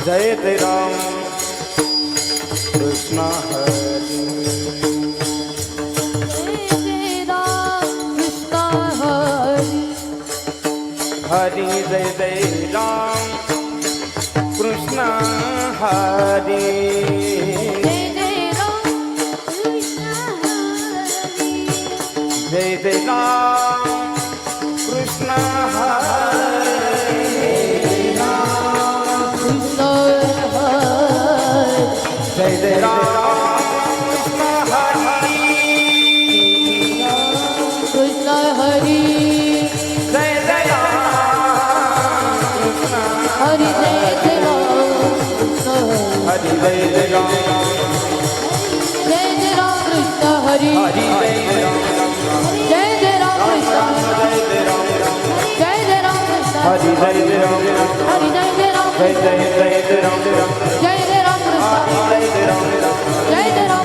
जय जय राम कृष्ण हरी हरि जय जय राम कृष्ण हरि जय जय राम कृष्ण हरि जय जय राम कृष्ण हरी जय जय हरि जय जय राम हरि जय जय राम जय जय राम कृष्ण हरि हरि जय जय राम जय जय राम कृष्ण जय जय राम जय जय राम कृष्ण हरि जय जय राम हरि जय जय राम जय जय राम जय जय राम कृष्ण जय जय राम जय जय राम जय जय राम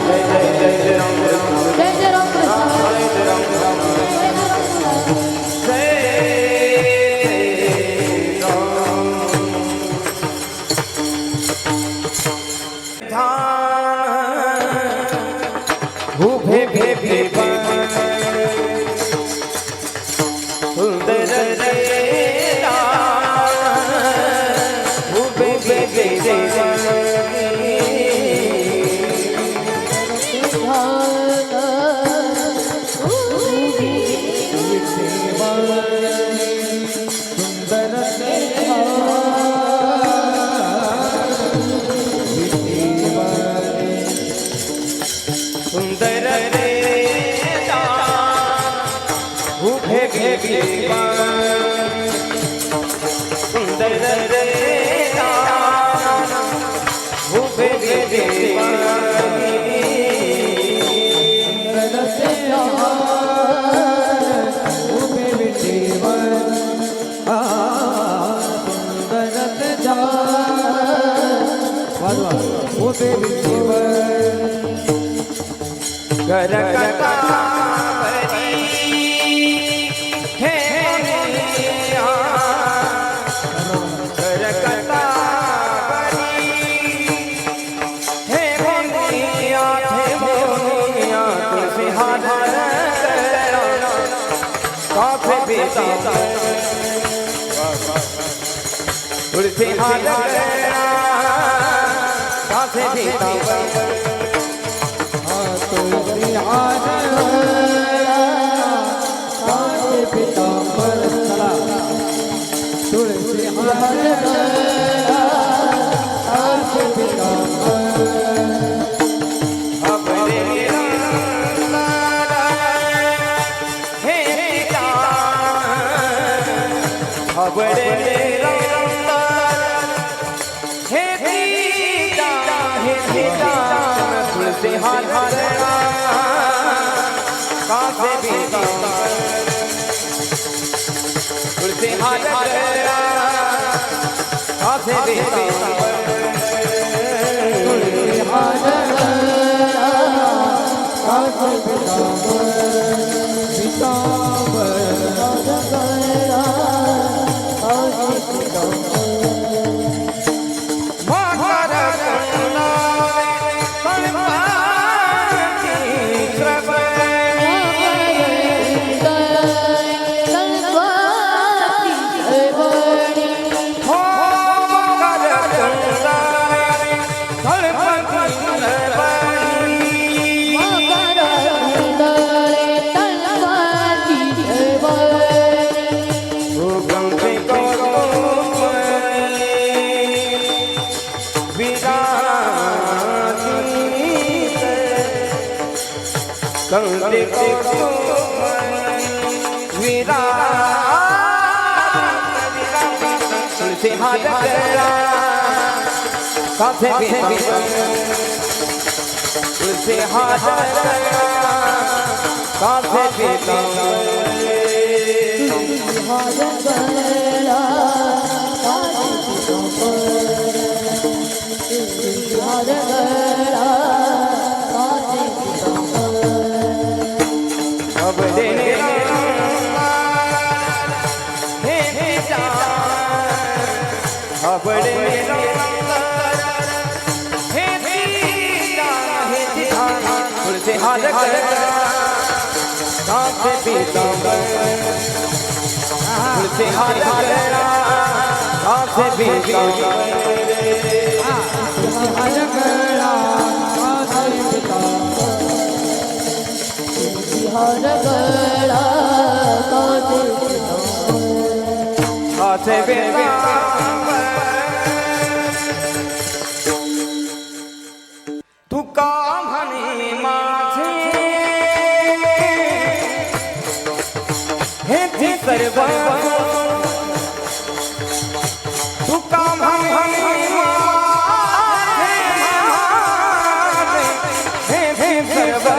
जय जय राम कृष्ण भे भे भे सुंदर भे भे भे सुंदर रे भूखे भे सुंदर रे भूखे भे घर कथा हे घर कथा हे बोलिया तुलसी हाथ काफे बेटा तुलसी हाथ काफे बेटा तुलसी हाथ काफे बेटा तुलसी हाथ काफे बेटा कंदे को वीरा तुलसी हाथ काफे बेटा तुलसी हाथ काफे बेटा अब देने अब देने कासे पीतांबर तुलसी हार गला कासे पीतांबर हर गला कासे पीतांबर हर गला कासे पीतांबर तुका म्हणे माझे हे सर्व तुका म्हणे माझे हे सर्व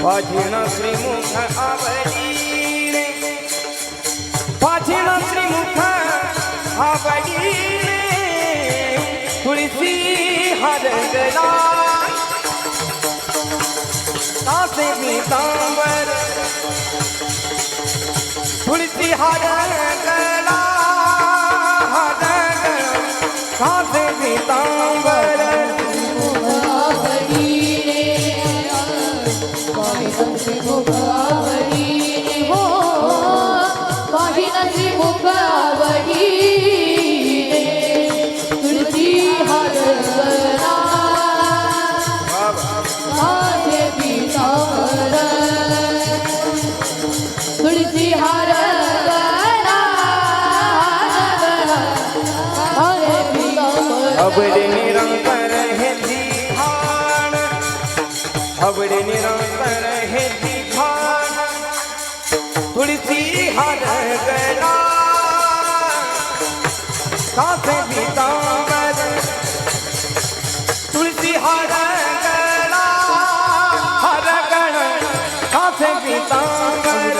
पाठीण श्रीमुख आवडीने पाठीण श्रीमुख आवडीने तुळशी हरगला कासे पीतांबर तुळशी हरगला कासे पीतांबर अबड़े निरंतर है ध्यान अबड़े निरंतर है ध्यान तुलसी हर गला कासे पीतांबर तुलसी हर गला कासे पीतांबर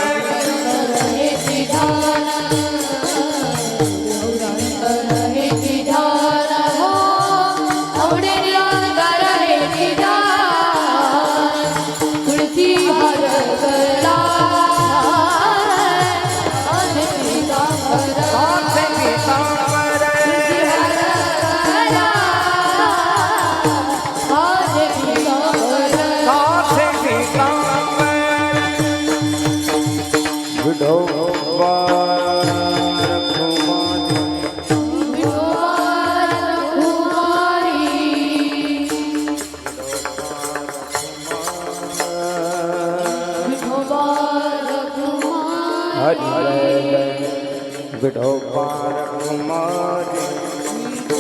विठोबा रघुमारी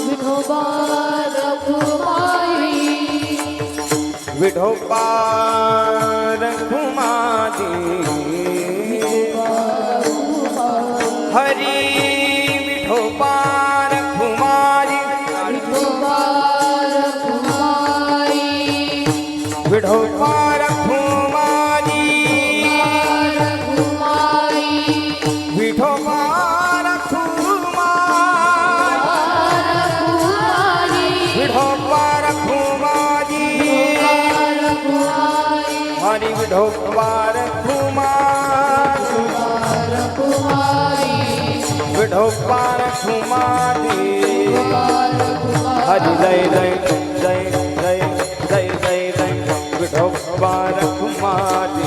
विठोबा रघुमारी विठोबा रघुमारी हरि विठोबा रघुमारी विठोबा रघुमारी विठोबा रघुमारी विठोबा हरि विठोबा रघुमारी विठोबा रघुमारी हरि जय जय जय जय जय जय जय विठोबा रघुमारी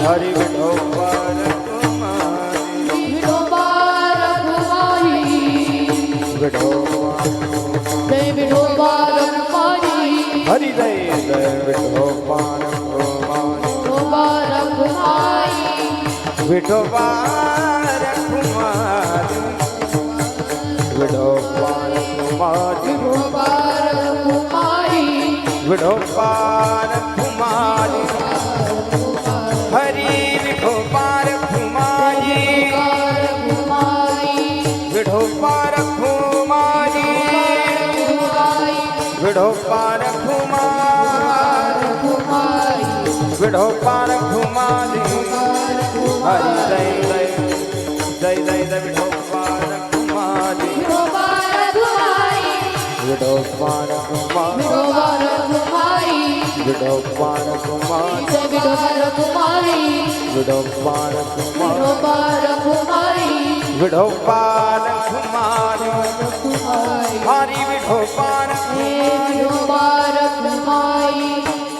हरि विठोबा रघुमारी विठोबा रघुमारी विठोबा जय विठोबा रघुमारी हरि जय जय विठोबा रघुमारी विठोबा रघुमारी विठोबा रखुमारी विठोबा रखुमारी विठोबा रखुमारी हरी विठोबा रखुमारी विठोबा रखुमारी विठोबा रखुमारी विठोबा रखुमारी हरि जय जय जय जय जय विठोबा रखुमारी विठोबा रखुमारी विठोबा रखुमारी विठोबा रखुमारी विठोबा रखुमारी हरि विठोबा रखुमारी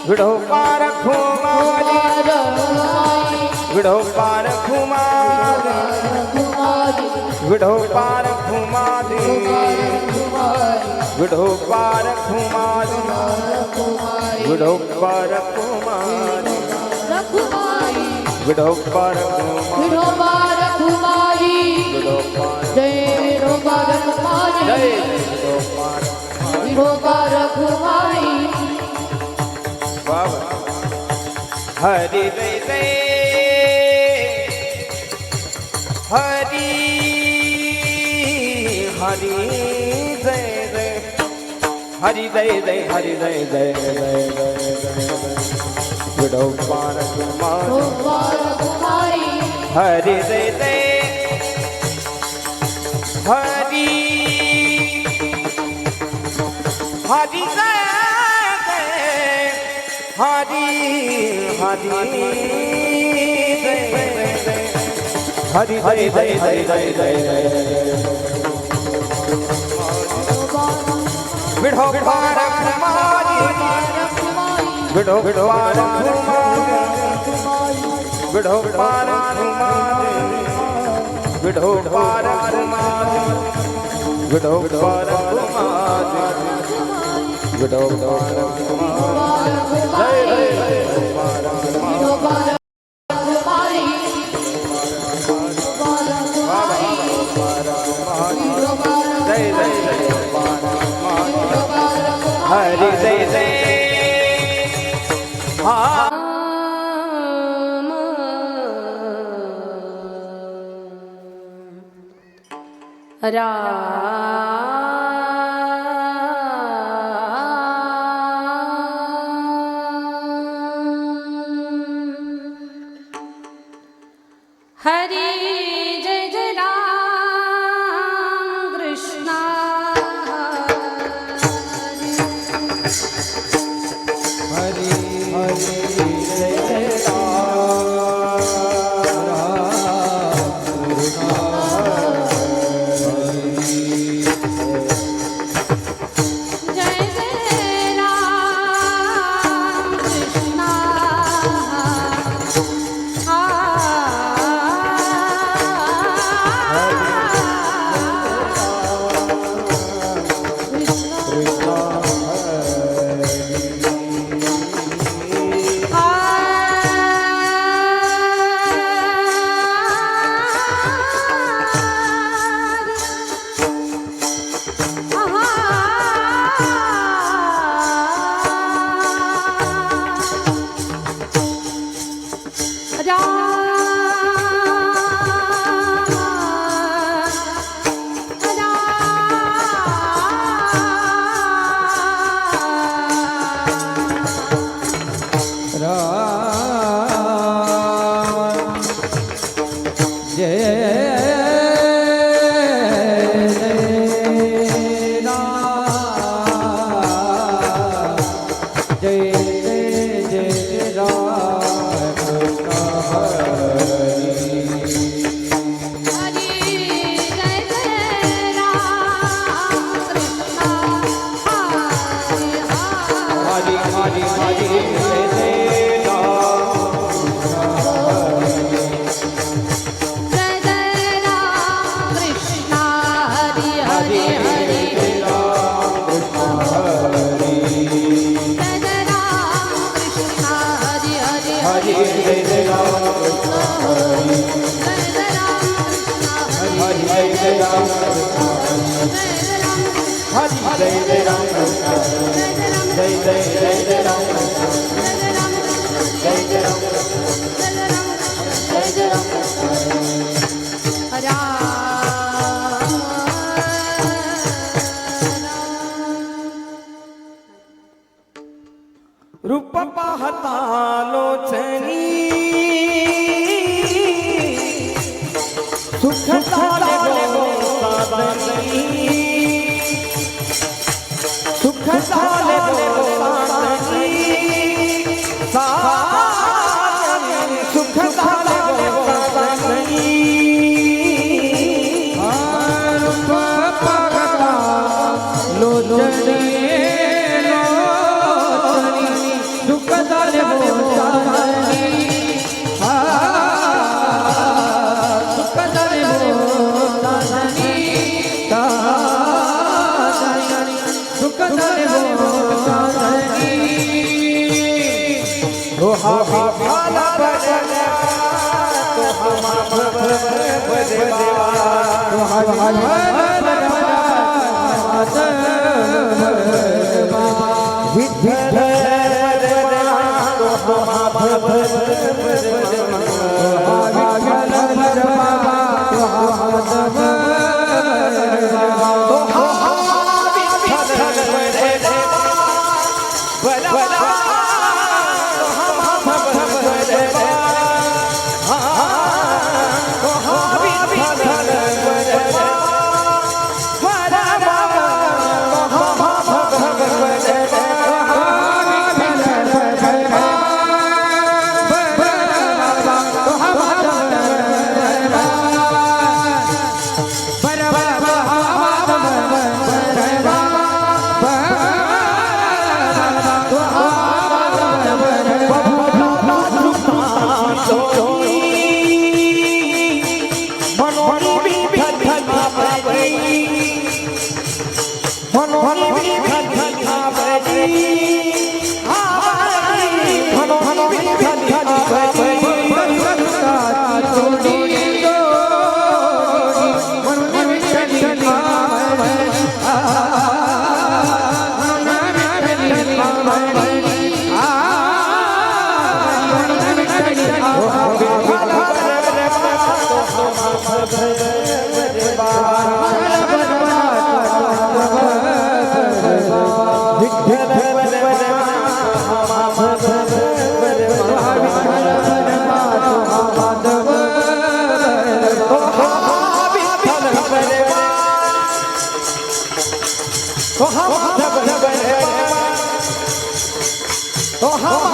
विठोबा रखुमारी विठोबा रखुमारी विठोबा रखुमारी विठोबा रखुमारी विठोबा रखुमारी विठोबा रखुमारी जय विठोबा रखुमारी जय विठोबा रखुमारी बाबा हरि जय जय हरि हरि जय जय हरि जय जय हरि जय जय जय जय विठोबा रखुमारी हरि जय जय हरि हरि जय हरि हरि जय हरि हरि जय जय जय जय विठोबा रखुमारी विठोबा रखुमारी विठोबा रखुमारी विठोबा रखुमारी विठोबा रखुमारी विठोबा रखुमारी जय जय विठोबा रखुमारी जय जय हरि जय जय हरि जय जय राम कृष्णा हरि हरि जय जय Hare Rama Krishna Hare जय जय जय जय राम जय जय राम जय जय राम राम रूप पाहता लोचनी सुख झाले साधनी सुख झाले साधनी सुख झाले साधनी रूप पाहता लोचनी दुःख झाले साधनी दुःख झाले साधनी दुःख झाले साधनी तो हा भाला बदला तो हम बदला तो विठ्ठल बदला तो हम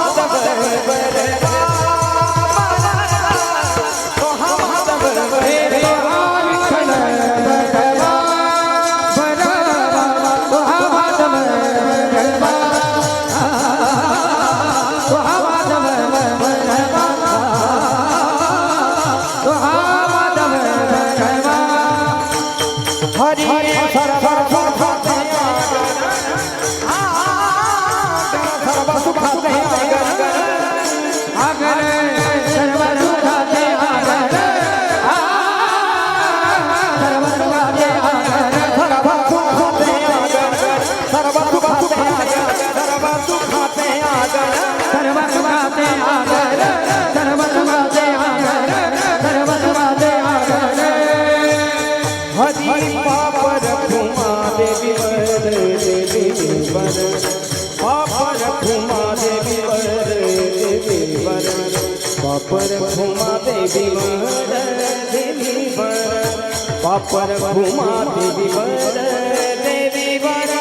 पापर घुमा देवी वर देवी वर पापर घुमा देवी वर देवी वर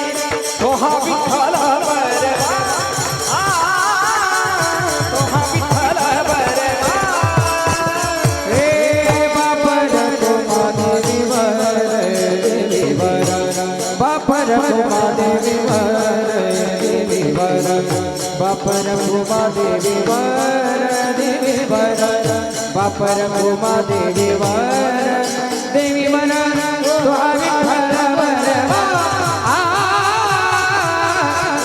तोहा विठ्ठला वर तोहा विठ्ठला वर हे पापर घुमा देवी वर देवी वर पापर घुमा देवी वर देवी वर पापर घुमा देवी वर पापर घुमा देवी वर देवी वर तोहा विठ्ठल वर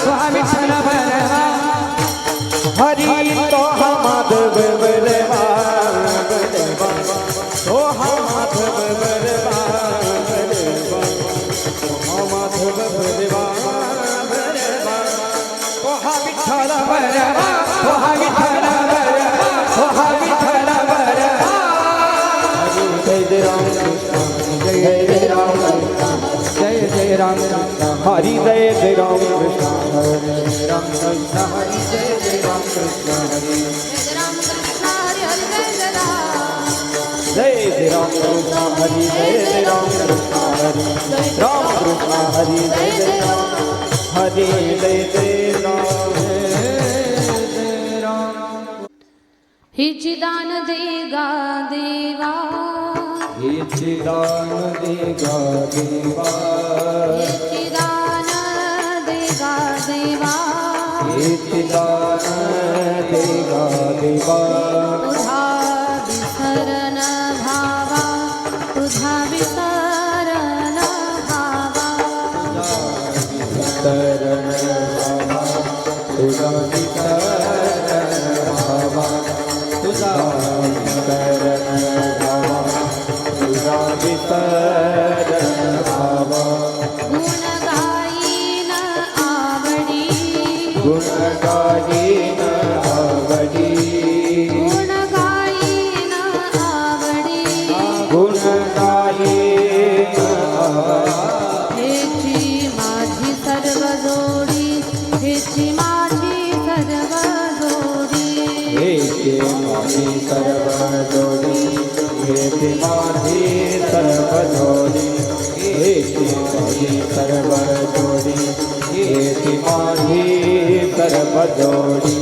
तोहा विठ्ठल वर हरी तोहा माधव बलवा तोहा माधव बलवा तोहा माधव बलवा विठ्ठल बरवा हो हा विठ्ठल बरवा हो हा विठ्ठल बरवा जय जय राम कृष्ण जय जय राम कृष्ण जय जय राम कृष्ण हरी जय जय राम कृष्ण हरे राम कृष्ण हरी जय जय राम कृष्ण हरे जय राम कृष्ण हरी हरी जय राम जय जय राम कृष्ण हरी जय जय राम कृष्ण हरी राम कृष्ण हरी जय जय राम हरी जय जय राम जय राम हिची दान देगा देवा हिची दान देगा देवा हिची दान देगा देवा हिची दान देगा देवा तुझा विसरण भावा तुझा विसरण भावा तुझा विसरण भावा तुझा विसरण भावा तुझा विसरण भावा गुण गाईन आवडी गुण गायीन आवडी गुण गाईन आवडी गुण गायीन हेची माझी सर्व जोडी हेची माझी सर्व जोडी हेचे माझी सर्व जोडी हेचे माझी सर्व जोडी हेचे माझी सर्व जोडी हेचे माझी सर्व जोडी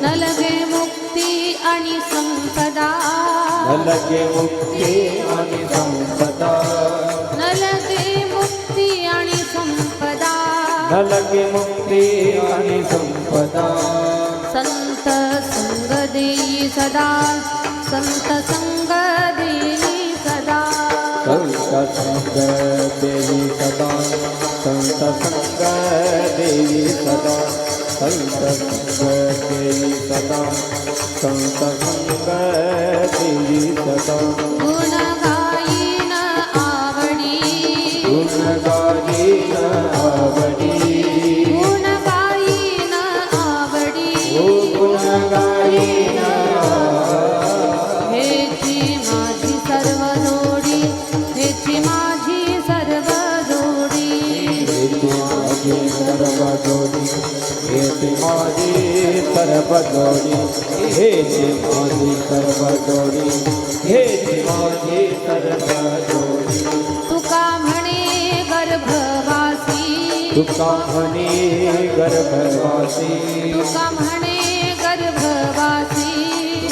नलगे मुक्ती आणि संपदा नलगे मुक्ती आणि संपदा नलगे मुक्ती आणि संपदा नलगे मुक्ती आणि संपदा संत संग देई सदा संत संग देई सदा संत संग देवी सदा संत संग देवी सदा संत संग देवी सदा संत संग देवी सदा गुण गाईन आवडी गुण गायीन आवडी गुण गाईन आवडी गुण गायीन हेची माझी सर्व जोडी हेची माझी सर्व जोडी हेची माझी सर्व जोडी हेची माझी सर्व जोडी हेची माझी सर्व जोडी हेची माझी सर्व जोडी तुका म्हणे गर्भवासी तुका म्हणे गर्भवासी तुका म्हणे गर्भवासी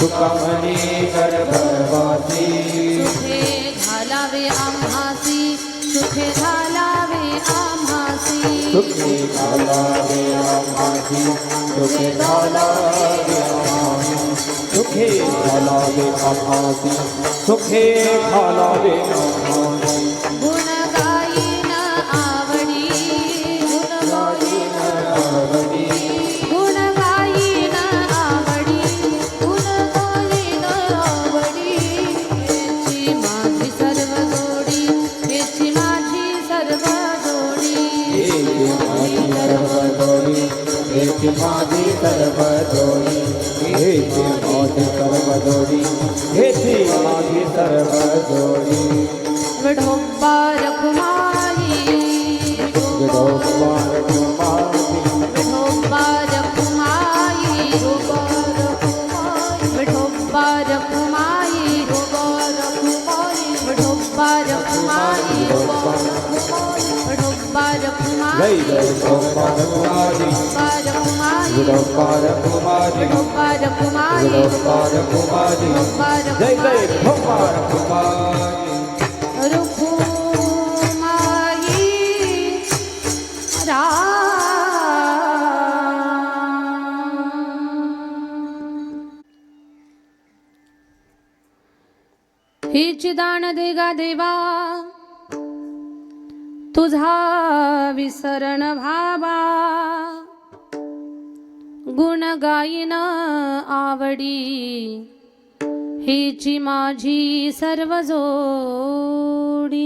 तुका म्हणे गर्भवासी सुखे घालावे आम्हासी सुखे घालावे आम्हासी सुखे घालावे आम्हासी सुखे घालावे आम्हासी सुखे घालावे आम्हासी सुखे घालावे आम्हासी गुण गाईन आवडी गुण गाईन आवडी गुण गाईन आवडी गुण गाईन आवडी हेची माझी सर्व जोडी हेची माझी सर्व जोडी हेची माझी सर्व जोडी हेची माझी सर्व जोडी हेची माझी सर्व जोडी हेची माझी सर्व जोडी विठोबा रखुमाई विठोबा रखुमाई विठोबा रखुमाई विठोबा रखुमाई विठोबा रखुमाई विठोबा जय रखुमाई जय विठोबा रखुमाई विठोबा रखुमाई विठोबा रखुमाई विठोबा रखुमाई जय जय विठोबा रखुमाई रखुमाई राम हिची दान देगा देवा तुझा विसरण भावा गुण गाईन आवडी हिची माझी सर्व जोडी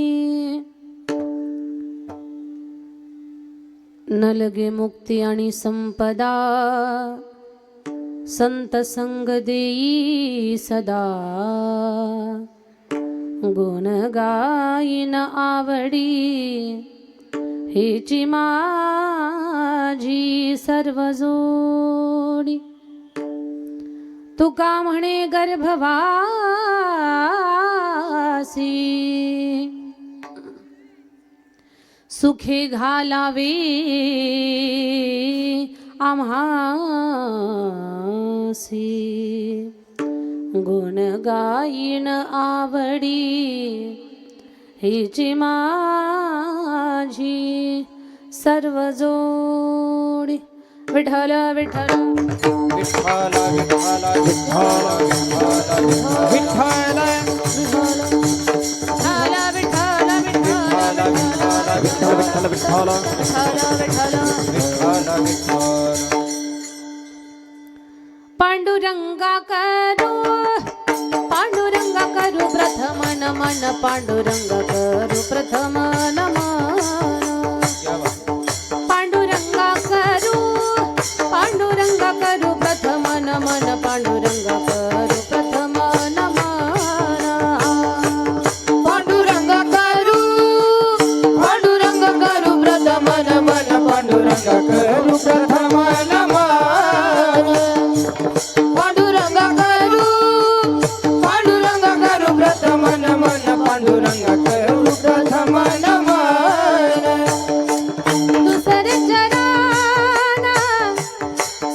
न लगे मुक्ती आणि संपदा संत संग देई सदा गुण गाईन आवडी हेची माझी सर्व जोडी तुका म्हणे गर्भवासी सुखे घालावे आम्हासी गुण गाईन आवडी हिची माझी सर्व जोडी विठ्ठल विठ्ठल विठ्ठल विठ्ठल विठ्ठल विठ्ठल विठ्ठल विठ्ठल विठ्ठल विठ्ठल विठ्ठल पांडुरंगा करू प्रथम नमन पांडुरंगा करू प्रथम नमन पांडुरंगा करू प्रथम नमन पांडुरंगा करू प्रथम नमन पांडुरंगा करू प्रथम नमन पांडुरंगा करू प्रथम नमन पांडुरंगा करू प्रथम नमन पांडुरंगा करू प्रथम नमन दुसरे चरण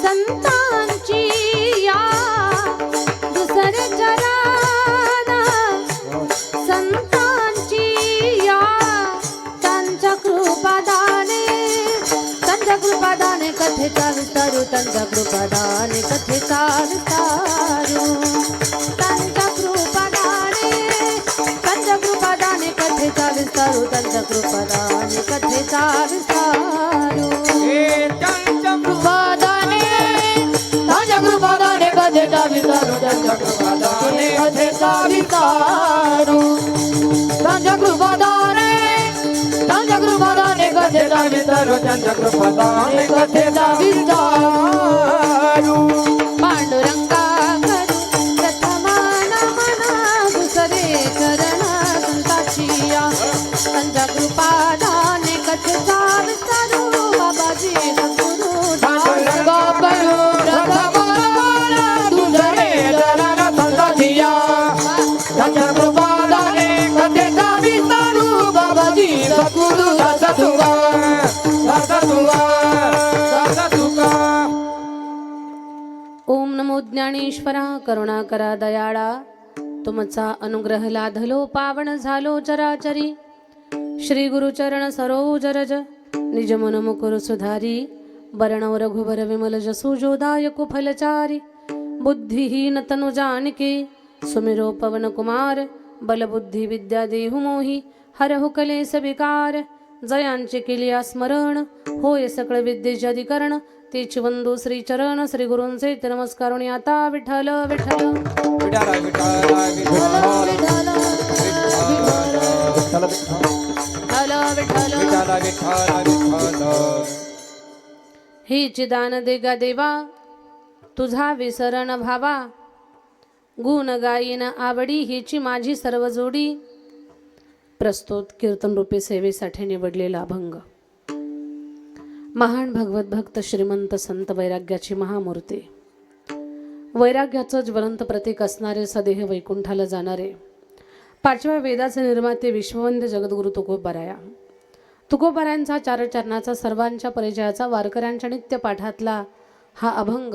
संतांची या दुसरे चरण संतांची या त्यांच्या कृपादाने कथेचा विस्तारू त्यांच्या कृपादाने कथेचा विस्तारू त्यांच्या कृपादाने कथेचा विस्तारू त्यांच्या कृपादाने कथेचा विस्तारू त्यांच्या कृपादाने कथेचा विस्तारू त्यांच्या कृपादाने कथेचा विस्तारू त्यांच्या कृपादाने कथेचा विस्तारू त्यांच्या कृपादाने कथेचा विस्तारू पांडुरंगा करू प्रथम नमन दुसरे चरण संताची या त्यांच्या कृपादाने कथेचा विस्तारू बाबाजी सद्गुरु पांडुरंगा करू प्रथम नमन दुसरे चरण संताची या त्यांच्या कृपादाने कथेचा विस्तारू बाबाजी सद्गुरु ओम नमो ज्ञानेश्वरा करुणाकरा दयाळा तुमचा अनुग्रह लाधलो पावन झालो चराचरी श्री गुरुचरण सरोज रज निज मन मुकुर सुधारी बरणव रघुबर विमल जसु जोदाय कुफलचारी बुद्धिहीन तनु जानके सुमिरो पवन कुमार बल बुद्धि विद्या देहु मोहि हरहु कलेस विकार जयांचे केलिया स्मरण होय सकळ विद्येचे अधिकरण तेच वंदो श्री चरण श्री गुरूंचे ते नमस्कारुणी आता विठ्ठल विठ्ठल हे चिदान देगा देवा तुझा विसरण भावा गुण गायीन आवडी हिची माझी सर्व जोडी प्रस्तुत कीर्तन रूपी सेवेसाठी निवडलेला अभंग महान भगवत भक्त श्रीमंत संत वैराग्याची महामूर्ती वैराग्याचं ज्वलंत प्रतीक असणारे सदेह वैकुंठाला जाणारे पाचव्या वेदाचे निर्माते विश्ववंद्य जगद्गुरु तुकोबारायांचा चारचरणाचा सर्वांच्या परिचयाचा वारकऱ्यांच्या नित्य पाठातला हा अभंग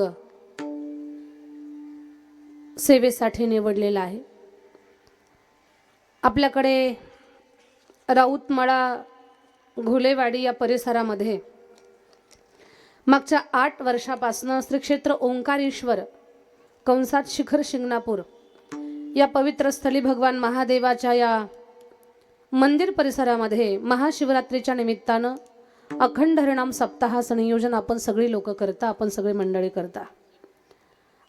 सेवेसाठी निवडलेला आहे. आपल्याकडे राऊतमळा घोलेवाडी या परिसरामध्ये मागच्या 8 वर्षापासून श्री क्षेत्र ओंकारेश्वर कंसात शिखर शिंगणापूर या पवित्र स्थळी भगवान महादेवाच्या या मंदिर परिसरामध्ये महाशिवरात्रीच्या निमित्तानं अखंड हरिनाम सप्ताह संयोजन आपण सगळी लोक करता, आपण सगळी मंडळी करता.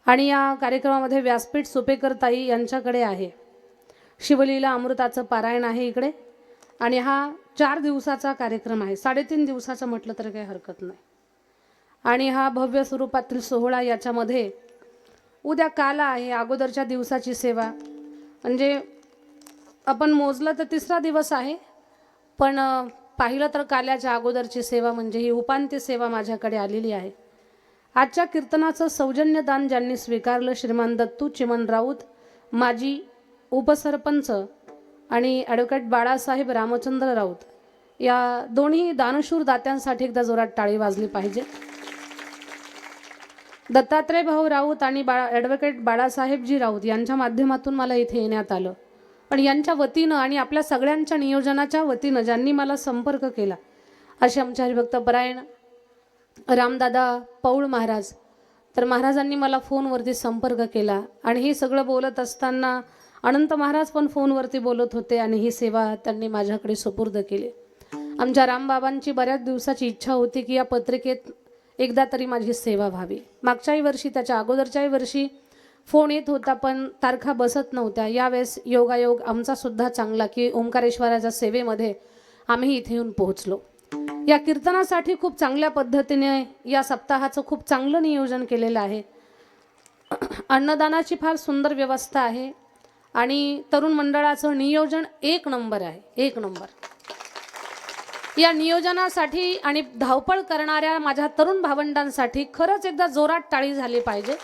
आणि या कार्यक्रमामध्ये व्यासपीठ सुपेकर ताई यांच्याकडे आहे. शिवलीला अमृताचं पारायण आहे इकडे आणि हा 4 दिवसाचा कार्यक्रम आहे, 3.5 दिवसाचा म्हटलं तर काही हरकत नाही. आणि हा भव्य स्वरूपातील सोहळा, याच्यामध्ये उद्या काला आहे, अगोदरच्या दिवसाची सेवा, म्हणजे आपण मोजलं तर 3रा दिवस आहे, पण पाहिलं तर काल्याच्या अगोदरची सेवा म्हणजे ही उपांत्य सेवा माझ्याकडे आलेली आहे. आजच्या कीर्तनाचं सौजन्यदान ज्यांनी स्वीकारलं, श्रीमान दत्तू चिमन राऊत, माजी उपसरपंच, आणि ॲडव्होकेट बाळासाहेब रामचंद्र राऊत, या दोन्ही दानशूर दात्यांसाठी एकदा जोरात टाळी वाजली पाहिजे. दत्तात्रय भाऊ राऊत आणि ॲडव्होकेट बाळासाहेबजी राऊत यांच्या माध्यमातून मला इथे येण्यात आलं, पण यांच्या वतीनं आणि आपल्या सगळ्यांच्या नियोजनाच्या वतीनं ज्यांनी मला संपर्क केला, असे आमचे हरिभक्त परायण रामदादा पौळ महाराज, तर महाराजांनी मला फोनवरती संपर्क केला. आणि हे सगळं बोलत असताना अनंत महाराज पण फोनवरती बोलत होते आणि ही सेवा त्यांनी माझ्याकडे सुपूर्द केली. आमच्या रामबाबांची बऱ्याच दिवसाची इच्छा होती की या पत्रिकेत एकदा तरी माझी सेवा व्हावी. मागच्याही वर्षी, त्याच्या अगोदरच्याही वर्षी फोन येत होता, पण तारखा बसत नव्हत्या. यावेळेस योगायोग आमचा सुद्धा चांगला की ओंकारेश्वराच्या सेवेमध्ये आम्ही इथे येऊन पोहोचलो. या कीर्तनासाठी खूप चांगल्या पद्धतीने या सप्ताहाचं खूप चांगलं नियोजन केलेलं आहे. अन्नदानाची फार सुंदर व्यवस्था आहे आणि तरुण मंडळाचं नियोजन 1 नंबर आहे, 1 नंबर. या नियोजनासाठी आणि धावपळ करणाऱ्या माझ्या तरुण भावंडांसाठी खरंच एकदा जोरात टाळी झाली पाहिजे.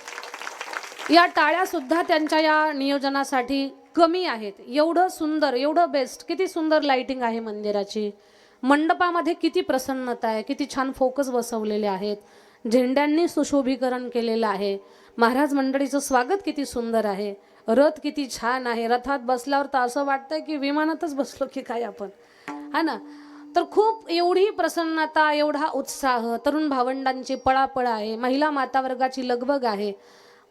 या टाळ्या सुद्धा त्यांच्या या नियोजनासाठी कमी आहेत. एवढं सुंदर, एवढं बेस्ट, किती सुंदर लाइटिंग आहे मंदिराची, मंडपामध्ये किती प्रसन्नता आहे, किती छान फोकस बसवलेले आहेत, झेंड्यांनी सुशोभीकरण केलेलं आहे, महाराज मंडळीचं स्वागत किती सुंदर आहे, रथ किती छान आहे. रथात बसल्यावर तर असं वाटतंय की विमानातच बसलो की काय आपण, हा ना. तर खूप एवढी प्रसन्नता, एवढा उत्साह, तरुण भावंडांची पळापळ आहे, महिला मातावर्गाची लगबग आहे.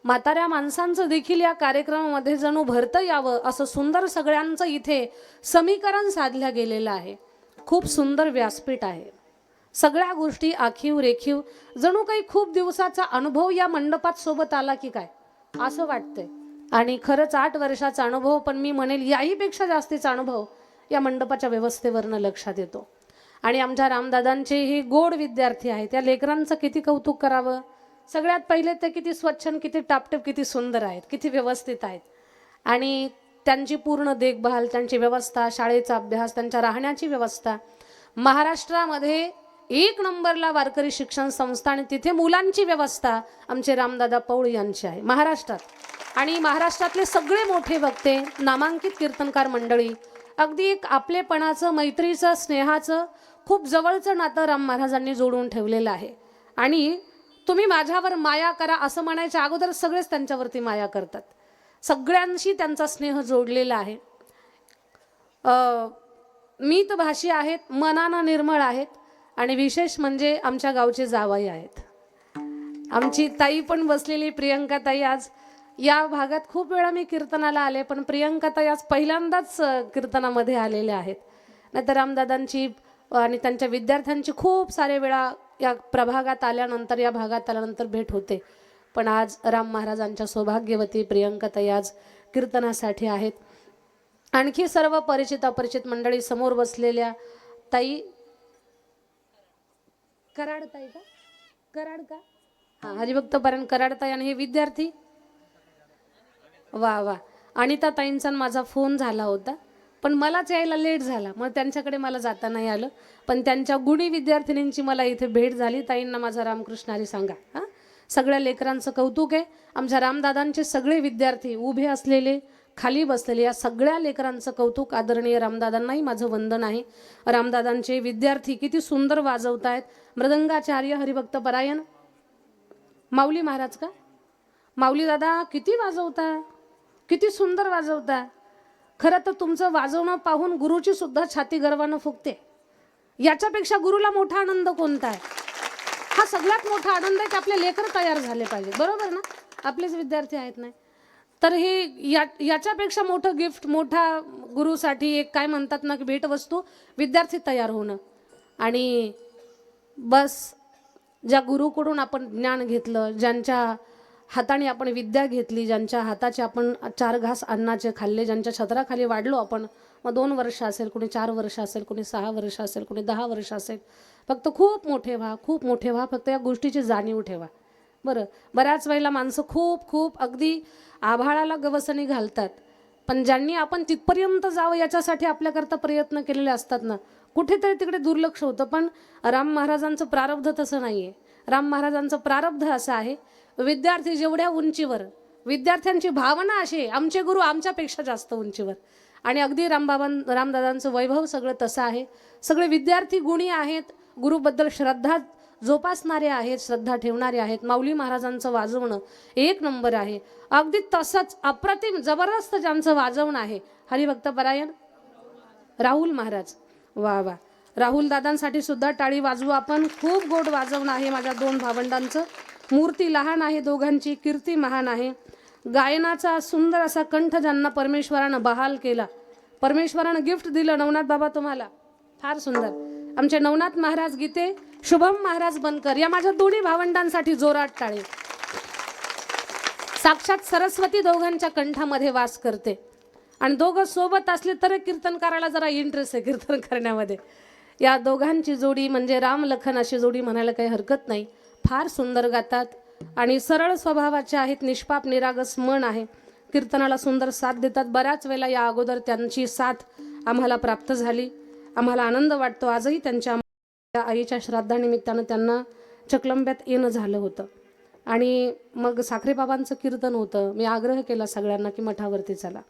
म्हाताऱ्या माणसांचं देखील या कार्यक्रमामध्ये जणू भरतं यावं असं सुंदर सगळ्यांचं इथे समीकरण साधलं गेलेलं आहे. खूप सुंदर व्यासपीठ आहे, सगळ्या गोष्टी आखीव रेखीव, जणू काही खूप दिवसाचा अनुभव या मंडपात सोबत आला की काय असं वाटतंय. आणि खरंच 8 वर्षाचा अनुभव, पण मी म्हणेल याही पेक्षा जास्तीचा अनुभव या मंडपाच्या व्यवस्थेवरनं लक्षात येतो. आणि आमच्या रामदादांचे हे गोड विद्यार्थी आहेत, त्या लेकरांचं किती कौतुक करावं. सगळ्यात पहिले ते किती स्वच्छ, किती टापटीप, किती सुंदर आहेत, किती व्यवस्थित आहेत. आणि त्यांची पूर्ण देखभाल, त्यांची व्यवस्था, शाळेचा अभ्यास, त्यांच्या राहण्याची व्यवस्था, महाराष्ट्रामध्ये 1 नंबरला वारकरी शिक्षण संस्था आणि तिथे मुलांची व्यवस्था आमचे रामदादा पौळ यांची आहे महाराष्ट्रात. आणि महाराष्ट्रातले सगळे मोठे वक्ते, नामांकित कीर्तनकार मंडळी, अगदी एक आपलेपणाचं, मैत्रीचं, स्नेहाचं खूप जवळचं नातं राम महाराजांनी जोडून ठेवलेलं आहे. आणि तुम्ही माझ्यावर माया करा असं म्हणायच्या अगोदर सगळेच त्यांच्यावरती माया करतात, सगळ्यांशी त्यांचा स्नेह जोडलेला आहे. मितभाषी आहेत, मनानं निर्मळ आहेत, आणि विशेष म्हणजे आमच्या गावचे जावई आहेत. आमची ताई पण बसलेली, प्रियंका ताई. आज या भागात खूप वेळा मी कीर्तनाला आले, पण प्रियंका ताई आज पहिल्यांदाच कीर्तनामध्ये आलेल्या आहेत. नाहीतर रामदादांची आणि त्यांच्या विद्यार्थ्यांची खूप सारे वेळा या प्रभागात आल्यानंतर, या भागात आल्यानंतर भेट होते. पण आज राम महाराजांच्या सौभाग्यवती प्रियंका ताई आज कीर्तनासाठी आहेत. आणखी सर्व परिचित अपरिचित मंडळी समोर बसलेल्या ताई, कराड ताई का, कराड का, हां, हरिभक्त परायण कराड ताई. आणि हे विद्यार्थी, वा वा. अनिता ताईंचा माझा फोन झाला होता, पण मलाच यायला लेट झाला, मग त्यांच्याकडे मला जाता नाही आलं. पण त्यांच्या गुणी विद्यार्थिनींची मला इथे भेट झाली. ताईंना माझा रामकृष्ण हरी सांगा. हां, सगळ्या लेकरांचं कौतुक आहे. आमच्या रामदादांचे सगळे विद्यार्थी, उभे असलेले, खाली बसलेले, या सगळ्या लेकरांचं कौतुक. आदरणीय रामदादांनाही माझं वंदन आहे. रामदादांचे विद्यार्थी किती सुंदर वाजवत आहेत. मृदंगाचार्य हरिभक्त परायण माऊली महाराज का, माऊली दादा किती वाजवता, किती सुंदर वाजवता. खरं तर तुमचं वाजवणं पाहून गुरुची सुद्धा छाती गर्वानं फुगते. याच्यापेक्षा गुरुला मोठा आनंद कोणता आहे. हा सगळ्यात मोठा आनंद आहे की आपले लेकर तयार झाले पाहिजे, बरोबर ना, आपलेच विद्यार्थी आहेत. नाही तर हे याच्यापेक्षा मोठं गिफ्ट, मोठा गुरुसाठी एक काय म्हणतात ना की भेटवस्तू, विद्यार्थी तयार होणं. आणि बस ज्या गुरुकडून आपण ज्ञान घेतलं, ज्यांच्या हाताने आपण विद्या घेतली, ज्यांच्या हाताचे आपण 4 घास अन्नाचे खाल्ले, ज्यांच्या छत्राखाली वाढलो आपण, मग 2 वर्ष असेल, कोणी 4 वर्ष असेल, कोणी 6 वर्ष असेल, कोणी 10 वर्ष असेल, फक्त खूप मोठे व्हा, खूप मोठे व्हा, फक्त या गोष्टीची जाणीव ठेवा. बरं, बऱ्याच वेळेला माणसं खूप खूप अगदी आभाळाला गवसणी घालतात, पण ज्यांनी आपण तिथपर्यंत जावं याच्यासाठी आपल्याकरता प्रयत्न केलेले असतात ना, कुठेतरी तिकडे दुर्लक्ष होतं. पण राम महाराजांचं प्रारब्ध तसं नाही आहे. राम महाराजांचं प्रारब्ध असं आहे, विद्यार्थी जेवढ्या उंचीवर, विद्यार्थ्यांची भावना अशी, आमचे गुरु आमच्यापेक्षा जास्त उंचीवर. आणि अगदी रामदादांचं वैभव सगळं तसं आहे. सगळे विद्यार्थी गुणी आहेत, गुरुबद्दल श्रद्धा जोपासणारे आहेत, श्रद्धा ठेवणारे आहेत. माऊली महाराजांचं वाजवणं 1 नंबर आहे. अगदी तसंच अप्रतिम जबरदस्त ज्यांचं वाजवणं आहे, हरिभक्तपरायण राहुल महाराज. वा वा, राहुल दादांसाठी सुद्धा टाळी वाजवू आपण. खूप गोड वाजवणं आहे माझ्या 2 भावंडांचं. मूर्ती लहान आहे दोघांची, कीर्ती महान आहे. गायनाचा सुंदर असा कंठ ज्यांना परमेश्वरानं बहाल केला, परमेश्वरानं गिफ्ट दिलं नवनाथ बाबा तुम्हाला, फार सुंदर. आमचे नवनाथ महाराज गीते, शुभम महाराज बनकर, या माझ्या दोन्ही भावंडांसाठी जोरात टाळी. साक्षात सरस्वती दोघांच्या कंठामध्ये वास करते. आणि दोघं सोबत असले तर कीर्तनकाराला जरा इंटरेस्ट आहे कीर्तन करण्यामध्ये. या दोघांची जोडी म्हणजे राम लखन अशी जोडी म्हणायला काही हरकत नाही. फार सुंदर गातात आणि सरळ स्वभावाचे आहेत, निष्पाप निरागस मन आहे, कीर्तनाला सुंदर साथ देतात. बऱ्याच वेळेला या अगोदर त्यांची साथ आम्हाला प्राप्त झाली, आम्हाला आनंद वाटतो. आजही त्यांच्या आईच्या श्राद्धानिमित्तानं त्यांना चकलंब्यात येणं झालं होतं. आणि मग साखरेबाबांचं कीर्तन होतं. मी आग्रह केला सगळ्यांना की मठावरती चला.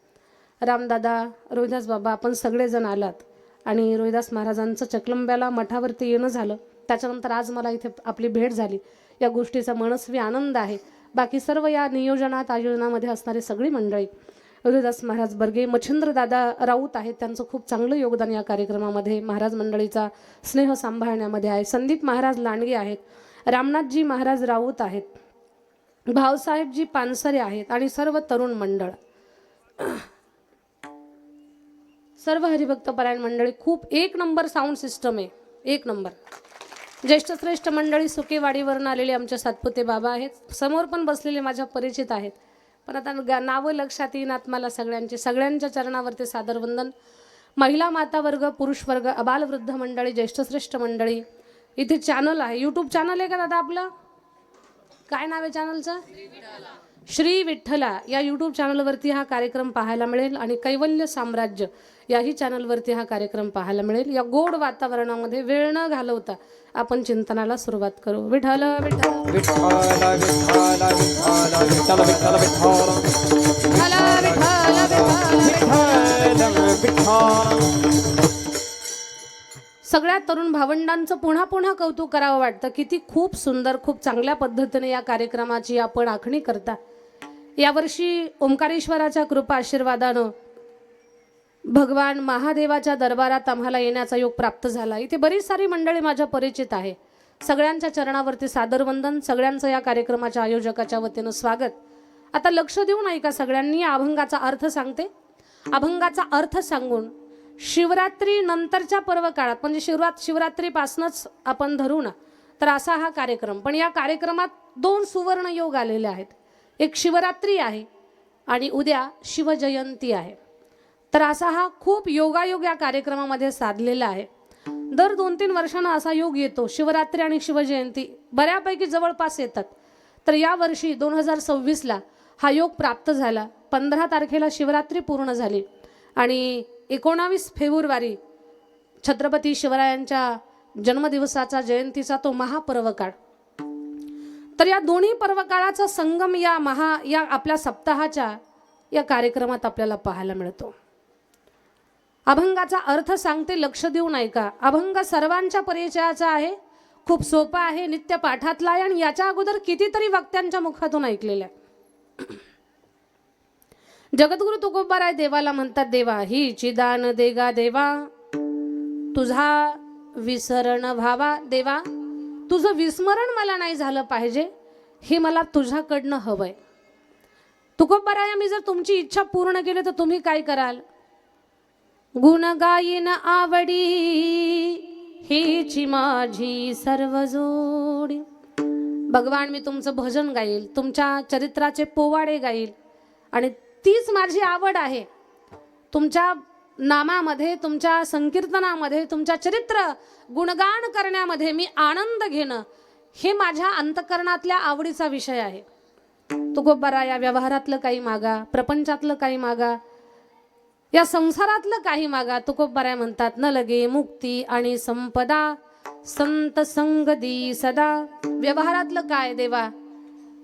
रामदादा, रोहिदास बाबा, आपण सगळेजण आलात आणि रोहिदास महाराजांचं चकलंब्याला मठावरती येणं झालं. त्याच्यानंतर आज मला इथे आपली भेट झाली, या गोष्टीचा मनस्वी आनंद आहे. बाकी सर्व या नियोजनात आयोजनामध्ये असणारी सगळी मंडळी, रोहिदास महाराज बर्गे, मच्छिंद्रदादा राऊत आहेत, त्यांचं खूप चांगलं योगदान या कार्यक्रमामध्ये, महाराज मंडळीचा स्नेह सांभाळण्यामध्ये आहे. संदीप महाराज लांडगे आहेत, रामनाथजी महाराज राऊत आहेत, भाऊसाहेबजी पानसरे आहेत आणि सर्व तरुण मंडळ, सर्व हरिभक्तपरायण मंडळी. खूप 1 नंबर साऊंड सिस्टम आहे, 1 नंबर. ज्येष्ठ श्रेष्ठ मंडळी सुकेवाडीवरून आलेले आमचे सातपुते बाबा आहेत, समोर पण बसलेले माझ्या परिचित आहेत, पण आता नावं लक्षात येईनात मला सगळ्यांची. सगळ्यांच्या चरणावरती सादर वंदन. महिला माता वर्ग, पुरुष वर्ग, अबालवृद्ध मंडळी, ज्येष्ठ श्रेष्ठ मंडळी. इथे चॅनल आहे, यूट्यूब चॅनल आहे का दादा आपलं? काय नाव आहे चॅनलचं? श्री विठ्ठला या यूट्यूब चॅनलवरती हा कार्यक्रम पाहायला मिळेल. आणि कैवल्य साम्राज्य याही चॅनलवरती हा कार्यक्रम पाहायला मिळेल. या गोड वातावरणामध्ये वेळ न घालवता आपण चिंतनाला सुरुवात करू. विठ्ठल विठ्ठल विठ्ठल विठ्ठल विठ्ठल विठ्ठल विठ्ठल. सगळ्या तरुण भावंडांचं पुन्हा पुन्हा कौतुक करावं वाटतं. किती खूप सुंदर, खूप चांगल्या पद्धतीने या कार्यक्रमाची आपण आखणी करता. यावर्षी ओंकारेश्वराच्या कृपा आशीर्वादानं भगवान महादेवाच्या दरबारात आम्हाला येण्याचा योग प्राप्त झाला. इथे बरीच सारी मंडळी माझ्या परिचित आहे. सगळ्यांच्या चरणावरती सादर वंदन, सगळ्यांचं या कार्यक्रमाच्या आयोजकाच्या वतीनं स्वागत. आता लक्ष देऊन ऐका सगळ्यांनी, अभंगाचा अर्थ सांगते. अभंगाचा अर्थ सांगून शिवरात्री नंतरच्या पर्व काळात म्हणजे शिवरात्रीपासूनच आपण धरू ना, तर असा हा कार्यक्रम. पण या कार्यक्रमात 2 सुवर्ण योग आलेले आहेत. एक शिवरात्री आहे आणि उद्या शिवजयंती आहे. तर असा हा खूप योगायोग या कार्यक्रमामध्ये साधलेला आहे. दर 2-3 वर्षांना असा योग येतो. शिवरात्री आणि शिवजयंती बऱ्यापैकी जवळपास येतात. तर यावर्षी 2026ला हा योग प्राप्त झाला. 15 तारखेला शिवरात्री पूर्ण झाली आणि 19 फेब्रुवारी छत्रपती शिवरायांच्या जन्मदिवसाचा, जयंतीचा तो महापर्व काळ. तर या दोन्ही पर्वकाळाचा संगम या आपल्या सप्ताहाच्या या कार्यक्रमात आपल्याला पाहायला मिळतो. अभंगाचा अर्थ सांगते, लक्ष देऊन ऐका. अभंग सर्वांच्या परिचयाचा आहे, खूप सोपा आहे, नित्य पाठातला आहे आणि याच्या अगोदर कितीतरी वक्त्यांच्या मुखातून ऐकलेला आहे. जगद्गुरु तुकोबाराय देवाला म्हणतात, देवा ही दान देगा देवा, तुझा विसरण व्हावा देवा, तुझं विस्मरण मला नाही झालं पाहिजे, हे मला तुझ्याकडनं हवंय. तुकोबाराय, मी जर तुमची इच्छा पूर्ण केली तर तुम्ही काय कराल? गुण गायीन आवडी हीची माझी सर्व जोडी, भगवान मी तुमचं भजन गाईल, तुमच्या चरित्राचे पोवाडे गाईल, आणि तीच माझी आवड आहे. तुमच्या नामामध्ये, तुमच्या संकीर्तनामध्ये, तुमच्या चरित्र गुणगान करण्यामध्ये मी आनंद घेणं हे माझ्या अंतकरणातल्या आवडीचा विषय आहे. तुकोबारा, या व्यवहारातलं काही मागा, प्रपंचातलं काही मागा, या संसारातलं काही मागा. तुकोबारा म्हणतात, न लगे मुक्ती आणि संपदा, संत संग दी सदा. व्यवहारातलं काय देवा,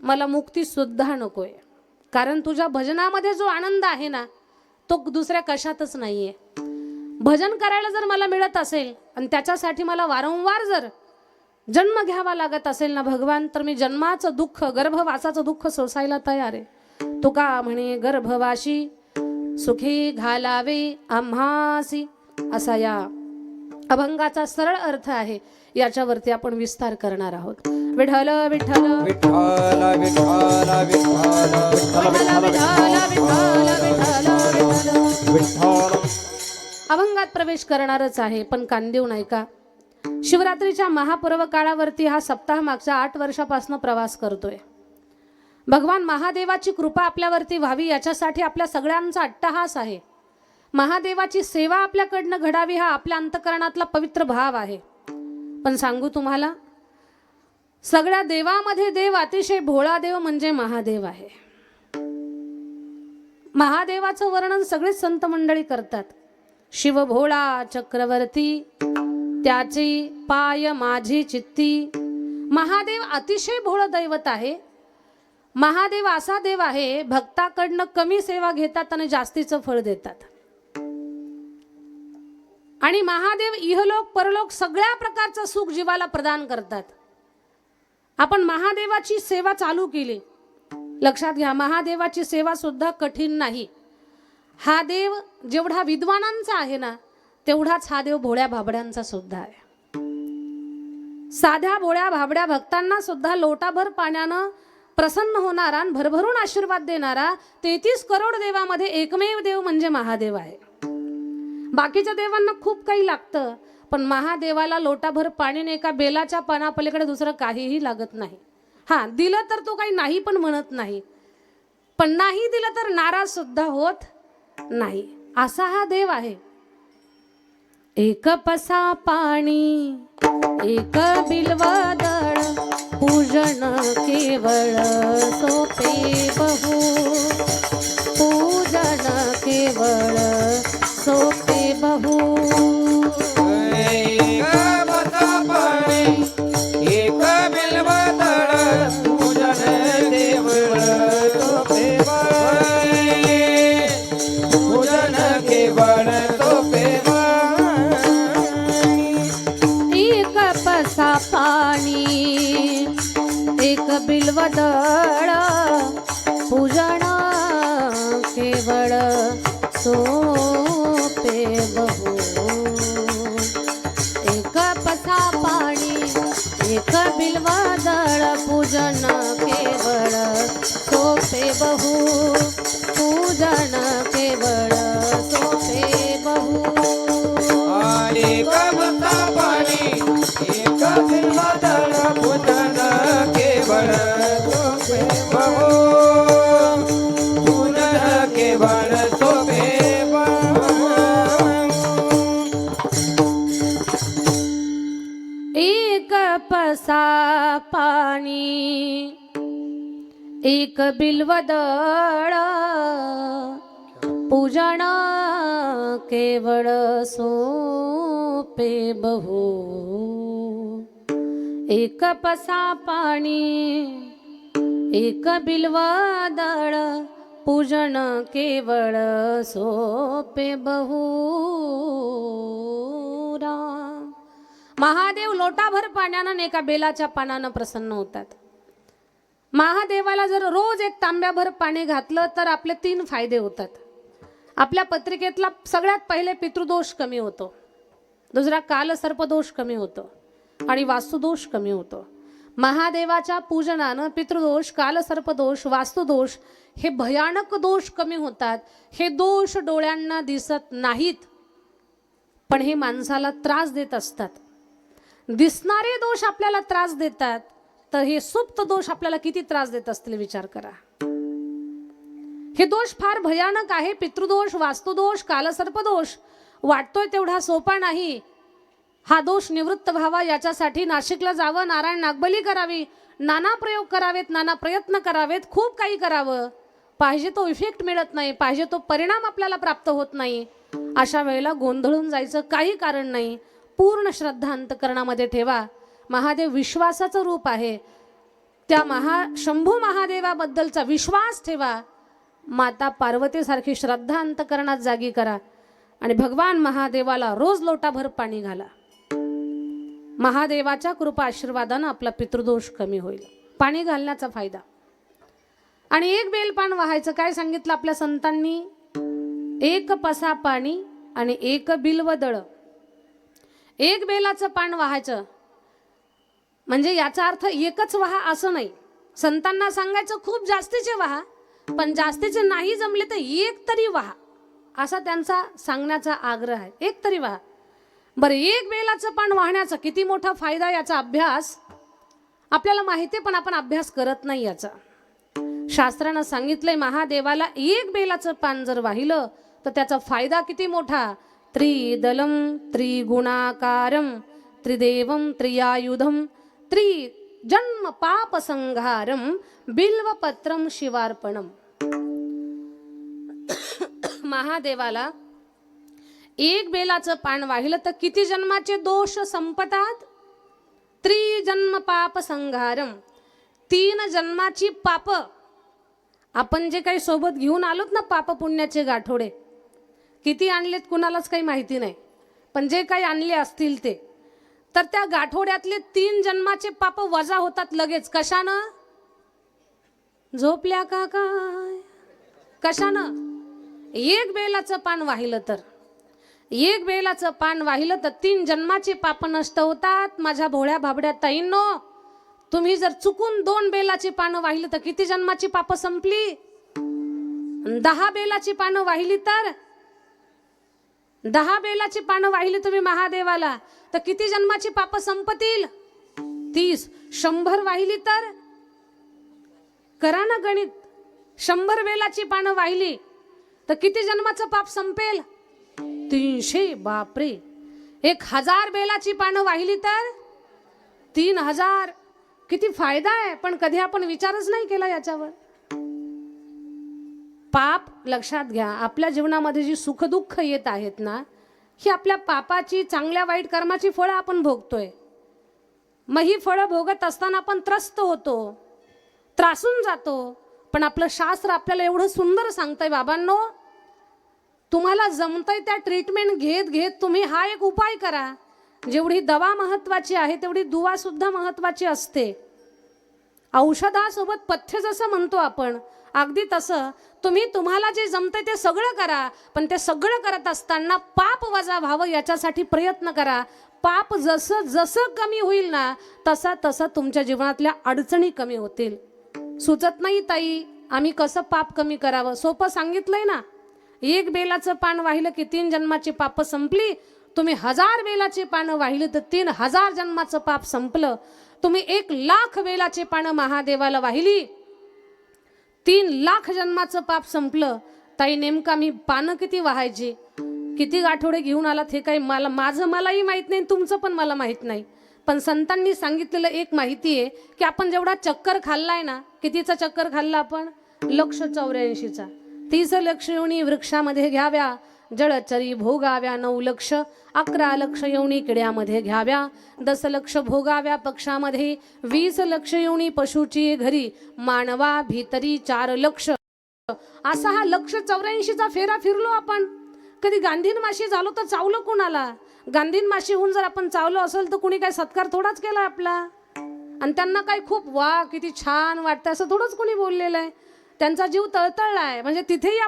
मला मुक्ती सुद्धा नकोय, कारण तुझ्या भजनामध्ये जो आनंद आहे ना, तो दुसऱ्या कशातच नाहीये. भजन करायला जर मला मिळत असेल आणि त्याच्यासाठी मला वारंवार जर जन्म घ्यावा लागत असेल ना भगवान, तर मी जन्माचं दुःख, गर्भवासाचं दुःख सोसायला तयार आहे. तुका म्हणे गर्भवाशी सुखी घालावे आम्हासी, असा या अभंगाचा सरळ अर्थ आहे. याच्यावरती आपण विस्तार करणार आहोत. विठ्ठल विठ्ठल विठ्ठल विठ्ठल विठ्ठल विठ्ठल. अभंगात प्रवेश करणारच आहे, पण कान देऊ नाही का. शिवरात्रीच्या महापर्व काळावरती हा सप्ताह मागच्या 8 वर्षापासून प्रवास करतोय. भगवान महादेवाची कृपा आपल्यावरती व्हावी याच्यासाठी आपल्या सगळ्यांचा अट्टहास आहे. महादेवाची सेवा आपल्याकडनं घडावी हा आपल्या अंतकरणातला पवित्र भाव आहे. पण सांगू तुम्हाला, सगळ्या देवामध्ये देव अतिशय भोळा देव म्हणजे महादेव आहे. महादेवाचं वर्णन सगळेच संत मंडळी करतात. शिव भोळा चक्रवर्ती, त्याची पाय माझी चित्ती. महादेव अतिशय भोळं दैवत आहे. महादेव असा देव आहे, भक्ताकडनं कमी सेवा घेतात आणि जास्तीचं फळ देतात. आणि महादेव इहलोक परलोक सगळ्या प्रकारचं सुख जीवाला प्रदान करतात. आपण महादेवाची सेवा चालू केली, लक्षात घ्या, महादेवाची सेवा सुद्धा कठीण नाही. हा देव जेवढा विद्वानांचा आहे ना, तेवढाच हा देव भोळ्या भाबड्यांचा सुद्धा आहे. साध्या भोळ्या भाबड्या भक्तांना सुद्धा लोटाभर पाण्यानं प्रसन्न होणारा आणि भरभरून आशीर्वाद देणारा 33 करोड देवामध्ये एकमेव देव म्हणजे महादेव आहे. बाकीच्या देवांना खूप काही लागतं, पण महादेवाला लोटाभर पाणीने एका बेलाच्या पानापलीकडे दुसरं काहीही लागत नाही. हा, दिलं तर तो काही नाही पण म्हणत नाही, पण नाही दिलं तर नाराज सुद्धा होत नाही. असा हा देव आहे. एक पसा पाणी एक बिल्वदळ, पूजन केवळ सोपे बहु, पूजन केवळ सोपे बहु. एक बिल्वदळ, पूजन केवळ सोपे बहु, पूजन केवळ सोपे बहु. एक पसा पाणी एक बिल्वदळ, पूजन केवळ सोपे बहु. एक पसा पाणी एक बिल्वदळ, पूजन केवळ सोपे बहु, पूजन केवळ सोपे बहु. एक पसा पाणी एक बिल्वदळ, पूजन केवळ सोपे बहु, पूजन केवळ सोपे बहु. एक पसा पाणी एक बिल्वदळ, पूजन केवळ सोपे बहु. एक पसा पाणी एक बिल्वदळ, पूजन केवळ सोपे बहु. राम. महादेव लोटाभर पाण्यानं एका बेलाच्या पानानं प्रसन्न होतात. महादेवाला जर रोज एक तांब्याभर पाणी घातलं तर आपले 3 फायदे होतात. आपल्या पत्रिकेतला सगळ्यात पहिले पितृदोष कमी होतो, दुसरा कालसर्पदोष कमी होतो आणि वास्तुदोष कमी होतो. महादेवाच्या पूजनानं पितृदोष, कालसर्पदोष, वास्तुदोष हे भयानक दोष कमी होतात. हे दोष डोळ्यांना दिसत नाहीत, पण हे माणसाला त्रास देत असतात. दिसणारे दोष आपल्याला त्रास देतात, तर हे सुप्त दोष आपल्याला किती त्रास देत असतील विचार करा. हे दोष फार भयानक आहे. पितृदोष, वास्तुदोष, कालसर्पदोष वाटतोय तेवढा सोपा नाही. हा दोष निवृत्त व्हावा याच्यासाठी नाशिकला जावं, नारायण नागबली करावी, नाना प्रयोग करावेत, नाना प्रयत्न करावेत, खूप काही करावं. पाहिजे तो इफेक्ट मिळत नाही, पाहिजे तो परिणाम आपल्याला प्राप्त होत नाही. अशा वेळेला गोंधळून जायचं काही कारण नाही. पूर्ण श्रद्धा अंतकरणामध्ये ठेवा. महादेव विश्वासाचं रूप आहे. त्या शंभू महादेवाबद्दलचा विश्वास ठेवा. माता पार्वतीसारखी श्रद्धा अंतकरणात जागी करा आणि भगवान महादेवाला रोज लोटाभर पाणी घाला. महादेवाच्या कृपा आशीर्वादानं आपला पितृदोष कमी होईल. पाणी घालण्याचा फायदा. आणि एक बेलपान वाहायचं. काय सांगितलं आपल्या संतांनी? एक पसा पाणी आणि एक बिल्वदळ. एक बेलाचं पान वाहायचं म्हणजे याचा अर्थ एकच वहा असं नाही. संतांना सांगायचं खूप जास्तीचे वहा, पण जास्तीचे नाही जमले तर एक तरी वहा, असा त्यांचा सांगण्याचा आग्रह आहे. एक तरी वहा. बरं, एक बेलाचं पान वाहण्याचा किती मोठा फायदा याचा अभ्यास आपल्याला माहिती आहे, पण आपण अभ्यास करत नाही याचा. शास्त्रानं सांगितलंय महादेवाला एक बेलाचं पान जर वाहिलं तर त्याचा फायदा किती मोठा. त्रिदलम त्रिगुणाकारम त्रिदेवम त्रियायुधम त्रिजन्म पाप संहारम बिल्वपत्रम शिवार्पणम. महादेवाला एक बेलाचं पान वाहिलं तर किती जन्माचे दोष संपतात. त्रिजन्म पाप संहारम. 3 जन्माची पाप आपण जे काही सोबत घेऊन आलोत ना, पाप पुण्याचे गाठोडे किती आणलेत कुणालाच काही माहिती नाही, पण जे काही आणले असतील ते, तर त्या गाठोड्यातले 3 जन्माचे पाप वजा होतात लगेच. कशानं? झोपल्या का काय? कशानं? एक बेलाचं पान वाहिलं तर. एक बेलाचं पान वाहिलं तर 3 जन्माचे पाप नष्ट होतात. माझ्या भोळ्या भाबड्या ताईंनो, तुम्ही जर चुकून 2 बेलाची पानं वाहिली तर किती जन्माची पाप संपली. 10 बेलाची पानं वाहिली तर 10 बेलाची पानं वाहिली तुम्ही महादेवाला तर किती जन्माची पाप संपतील. 30. 100 वाहिली तर करा ना गणित. 100 बेलाची पानं वाहिली तर किती जन्माचं पाप संपेल. 300. बापरे. 1000 बेलाची पानं वाहिली तर 3000. किती फायदा आहे, पण कधी आपण विचारच नाही केला याच्यावर. पाप लक्षात घ्या. आपल्या जीवनामध्ये जी सुखदुःख येत आहेत ना, ही आपल्या पापाची, चांगल्या वाईट कर्माची फळं आपण भोगतोय. मग ही फळं भोगत असताना आपण त्रस्त होतो, त्रासून जातो. पण आपलं शास्त्र आपल्याला एवढं सुंदर सांगतंय, बाबांनो तुम्हाला जमतंय त्या ट्रीटमेंट घेत घेत तुम्ही हा एक उपाय करा. जेवढी दवा महत्वाची आहे तेवढी दुवा सुद्धा महत्वाची असते. औषधासोबत पथ्य जसं म्हणतो आपण, अगदी तसं तुम्हाला जे जमतंय ते सगळं करा. पण ते सगळं करत असताना पाप वजा व्हावं याच्यासाठी प्रयत्न करा. पाप जसं जसं कमी होईल ना, तसा तसा तुमच्या जीवनातल्या अडचणी कमी होतील. सुचत नाही ताई आम्ही कसं पाप कमी करावं. सोपं सांगितलंय ना. एक बेलाचं पान वाहिलं की 3 जन्माची पाप संपली. तुम्ही 1000 बेलाचे पानं वाहिली तर 3000 जन्माचं पाप संपलं. तुम्ही 1,00,000 बेलाचे पानं महादेवाला वाहिली, 3,00,000 जन्माचं पाप संपलं. ताई नेमका मी पानं किती वाहायची, किती गाठोडे घेऊन आलात हे काही मलाही माहित नाही, तुमचं पण मला माहित नाही. पण संतांनी सांगितलेलं एक माहिती आहे की आपण जेवढा चक्कर खाल्लाय ना, कितीचा चक्कर खाल्ला आपण, 184चा. 30 लक्ष योनी वृक्षामध्ये घ्याव्या, जळचरी भोगाव्या 9 लक्ष, 11 लक्ष योनी किड्यामध्ये घ्याव्या, 10 लक्ष भोगाव्या पक्षामध्ये, 20 लक्ष योनी पशुची घरी, मानवा भीतरी 4 लक्ष. असा हा 184चा फेरा फिरलो आपण. कधी गांधीन माशी झालो तर चावलं कुणाला. गांधीन माशी होऊन जर आपण चावलो असेल तर कुणी काय सत्कार थोडाच केला आपला. आणि त्यांना काय खूप वा किती छान वाटतं असं थोडंच कोणी बोललेलं आहे. त्यांचा जीव तळतळला आहे, म्हणजे तिथेही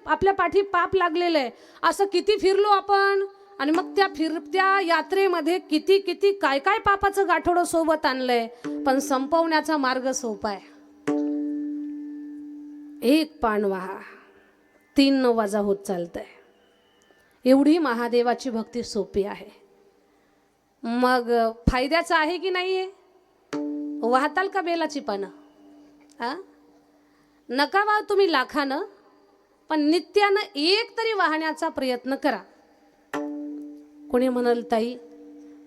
आपल्या पाठी पाप लागलेलं आहे. असं किती फिरलो आपण. आणि मग त्या फिरत्या यात्रेमध्ये किती किती काय काय पापाचं गाठोडं सोबत आणलंय. पण संपवण्याचा मार्ग सोपा आहे. एक पान वाहा, 3 न वजा होत चालतंय. एवढी महादेवाची भक्ती सोपी आहे. मग फायद्याचं आहे की नाहीये. वाहताल का बेलाची पानं? आ नका वा तुम्ही लाखानं, पण नित्यानं एक तरी वाहण्याचा प्रयत्न करा. कोणी म्हणाल ताई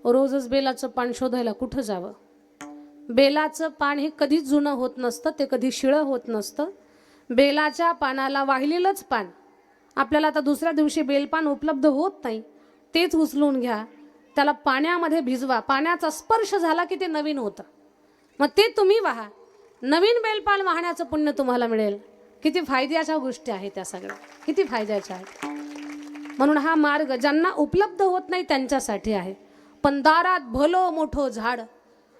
रोजच बेलाचं पान शोधायला कुठं जावं? बेलाचं पान हे कधीच जुनं होत नसतं, ते कधी शिळं होत नसतं. बेलाच्या पानाला वाहिलेलंच पान आपल्याला आता दुसऱ्या दिवशी बेलपान उपलब्ध होत नाही, तेच उचलून घ्या, त्याला पाण्यामध्ये भिजवा, पाण्याचा स्पर्श झाला की ते नवीन होतं, मग ते तुम्ही वाहा. नवीन बेलपान वाहण्याचं पुण्य तुम्हाला मिळेल. किती फायद्याच्या गोष्टी आहेत त्या सगळ्या, किती फायद्याच्या आहेत. म्हणून हा मार्ग ज्यांना उपलब्ध होत नाही त्यांच्यासाठी आहे. पण दारात भलं मोठं झाड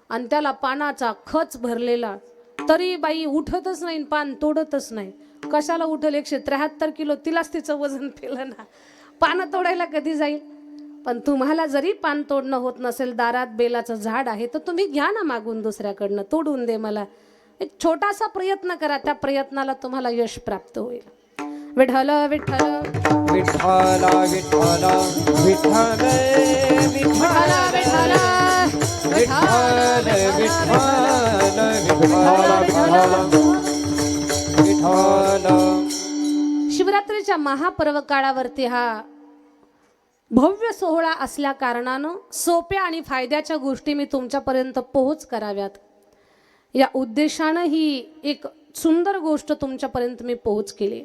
आणि त्याला पानाचा खच भरलेला, तरी बाई उठतच नाही, पान तोडतच नाही. कशाला उठल? 173 किलो, तिलाच तिचं वजन पेलं ना, पानं तोडायला कधी जाईल? पण तुम्हाला जरी पान तोडणं होत नसेल, दारात बेलाचं झाड आहे तर तुम्ही घ्या ना मागून दुसऱ्याकडनं, तोडून दे मला. एक छोटासा प्रयत्न करा, त्या प्रयत्नाला तुम्हाला यश प्राप्त होईल. विठ्ठल विठ्ठल विठ्ठल विठ्ठल विठ्ठल विठ्ठल विठ्ठल विठ्ठल विठ्ठल. शिवरात्रीच्या महापर्व काळावरती हा भव्य सोहळा असल्या कारणानं सोप्या आणि फायद्याच्या गोष्टी मी तुमच्यापर्यंत पोहोच कराव्यात या उद्देशानं ही एक सुंदर गोष्ट तुमच्यापर्यंत मी पोहोच केली.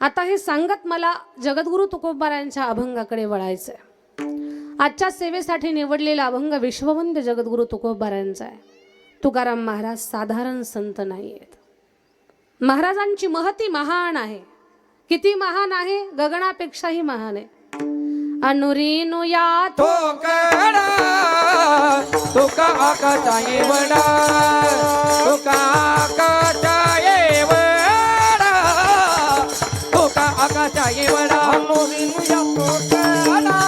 आता हे सांगत मला जगद्गुरु तुकोबारायांच्या अभंगाकडे वळायचं आहे. आजच्या सेवेसाठी निवडलेला अभंग विश्ववंद्य जगद्गुरु तुकोबारायांचा आहे. तुकाराम महाराज साधारण संत नाही आहेत. महाराजांची महती महान आहे. किती महान आहे? गगनापेक्षाही महान आहे. अनुरीनु या तो कडा तो का आकाशाये वडा, तो का आकाशाये वडा, तो का आकाशाये वडा. अनुरीनु या तो कडा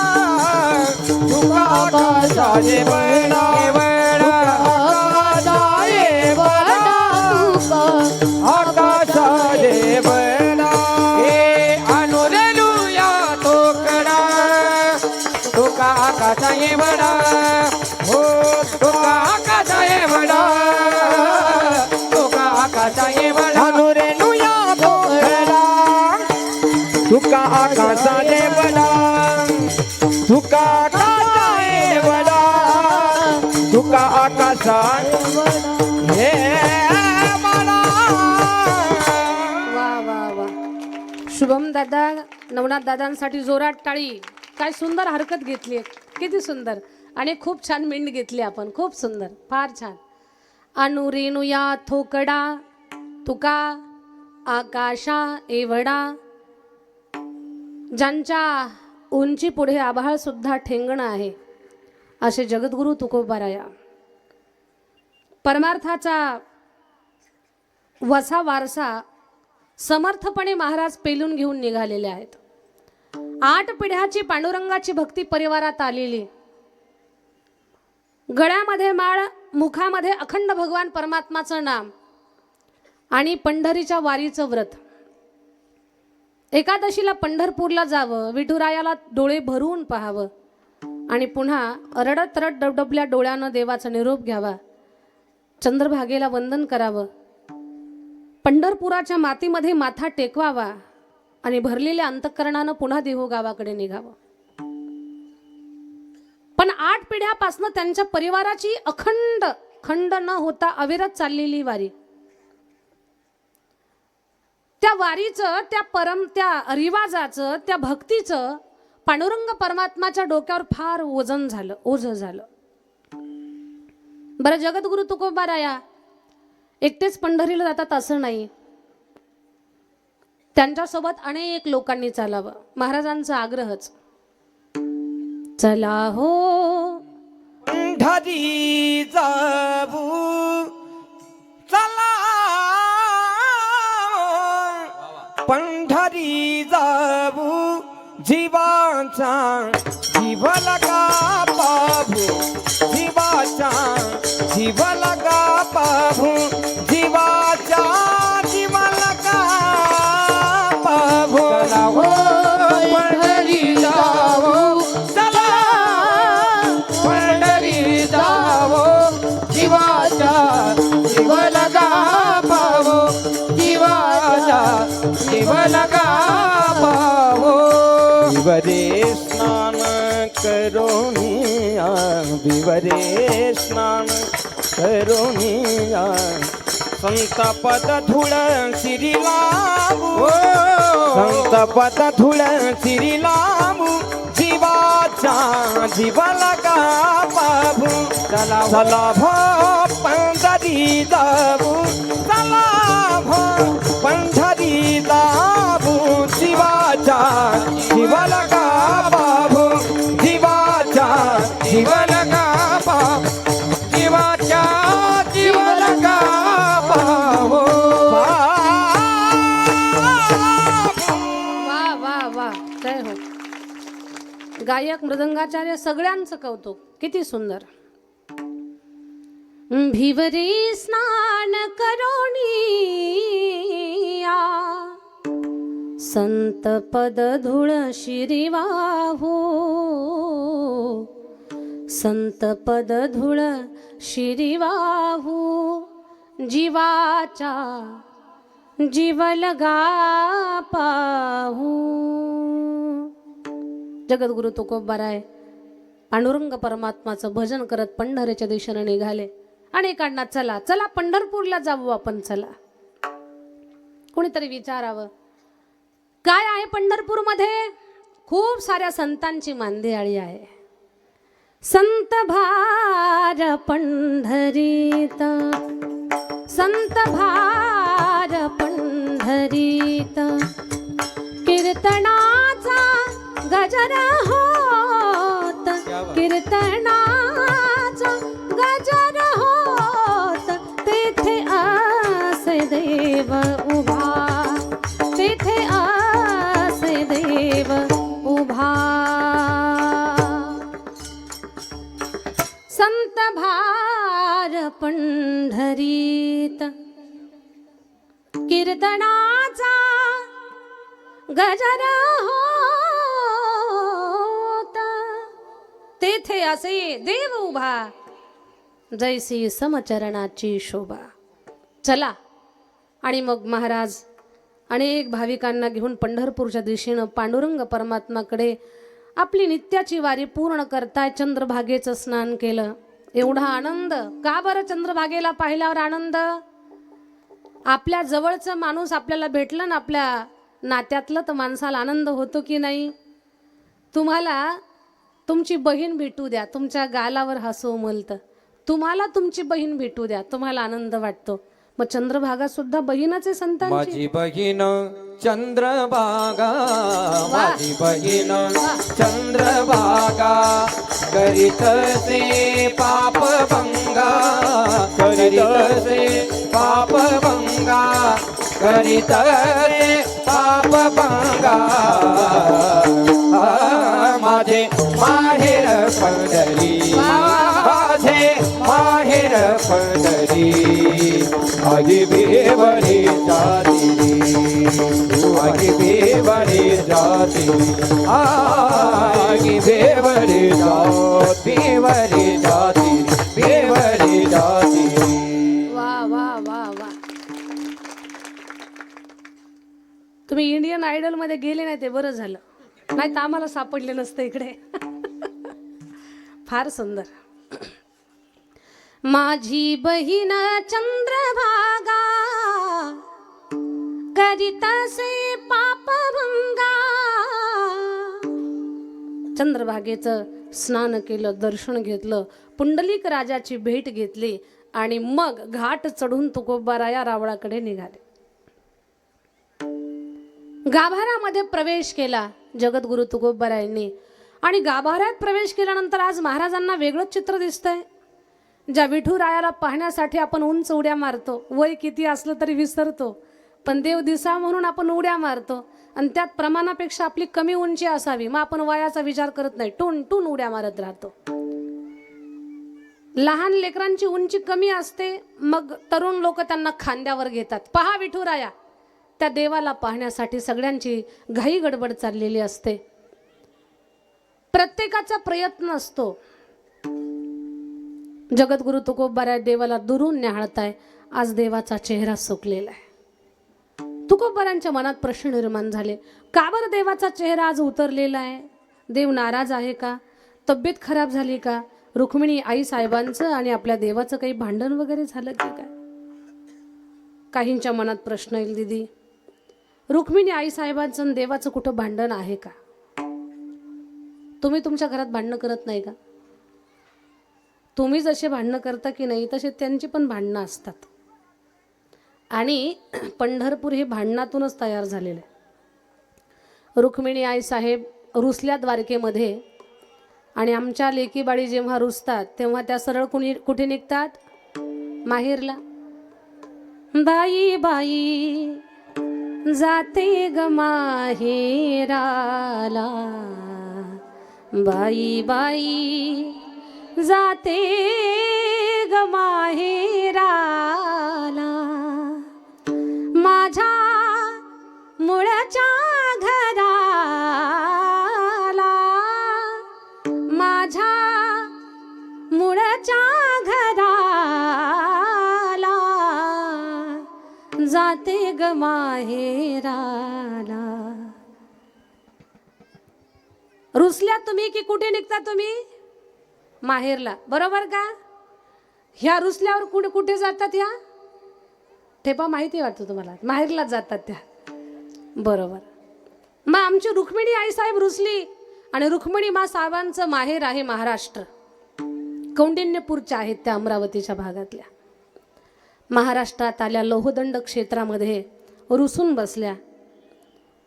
तो का आकाशाये वडा, आकाशाये वडा, आकाशाये वडा. आकाशाये वडा हो, तो का आकाशाये वडा, तो का आकाशाये वडा. अनुरेनुया तो वडा, तो का आकाशाये वडा, तो का आकाशाये वडा, तो का आकाशाये हे वडा. वा वा वा. शुभम दादा, नवनाथ दादांसाठी जोरात टाळी. काय सुंदर हरकत घेतली, किती सुंदर. आणि खूप छान मिंड घेतली आपण, खूप सुंदर, फार छान. अनुरेनुया थोकडा तुका आकाशा एवढा. ज्यांच्या उंची पुढे आभाळ सुद्धा ठेंगणं आहे असे जगद्गुरु तुकोबाराया परमार्थाचा वसा वारसा समर्थपणे महाराज पेलून घेऊन निघालेले आहेत. 8 पिढ्याची पांडुरंगाची भक्ती परिवारात आलेली. गळ्यामध्ये माळ, मुखामध्ये अखंड भगवान परमात्माचं नाम आणि पंढरीच्या वारीचं व्रत. एकादशीला पंढरपूरला जावं, विठुरायाला डोळे भरून पाहावं आणि पुन्हा रडत रडत डबडबल्या डोळ्यानं देवाचा निरोप घ्यावा. चंद्रभागेला वंदन करावं, पंढरपुराच्या मातीमध्ये माथा टेकवावा आणि भरलेल्या अंतःकरणानं पुन्हा देहू गावाकडे निघावं. पण 8 पिढ्यापासून त्यांच्या परिवाराची अखंड खंड न होता अविरत चाललेली वारी. त्या वारीचं, त्या रिवाजाचं, त्या भक्तीचं पांडुरंग परमात्माच्या डोक्यावर फार वजन झालं, ओझं झालं. बरं, जगद्गुरु तुकोबाराया एकटेच पंढरीला जातात असं नाही, त्यांच्यासोबत अनेक लोकांनी चालावं. महाराजांचा आग्रहच, चला हो पंढरी जाऊ, चला पंढरी जाऊ, जीवाचा जीव लगा पाहू, जीवाचा जीव लगा पाहू, जीवाचा जीव लगा पाहू. पंढरी जाऊ, चला पंढरी जाऊ, जीवाचा लगा पावो जीवाचा जीव लगा पावो विवरे स्नान करोनिया विवरे स्नान करोनिया संत पद धुळ शिरी लावू संत पद धुळ शिरी लावू जीवाचा जीव लगा बाबू चला चला भो पंढरी जाऊ चला भो पंढरी जाऊ जीवाचा जीव लगा बाबू जीवाचा जीव लगा पावो जीवाचा जीव लगा पावो वा वा वा जय हो. गायक मृदंगाचार्य सगळ्यांचं कौतुक. किती सुंदर. भिवरे स्नान करोनिया संत पद धुळ शिरी वाहू संत पद धुळ शिरी वाहू जीवाचा जीव लगा पाहू. जगद्गुरु तुकोबाराय पांडुरंग परमात्माचं भजन करत पंढरीच्या दिशेने निघाले. अनेकांना चला चला पंढरपूरला जाऊ आपण चला. कोणीतरी विचारावं काय आहे पंढरपूरमध्ये? खूप साऱ्या संतांची मांदियाळी आहे. संत भार पंढरीत संत भार पंढरीत कीर्तनाचा गजर होत कीर्तनाचा गजर होत तेथे असे देव उभा तेथे असे देव उभा. संत भार पंढरीत कीर्तनाचा गजर होत तेथे असे देव उभा जैसी समचरणाची शोभा. चला. आणि मग महाराज अनेक भाविकांना घेऊन पंढरपूरच्या दिशेनं पांडुरंग परमात्माकडे आपली नित्याची वारी पूर्ण करताय. चंद्रभागेचं स्नान केलं. एवढा आनंद का बरं? चंद्रभागेला पाहिल्यावर आनंद. आपल्या जवळचं माणूस आपल्याला भेटलं ना, आपल्या नात्यातलं, तर माणसाला आनंद होतो की नाही? तुम्हाला तुमची बहीण भेटू द्या, तुमच्या गालावर हसू उमलतं. तुम्हाला तुमची बहीण भेटू द्या, तुम्हाला आनंद वाटतो. मग चंद्रभागा सुद्धा बहीणच आहे संतांची. माझी बहीण चंद्रभागा माझी बहीण चंद्रभागा करीतसे पाप भंगा करीतसे पाप भंगा करीतसे पाप भंगा. माझे माहेर पंढरी माझे माहेर पंढरी आगी बेवरी जाती आगी बेवरी जाती आगी बेवरी जाती बेवरी जाती बेवरी जाती. वा वा वा वा. तुम्ही इंडियन आयडल मध्ये गेले नाही ते बरं झालं, नाही तर आम्हाला सापडले नसतं इकडे. फार सुंदर. माझी बहीण चंद्रभागा करीतसे पापभंगा. चंद्रभागेचं स्नान केलं, दर्शन घेतलं, पुंडलिक राजाची भेट घेतली आणि मग घाट चढून तुकोबाराया रावळाकडे निघाले. गाभाऱ्यामध्ये प्रवेश केला जगद्गुरु तुकोबारायांनी. आणि गाभाऱ्यात प्रवेश केल्यानंतर आज महाराजांना वेगळंच चित्र दिसतंय. ज्या विठुरायाला पाहण्यासाठी आपण उंच उड्या मारतो, वय किती असलं तरी विसरतो, पण देव दिसा म्हणून आपण उड्या मारतो. आणि त्यात प्रमाणापेक्षा आपली कमी उंची असावी, मग आपण वयाचा विचार करत नाही, टून टून उड्या मारत राहतो. लहान लेकरांची उंची कमी असते, मग तरुण लोक त्यांना खांद्यावर घेतात. पहा विठुराया, त्या देवाला पाहण्यासाठी सगळ्यांची घाई गडबड चाललेली असते. प्रत्येकाचा प्रयत्न असतो जगद्गुरु तुकोबाराय देवाला दुरून न्याहाळताय. आज देवाचा चेहरा सुकलेला आहे. तुकोबारांच्या मनात प्रश्न निर्माण झाले, का बरं देवाचा चेहरा आज उतरलेला आहे? देव नाराज आहे का? तब्येत खराब झाली का? रुक्मिणी आई साहेबांचं आणि आपल्या देवाचं काही भांडण वगैरे झालं की काय? काहींच्या मनात प्रश्न येईल, दीदी रुक्मिणी आई साहेबांचं आणि देवाचं कुठं भांडण आहे का? तुम्ही तुमच्या घरात भांडणं करत नाही का? तुम्ही जसे भांडणं करता की नाही तसे त्यांची पण भांडणं असतात. आणि पंढरपूर हे भांडणातूनच तयार झालेलं आहे. रुक्मिणी आई साहेब रुसल्या द्वारकेमध्ये आणि आमच्या लेकीबाळी जेव्हा रुसतात तेव्हा त्या सरळ कुठे निघतात? माहेरला. बाई बाई जाते ग माहेराला, बाई बाई जाते ग माहेराला, माझ्या मुळच्या घराला, माझ्या मुळच्या घराला जाते ग माहेराला. रुसल्या तुम्ही की कुठे निघता तुम्ही? माहेरला. बरोबर का? ह्या रुसल्यावर कुठे कुठे जातात? ह्या ठेपा माहिती वाटतं तुम्हाला, माहेरला जातात त्या. बरोबर. मग आमची रुक्मिणी आई साहेब रुसली आणि रुक्मिणी मा साहेबांचं माहेर आहे महाराष्ट्र. कौंडिण्यपूरच्या आहेत त्या, अमरावतीच्या भागातल्या. महाराष्ट्रात आल्या लोहदंड क्षेत्रामध्ये रुसून बसल्या.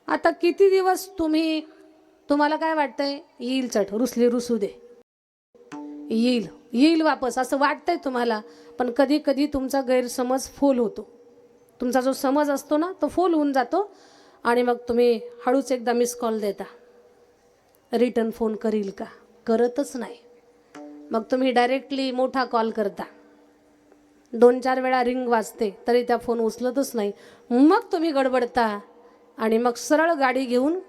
आता किती दिवस तुम्हाला काय वाटतंय? येईल चट, रुसली रुसू दे, येईल वापस असं वाटतंय तुम्हाला. पण कधी कधी तुमचा गैरसमज फोल होतो. तुमचा जो समज असतो ना तो फोल होऊन जातो आणि मग तुम्ही हळूच एकदा मिस कॉल देता, रिटर्न फोन करील का? करतच नाही. मग तुम्ही डायरेक्टली मोठा कॉल करता, 2-4 वेळा रिंग वाजते तरी त्या फोन उचलतच नाही. मग तुम्ही गडबडता आणि मग सरळ गाडी घेऊन,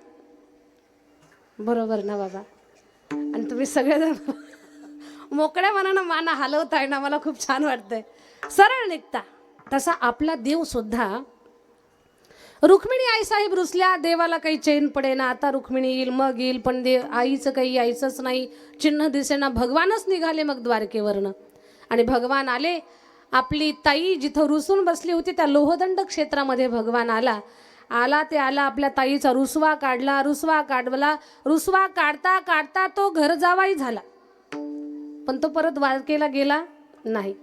बरोबर ना बाबा, आणि तुम्ही सगळेजण मोकळ्या मनानं माना हलवताय ना, मला खूप छान वाटतंय, सरळ निघता. तसा आपला देव सुद्धा, रुक्मिणी आई साहेब रुसल्या, देवाला काही चैन पडे ना. आता रुक्मिणी येईल मग येईल, पण देव आईचं काही यायचंच नाही, चिन्ह दिसेना. भगवानच निघाले मग द्वारकेवरनं. आणि भगवान आले. आपली ताई जिथं रुसून बसली होती त्या लोहदंड क्षेत्रामध्ये भगवान आला. ते आला, आपल्या ताईचा रुसवा काढला. रुसवा काढता काढता तो घर जावाई झाला, पण तो परत द्वारकेला गेला नाही.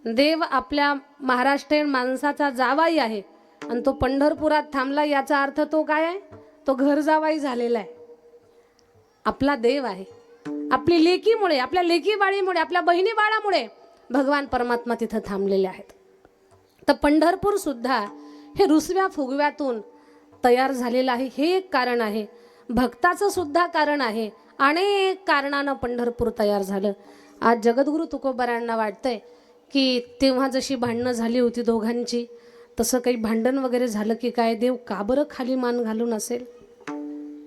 देव आपल्या महाराष्ट्रीयन माणसाचा जावाई आहे आणि तो पंढरपुरात थांबला. याचा अर्थ तो काय आहे? तो घर जावाई झालेला आहे. आपला देव आहे. आपली लेकीमुळे, आपल्या लेकी बाळीमुळे, आपल्या बहिणी बाळामुळे भगवान परमात्मा तिथं थांबलेले आहेत. तर पंढरपूर सुद्धा हे रुसव्या फुगव्यातून तयार झालेलं आहे. हे एक कारण आहे. भक्ताचं सुद्धा कारण आहे. अनेक कारणानं पंढरपूर तयार झालं. आज जगद्गुरु तुकोबारांना वाटतंय की तेव्हा जशी भांडणं झाली होती दोघांची, तसं काही भांडण वगैरे झालं की काय? देव का बरं खाली मान घालून असेल?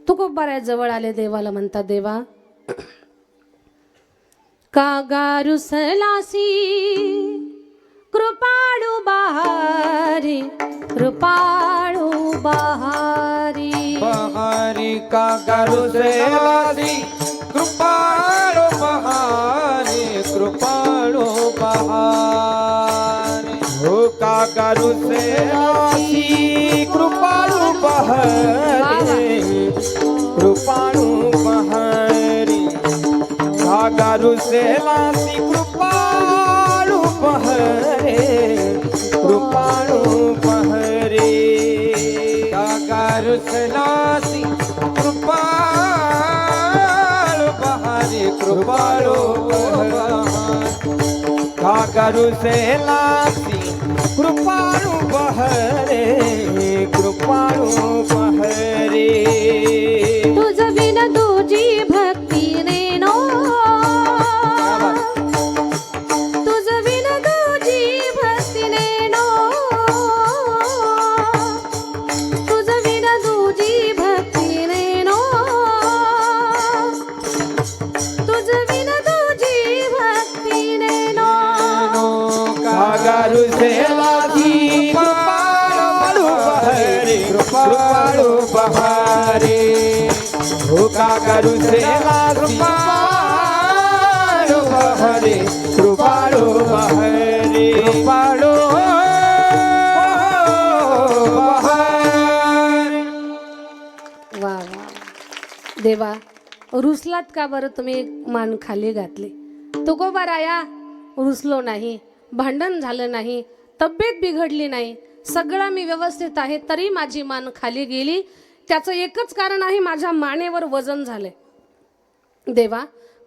तुकोबाराय जवळ आले. देवाला म्हणतात, देवा का गारुसलासी कृपाळू बहारी, कृपाळू बहारी, बहारी का गारुसलासी कृपाळू बहारी, कृपाळू बहारी. हो का गारुसलासी कृपाळू बहारी, कृपाळू बहारी. गारुसलासी कृपाळू बहारी, कृपाळू बहारी. गारुसलासी कृपाळू बहारी, कृपाळू बहारी. गारुसलासी कृपाळू बहारी, कृपाळू बहारी. तुझ बिन तुझी भक्ती नेनो, तुझ बिन तुझी भक्ती नेनो, तुझ बिन तुझी भक्ती नेनो, तुझ बिन तुझी भक्ती नेनो. बहारे भूखा करू से कृपाळू बहारे कृपाळू बहारे कृपाळू बहारे. वा वा देवा, रुसलात का बरं तुम्ही मान खाली घातली? तुकोबाराया, रुसलो नाही, भांडण झालं नाही, तब्येत बिघडली नाही, सगळं मी व्यवस्थित आहे, तरी माझी मान खाली गेली. त्याचं एकच कारण आहे, माझ्या मानेवर वजन झालंय. देवा,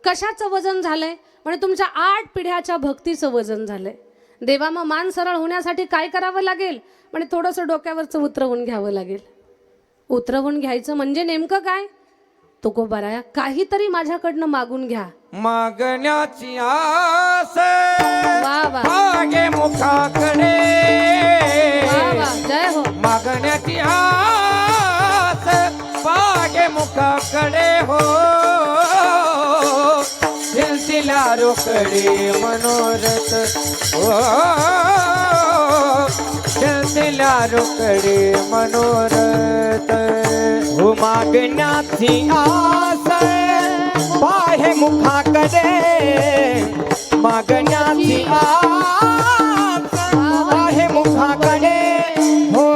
कशाचं वजन झालंय? म्हणजे तुमच्या 8 पिढ्याच्या भक्तीचं वजन झालंय. देवा, मग मान सरळ होण्यासाठी काय करावं लागेल? म्हणजे थोडंसं डोक्यावरचं उतरवून घ्यावं लागेल. उतरवून घ्यायचं म्हणजे नेमकं काय? तुकोबाराया, काहीतरी माझ्याकडनं मागून घ्या. मागण्याची आस वा वा मागे मुखाकडे वा वा, जय हो. मागण्याची आस मागे मुखाकडे हो दिलतिला रोकडे मनोरथ हो दिलतिला रोकडे मनोरथ हो मागण्याची आस पाहे मुखाकडे मागण्याची आस पाहे मुखाकडे हो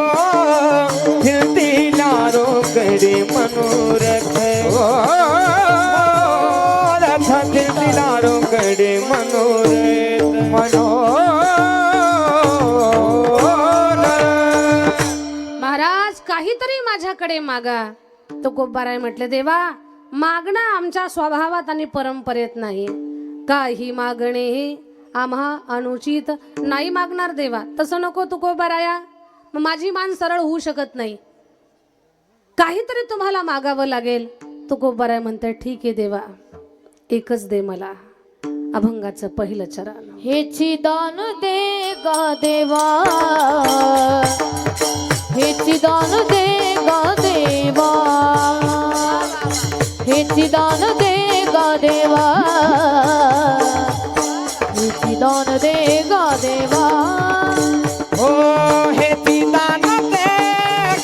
दिलतिला रोकडे मनोरथ हो रथ दिलतिला रोकडे मनोरथ मनोरथ. महाराज, काहीतरी माझ्याकडे मागा. तुकोबाराय म्हटले, देवा, मागणं आमच्या स्वभावात आणि परंपरेत नाही. काही मागणे हे आम्हा अनुचित नाही मागणार देवा. तसं नको तुकोबाराया, मग माझी मान सरळ होऊ शकत नाही. काहीतरी तुम्हाला मागावं लागेल. तुकोबाराय म्हणते, ठीक आहे देवा, एकच दे मला, अभंगाचं पहिलं चरण. हेची दान दे गा देवा, हेची दान दे गा देवा, हेची दान दे गा देवा, हेची दान दे गा देवा. हो हेची दान दे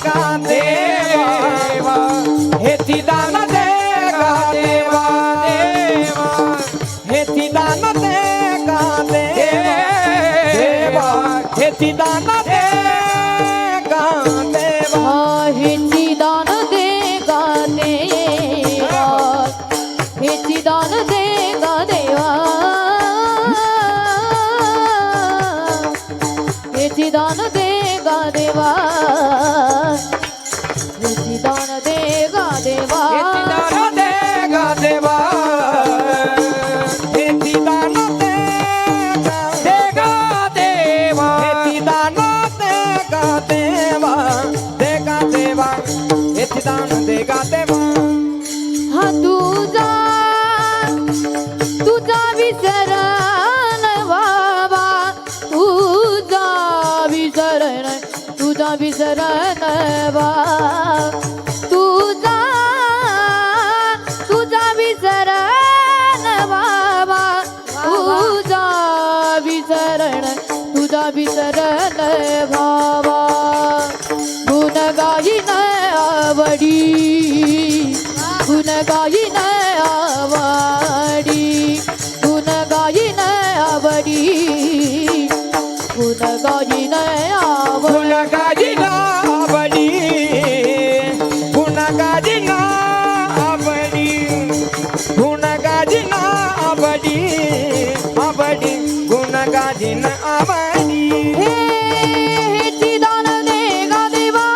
गा देवा, हेची दान दे गा देवा, देवा हेची दान दे गा देवा, हेची दान दे गा देवा. हेची दान दे गा देवा, हेची दान दे गा देवा, हेची दान दे गा देवा, हेची दान दे गा देवा. हेची दान दे गा देवा, हेची दान दे गा देवा, हेची दान दे गा देवा, दे गा देवा, हेची दान दे गा देवा. हा तुझा तुझा विसरण बाबा, तुझा विसरण, तुझा विसरण बा, तुझा तुझा विसरण बाबा, तुझा विसरण, तुझा विसरण भावा. गुण गाईन आवडी, गुण गाईन आवडी, गुण गाईन आवडी, गुण गाईन आवडी. गुणगाजीना आवडी, गुणगाजीना आवडी, गुणगाजीना आवडी, आवडी गुणगाजीना आवडी. हेची दान दे गा देवा,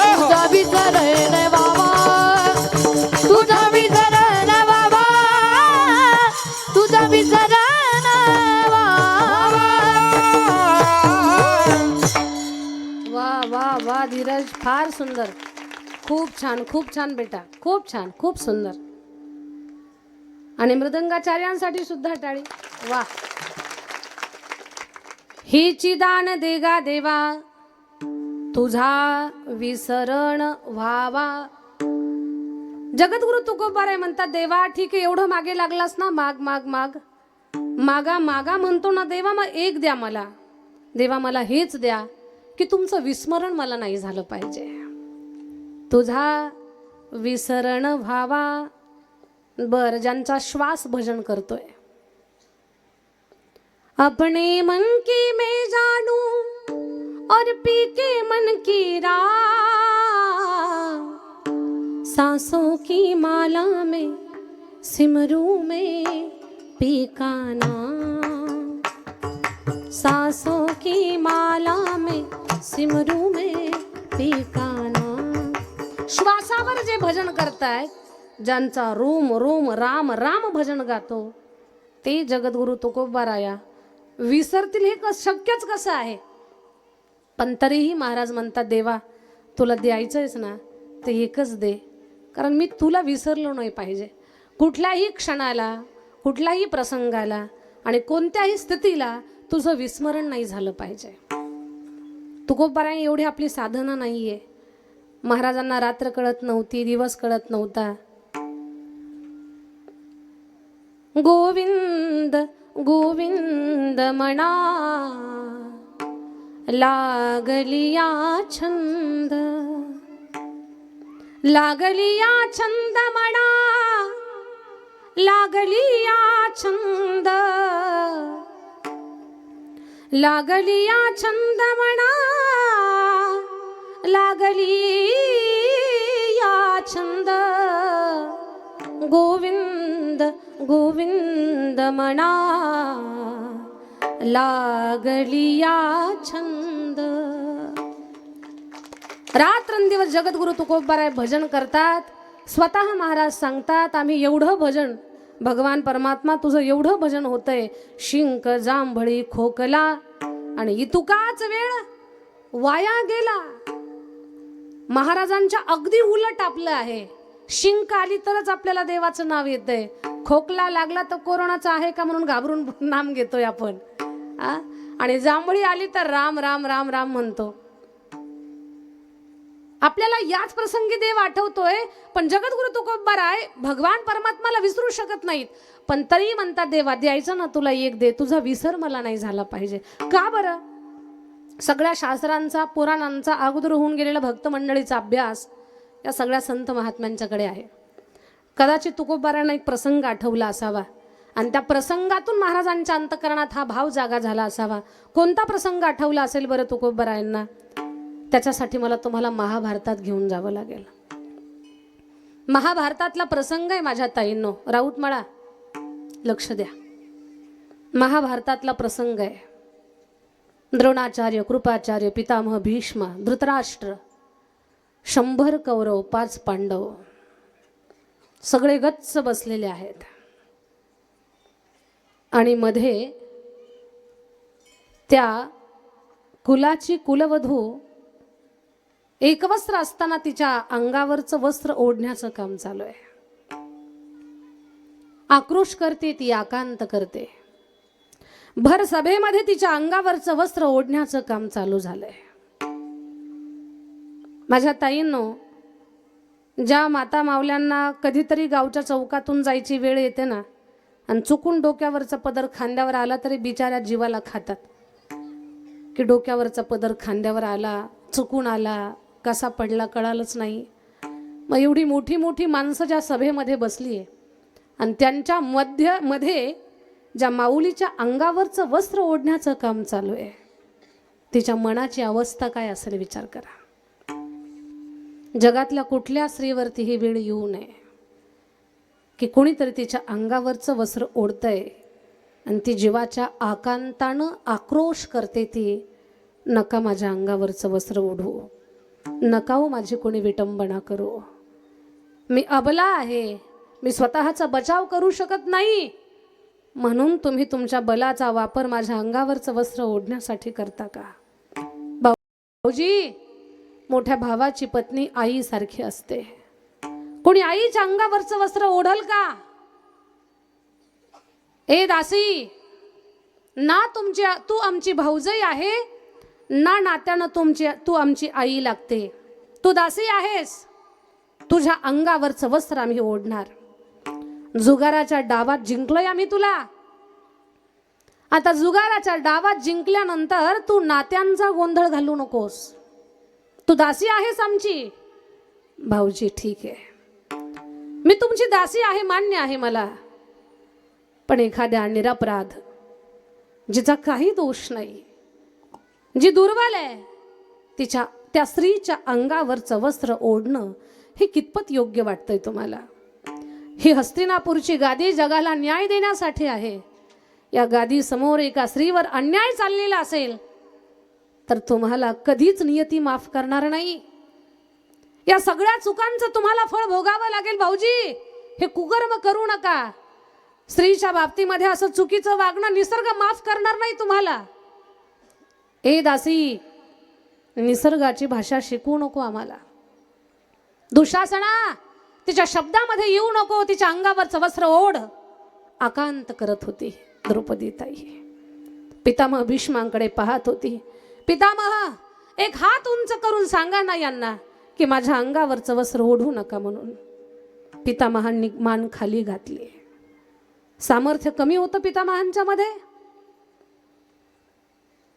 तुझा विसरण बाबा, तुझा विसरण बाबा, तुझा विसरण बाबा. वा वा वा धीरज, फार सुंदर, खूप छान बेटा, खूप छान, खूप सुंदर. आणि मृदंगाचार्यांसाठी सुद्धा टाळी. वा. हिची दान देगा देवा, तुझा विसरण व्हावा. जगद्गुरु तुकोबाराय म्हणतात, देवा ठीक आहे, एवढं मागे लागलास ना, माग माग माग, मागा मागा म्हणतो ना देवा, मग एक द्या मला. देवा मला हेच द्या की तुमचं विस्मरण मला नाही झालं पाहिजे. तुझा विसरण व्हावा. बर, ज्यांचा श्वास भजन करतोय. अपने मन की मैं जानू और पी के मन की राह, सांसों की माला में सिमरू में पी का नाम, सांसों की माला में सिमरू में पी का नाम. श्वासावर जे भजन करताय, ज्यांचा रोम रोम राम राम भजन गातो, ते जगद्गुरु तुकोबाराया विसरतील हे शक्यच कसं आहे. पण तरीही महाराज म्हणतात, देवा तुला द्यायचंयच ना ते एकच दे, कारण मी तुला विसरलो नाही पाहिजे. कुठल्याही क्षणाला, कुठल्याही प्रसंगाला आणि कोणत्याही स्थितीला तुझं विस्मरण नाही झालं पाहिजे. तुकोबाराया एवढी आपली साधना नाही आहे. महाराजांना रात्र कळत नव्हती, दिवस कळत नव्हता. गोविंद गोविंद म्हणा लागलिया छंद, लागलिया छंद म्हणा, लागलिया छंद, लागलिया छंद म्हणा, लागलिया छंद. गोविंद गोविंद म्हणा लागलिया छंद. रात्रंदिवस जगद्गुरु तुकोबाराय भजन करतात. स्वतः महाराज सांगतात, आम्ही एवढं भजन, भगवान परमात्मा तुझं एवढं भजन होतंय, शिंक जांभळी खोकला आणि इतुकाच वेळ वाया गेला. महाराजांच्या अगदी उलट आपलं आहे. शिंक आली तरच आपल्याला देवाचं नाव येतंय, खोकला लागला तर कोरोनाचा आहे का म्हणून घाबरून नाम घेतोय आपण, आणि जांभळी आली तर राम राम राम राम म्हणतो. आपल्याला याच प्रसंगी देव आठवतोय, पण जगद्गुरु तुकोबाराय भगवान परमात्माला विसरू शकत नाहीत. पण तरी म्हणतात, देवा द्यायचं ना तुला एक दे, तुझा विसर मला नाही झाला पाहिजे. का बरं? सगळ्या शास्त्रांचा, पुराणांचा, अगोदर होऊन गेलेला भक्त मंडळीचा अभ्यास या सगळ्या संत महात्म्यांच्याकडे आहे. कदाचित तुकोबारायांना एक प्रसंग आठवला असावा आणि त्या प्रसंगातून महाराजांच्या अंतःकरणात हा भाव जागा झाला असावा. कोणता प्रसंग आठवला असेल बरं तुकोबारायांना? त्याच्यासाठी मला तुम्हाला महाभारतात घेऊन जावं लागेल. महाभारतातला प्रसंग आहे माझ्या ताईंनो, राऊतमाळा लक्ष द्या. महाभारतातला प्रसंग आहे. द्रोणाचार्य, कृपाचार्य, पितामह भीष्म, धृतराष्ट्र, 100 कौरव, 5 पांडव, सगळे गच्च बसलेले आहेत. आणि मध्ये त्या कुलाची कुलवधू एकवस्त्र असताना तिच्या अंगावरचं वस्त्र ओढण्याचं काम चालू आहे. आक्रोश करते ती, आकांत करते. भर सभेमध्ये तिच्या अंगावरचं वस्त्र ओढण्याचं काम चालू झालंय. माझ्या ताईंनो, ज्या माता मावल्यांना कधीतरी गावच्या चौकातून जायची वेळ येते ना, आणि चुकून डोक्यावरचा पदर खांद्यावर आला तरी बिचाऱ्या जीवाला खातात की डोक्यावरचा पदर खांद्यावर आला, चुकून आला, कसा पडला कळालंच नाही. मग एवढी मोठी मोठी माणसं ज्या सभेमध्ये बसली आहे आणि त्यांच्या मध्ये ज्या माऊलीच्या अंगावरचं वस्त्र ओढण्याचं काम चालू आहे, तिच्या मनाची अवस्था काय असेल विचार करा. जगातल्या कुठल्या स्त्रीवरती ही वेळ येऊ नये की कोणीतरी तिच्या अंगावरचं वस्त्र ओढतंय आणि ती जीवाच्या आकांतानं आक्रोश करते, ती नका माझ्या अंगावरचं वस्त्र ओढू, नका हो माझी कोणी विटंबना करू, मी अबला आहे, मी स्वतःचा बचाव करू शकत नाही, म्हणून तुम्ही तुमच्या बलाचा वापर माझ्या अंगावरचं वस्त्र ओढण्यासाठी करता का? भाऊजी, मोठ्या भावाची पत्नी आई सारखी असते. कोणी आईच्या अंगावरचं वस्त्र ओढल का? ए दासी, ना तू आमची भाऊजई आहे, ना नात्यानं तू आमची आई लागते. तू दासी आहेस, तुझ्या अंगावरचं वस्त्र आम्ही ओढणार. जुगाराच्या डावात जिंकलोय आम्ही तुला. आता जुगाराच्या डावात जिंकल्यानंतर तू नात्यांचा गोंधळ घालू नकोस. तू दासी आहेस आमची, भाऊजी ठीक आहे, मी तुमची दासी आहे, मान्य आहे मला, पण एखाद्या निरपराध जिचा काही दोष नाही, जी दुर्बल आहे, त्या स्त्रीच्या अंगावरचं वस्त्र ओढणं हे कितपत योग्य वाटतंय तुम्हाला? ही हस्तिनापूरची गादी जगाला न्याय देण्यासाठी आहे. या गादी समोर एका स्त्रीवर अन्याय चाललेला असेल तर तुम्हाला कधीच नियती माफ करणार नाही. या सगळ्या चुकांचं तुम्हाला फळ भोगावं लागेल भाऊजी. हे कुकर्म करू नका. स्त्रीच्या बाबतीमध्ये असं चुकीचं वागणं निसर्ग माफ करणार नाही तुम्हाला. ए दासी, निसर्गाची भाषा शिकवू नको आम्हाला. दुशासना, तिच्या शब्दामध्ये येऊ नको. तिच्या अंगावरचं वस्त्र ओढ. आकांत करत होती द्रौपदीताई. पितामह भीष्मांकडे पाहत होती. पितामह, एक हात उंच करून सांगा ना यांना की माझ्या अंगावरचं वस्त्र ओढू नका म्हणून. पितामहांनी मान खाली घातली. सामर्थ्य कमी होतं पितामहांच्या मध्ये.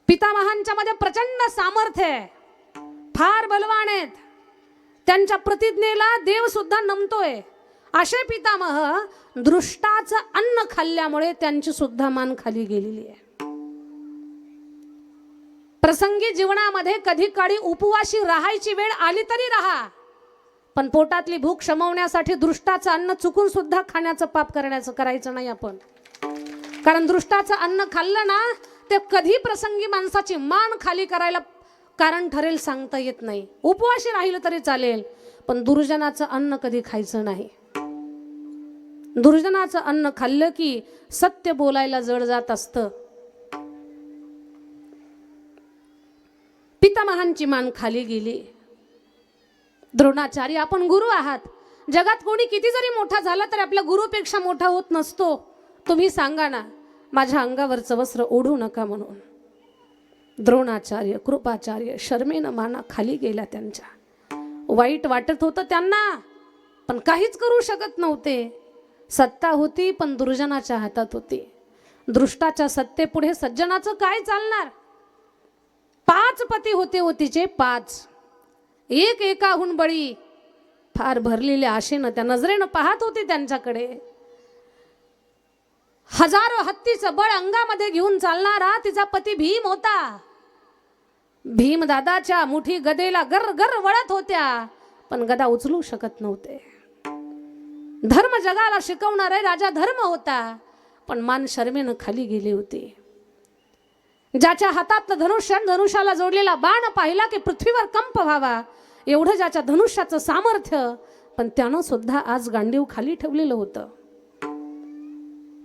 पितामहांच्या मध्ये प्रचंड सामर्थ्य आहे, फार बलवान आहेत. त्यांच्या प्रतिज्ञेला देव सुद्धा नमतोय. असे पितामह दृष्टाचं अन्न खाल्ल्यामुळे त्यांची सुद्धा मान खाली गेलेली आहे. प्रसंगी जीवनामध्ये कधी काळी उपवाशी राहायची वेळ आली तरी राहा, पण पोटातली भूक शमवण्यासाठी दृष्टाचं अन्न चुकून सुद्धा खाण्याचं पाप करायचं नाही आपण. कारण दृष्टाचं अन्न खाल्लं ना, ते कधी प्रसंगी माणसाची मान खाली करायला कारण ठरेल सांगता येत नाही. उपवाशी राहिलं तरी चालेल, पण दुर्जनाचं अन्न कधी खायचं नाही. दुर्जनाचं अन्न खाल्लं की सत्य बोलायला जड जात असतं. पितामहांची मान खाली गेली. द्रोणाचार्य, आपण गुरु आहात. जगात कोणी किती जरी मोठा झाला तरी आपल्या गुरुपेक्षा मोठा होत नसतो. तुम्ही सांगा ना, माझ्या अंगावरचं वस्त्र ओढू नका म्हणून. द्रोणाचार्य, कृपाचार्य शर्मेनं माना खाली गेला त्यांच्या. वाईट वाटत होतं त्यांना, पण काहीच करू शकत नव्हते. सत्ता होती पण दुर्जनाच्या हातात होती. दृष्टाच्या सत्तेपुढे सज्जनाचं काय चालणार? 5 पती होते हो तिचे, 5. एक एकाहून बळी. फार भरलेल्या आशेनं त्या नजरेनं पाहत होती त्यांच्याकडे. हजारो हत्तीचं बळ अंगामध्ये घेऊन चालणारा तिचा पती भीम होता. भीम दादाच्या मुठी गदेला गर गर वळत होत्या, पण गदा उचलू शकत नव्हते. धर्म जगाला शिकवणारा राजा धर्म होता, पण मान शर्मेनं खाली गेली होती. ज्याच्या हातातलं धनुष्य, धनुष्याला जोडलेला बाण पाहिला की पृथ्वीवर कंप व्हावा, एवढं ज्याच्या धनुष्याचं सामर्थ्य, पण त्यानं सुद्धा आज गांडीव खाली ठेवलेलं होतं.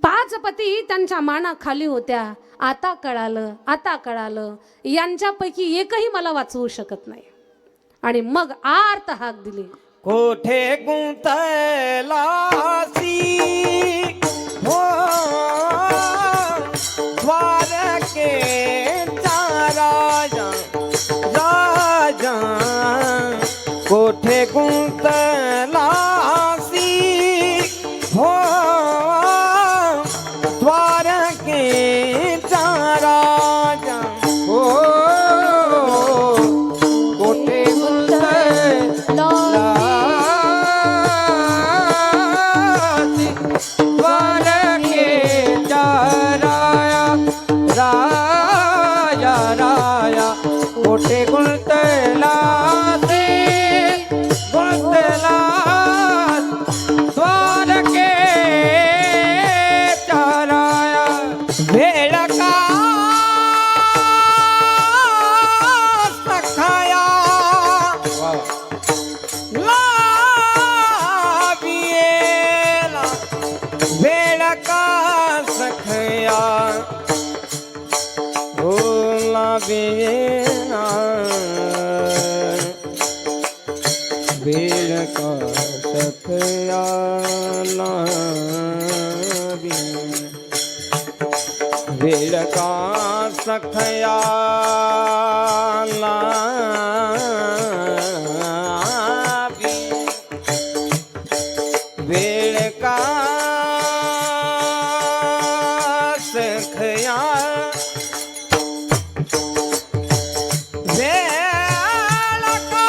5 पती त्यांच्या माना खाली होत्या. आता कळालं यांच्यापैकी एकही मला वाचवू शकत नाही. आणि मग आर्त हाक दिली, कोठे गुंतलासी हो द्वारकेचा राजा राजा, कोठे गुंतलासी हो द्वारकेचा राजा, हो कोठे गुंतलासी द्वारकेचा राया राया राया, कोठे गुंतलासी गुंतला द्वारकेचा राया. वेळ का सखाया लावियेला, वेळ का सखया हो लावियेला, वेळ का सखया लावियेला, वेळ का सखया लावियेला, वेळ का सखया वेळ का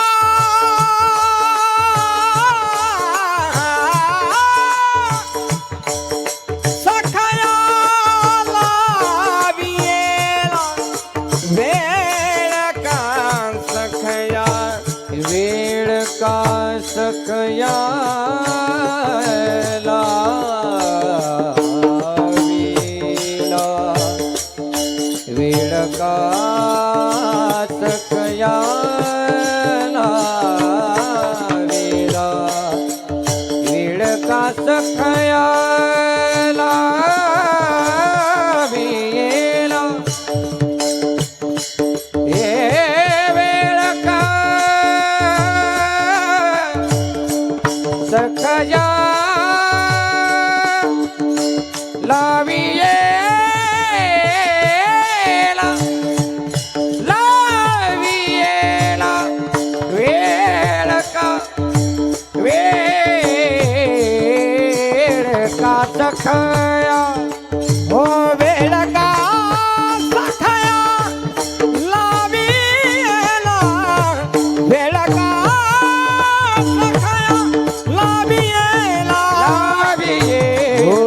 सखया वेळ का सखया वेळ का सखया सखया लावियेला लावियेला वेळ का सखया हो वेळ का सखया लावियेला वेळ का सखया लावियेला हो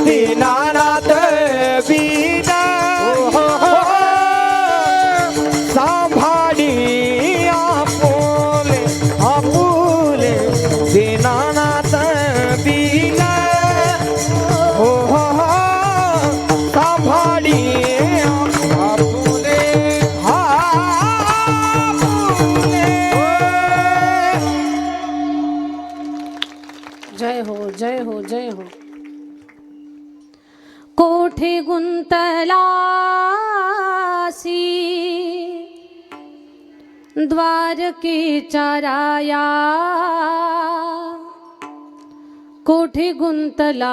दीनानाथ बीना सांभाळी आपुले आपुले दीनानाथ बीना हो सांभाळी आपुले आपुले जय हो जय हो जय हो. कोठे गुंतलासी द्वारकेच्या राया कोठे गुंतलासी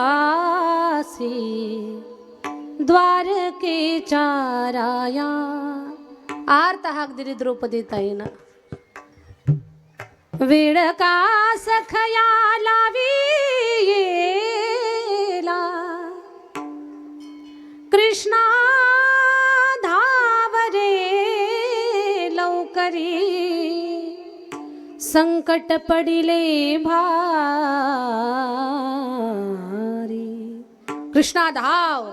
द्वारकेच्या राया. आर्त हाक दिली द्रौपदी ताईनं. वेळ का सखया लावियेला कृष्णा धावरे लवकरी संकट पडिले भारी. कृष्णा धाव.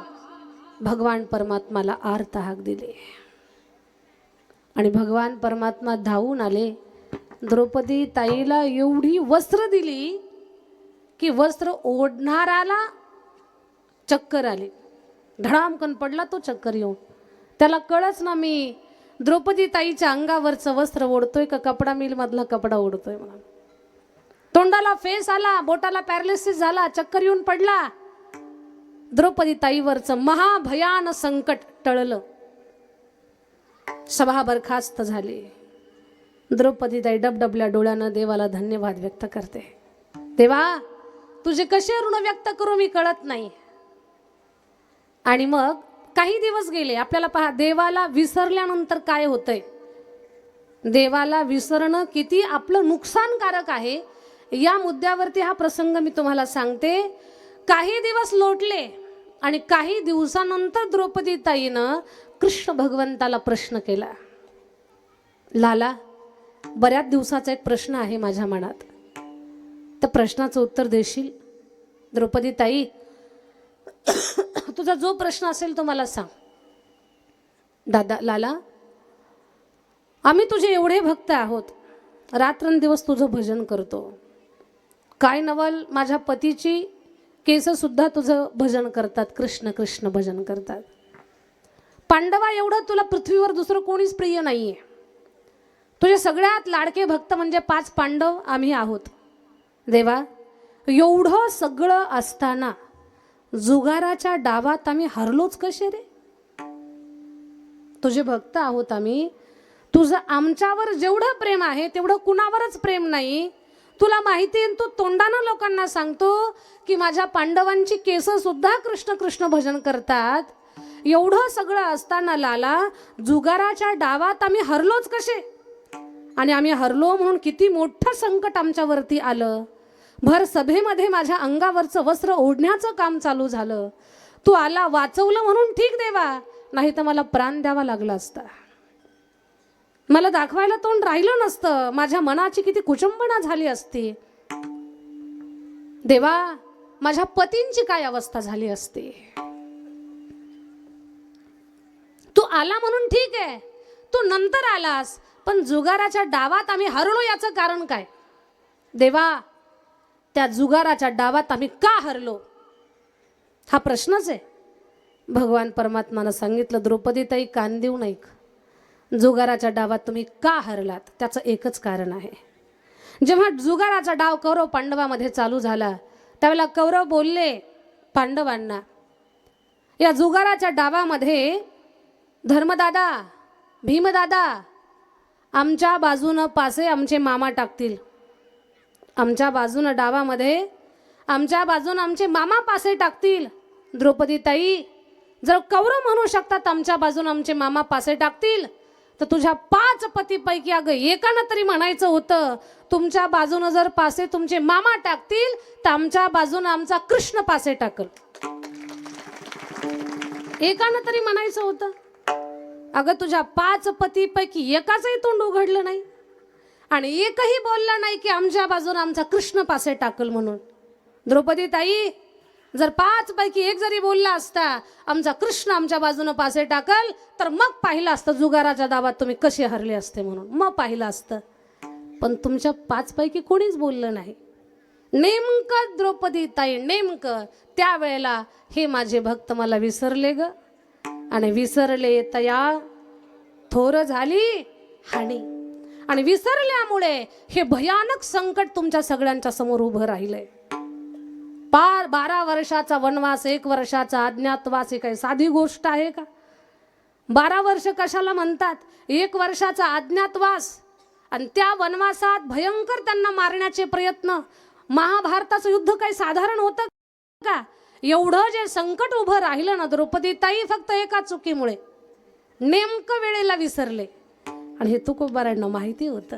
भगवान परमात्माला आर्त हाक दिले आणि भगवान परमात्मा धावून आले. द्रौपदी ताईला एवढी वस्त्र दिली की वस्त्र ओढणाराला चक्कर आली. धडामकन पडला तो चक्कर येऊन. त्याला कळच ना मी द्रौपदी ताईच्या अंगावरचं वस्त्र ओढतोय का कपडा मिल मधला कपडा ओढतोय म्हणून. तोंडाला फेस आला, बोटाला पॅरालिसिस झाला, चक्कर येऊन पडला. द्रौपदी ताईवरचं महाभयान संकट टळलं. सभा बरखास्त झाली. द्रौपदी ताई डबडबल्या डोळ्यानं देवाला धन्यवाद व्यक्त करते. देवा तुझे कसे ऋण व्यक्त करू मी कळत नाही. आणि मग काही दिवस गेले. आपल्याला पहा देवाला विसरल्यानंतर काय होतंय. देवाला विसरणं किती आपलं नुकसानकारक आहे या मुद्द्यावरती हा प्रसंग मी तुम्हाला सांगते. काही दिवस लोटले आणि काही दिवसानंतर द्रौपदी ताईनं कृष्ण भगवंताला प्रश्न केला. लाला बऱ्याच दिवसाचा एक प्रश्न आहे माझ्या मनात. त्या प्रश्नाचं उत्तर देशील? द्रौपदी ताई तुझा जो प्रश्न असेल तो मला सांग. दादा लाला आम्ही तुझे एवढे भक्त आहोत. रात्रंदिवस तुझं भजन करतो. काय नवल माझ्या पतीची केस सुद्धा तुझं भजन करतात. कृष्ण कृष्ण भजन करतात. पांडवा एवढं तुला पृथ्वीवर दुसरं कोणीच प्रिय नाहीये. तुझे सगळ्यात लाडके भक्त म्हणजे 5 पांडव आम्ही आहोत. देवा एवढं सगळं असताना जुगाराच्या डावात आम्ही हरलोच कसे रे? तुझे भक्त आहोत आम्ही. तुझं आमच्यावर जेवढं प्रेम आहे तेवढं कुणावरच प्रेम नाही. तुला माहिती आहे तू तोंडानं लोकांना सांगतो की माझ्या पांडवांची केस सुद्धा कृष्ण कृष्ण भजन करतात. एवढं सगळं असताना लाला जुगाराच्या डावात आम्ही हरलोच कसे? आणि आम्ही हरलो म्हणून किती मोठं संकट आमच्यावरती आलं. भर सभेमध्ये माझ्या अंगावरचं वस्त्र ओढण्याचं काम चालू झालं. तू आला वाचवलं म्हणून ठीक देवा, नाही तर मला प्राण द्यावा लागला असता. मला दाखवायला तोंड राहिलं नसतं. माझ्या मनाची किती कुचंबना झाली असती. देवा माझ्या पतींची काय अवस्था झाली असती. तू आला म्हणून ठीक आहे, तू नंतर आलास, पण जुगाराच्या डावात आम्ही हरलो याचं कारण काय? देवा त्या जुगाराच्या डावात आम्ही का हरलो? हा प्रश्नच आहे. भगवान परमात्मानं सांगितलं, द्रौपदीताई कान देऊ नये, जुगाराच्या डावात तुम्ही का हरलात? त्याचं एकच कारण आहे. जेव्हा जुगाराचा डाव कौरव पांडवामध्ये चालू झाला त्यावेळेला कौरव बोलले पांडवांना, या जुगाराच्या डावामध्ये धर्मदादा, भीमदादा आमच्या बाजूनं पासे आमचे मामा टाकतील. आमच्या बाजूनं डावामध्ये आमच्या बाजूनं आमचे मामा पासे टाकतील. द्रौपदीताई, जर कौरव म्हणू शकतात आमच्या बाजूनं आमचे मामा पासे टाकतील, तर तुझ्या 5 पतीपैकी अगं एकानं तरी म्हणायचं होतं, तुमच्या बाजूनं जर पासे तुमचे मामा टाकतील तर आमच्या बाजूनं आमचा कृष्ण पासे टाकल. एकानं तरी म्हणायचं होतं. अगं तुझ्या 5 पतीपैकी एकाचंही तोंड उघडलं नाही आणि एकही बोलला नाही की आमच्या बाजूनं आमचा कृष्ण पासे टाकल म्हणून. द्रौपदीताई, जर 5 पैकी एक जरी बोलला असता आमचा कृष्ण आमच्या बाजूनं पासे टाकल, तर मग पाहिलं असतं जुगाराच्या दाबात तुम्ही कसे हरले असते म्हणून, मग पाहिलं असतं. पण तुमच्या 5 पैकी कोणीच बोललं नाही. नेमकं द्रौपदीताई, नेमकं त्यावेळेला हे माझे भक्त मला विसरले ग, आणि विसरले तया थोर झाली हानी. आणि विसरल्यामुळे हे भयानक संकट तुमच्या सगळ्यांच्या समोर उभं राहिलंय. 12 वर्षाचा वनवास, 1 वर्षाचा अज्ञातवास, ही काही साधी गोष्ट आहे का? 12 वर्ष कशाला म्हणतात? 1 वर्षाचा अज्ञातवास आणि त्या वनवासात भयंकर त्यांना मारण्याचे प्रयत्न. महाभारताचं युद्ध काही साधारण होतं का? एवढं जे संकट उभं राहिलं ना द्रौपदीताई, फक्त एका चुकीमुळे नेमकं वेळेला विसरले. आणि हे तुकोबारांना माहिती होतं.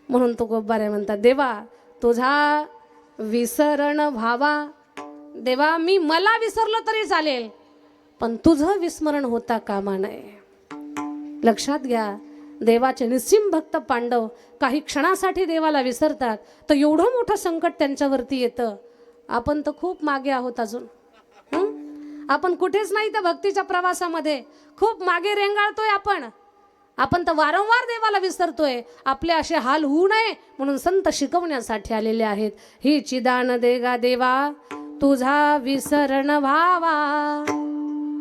म्हणून तुकोबारा म्हणतात, देवा तुझा विसरण व्हावा. देवा मी मला विसरलं तरी चालेल, पण तुझं विस्मरण होता कामा नये. लक्षात घ्या, देवाचे निस्सीम भक्त पांडव काही क्षणासाठी देवाला विसरतात तर एवढं मोठं संकट त्यांच्यावरती येतं. आपण तर खूप मागे आहोत अजून. आपण कुठेच नाही त्या भक्तीच्या प्रवासामध्ये, खूप मागे रेंगाळतोय आपण तर वारंवार देवाला विसरतोय. आपले असे हाल होऊ नये म्हणून संत शिकवण्यासाठी आलेले आहेत. ही चिदान देगा देवा तुझा विसरण व्हावा.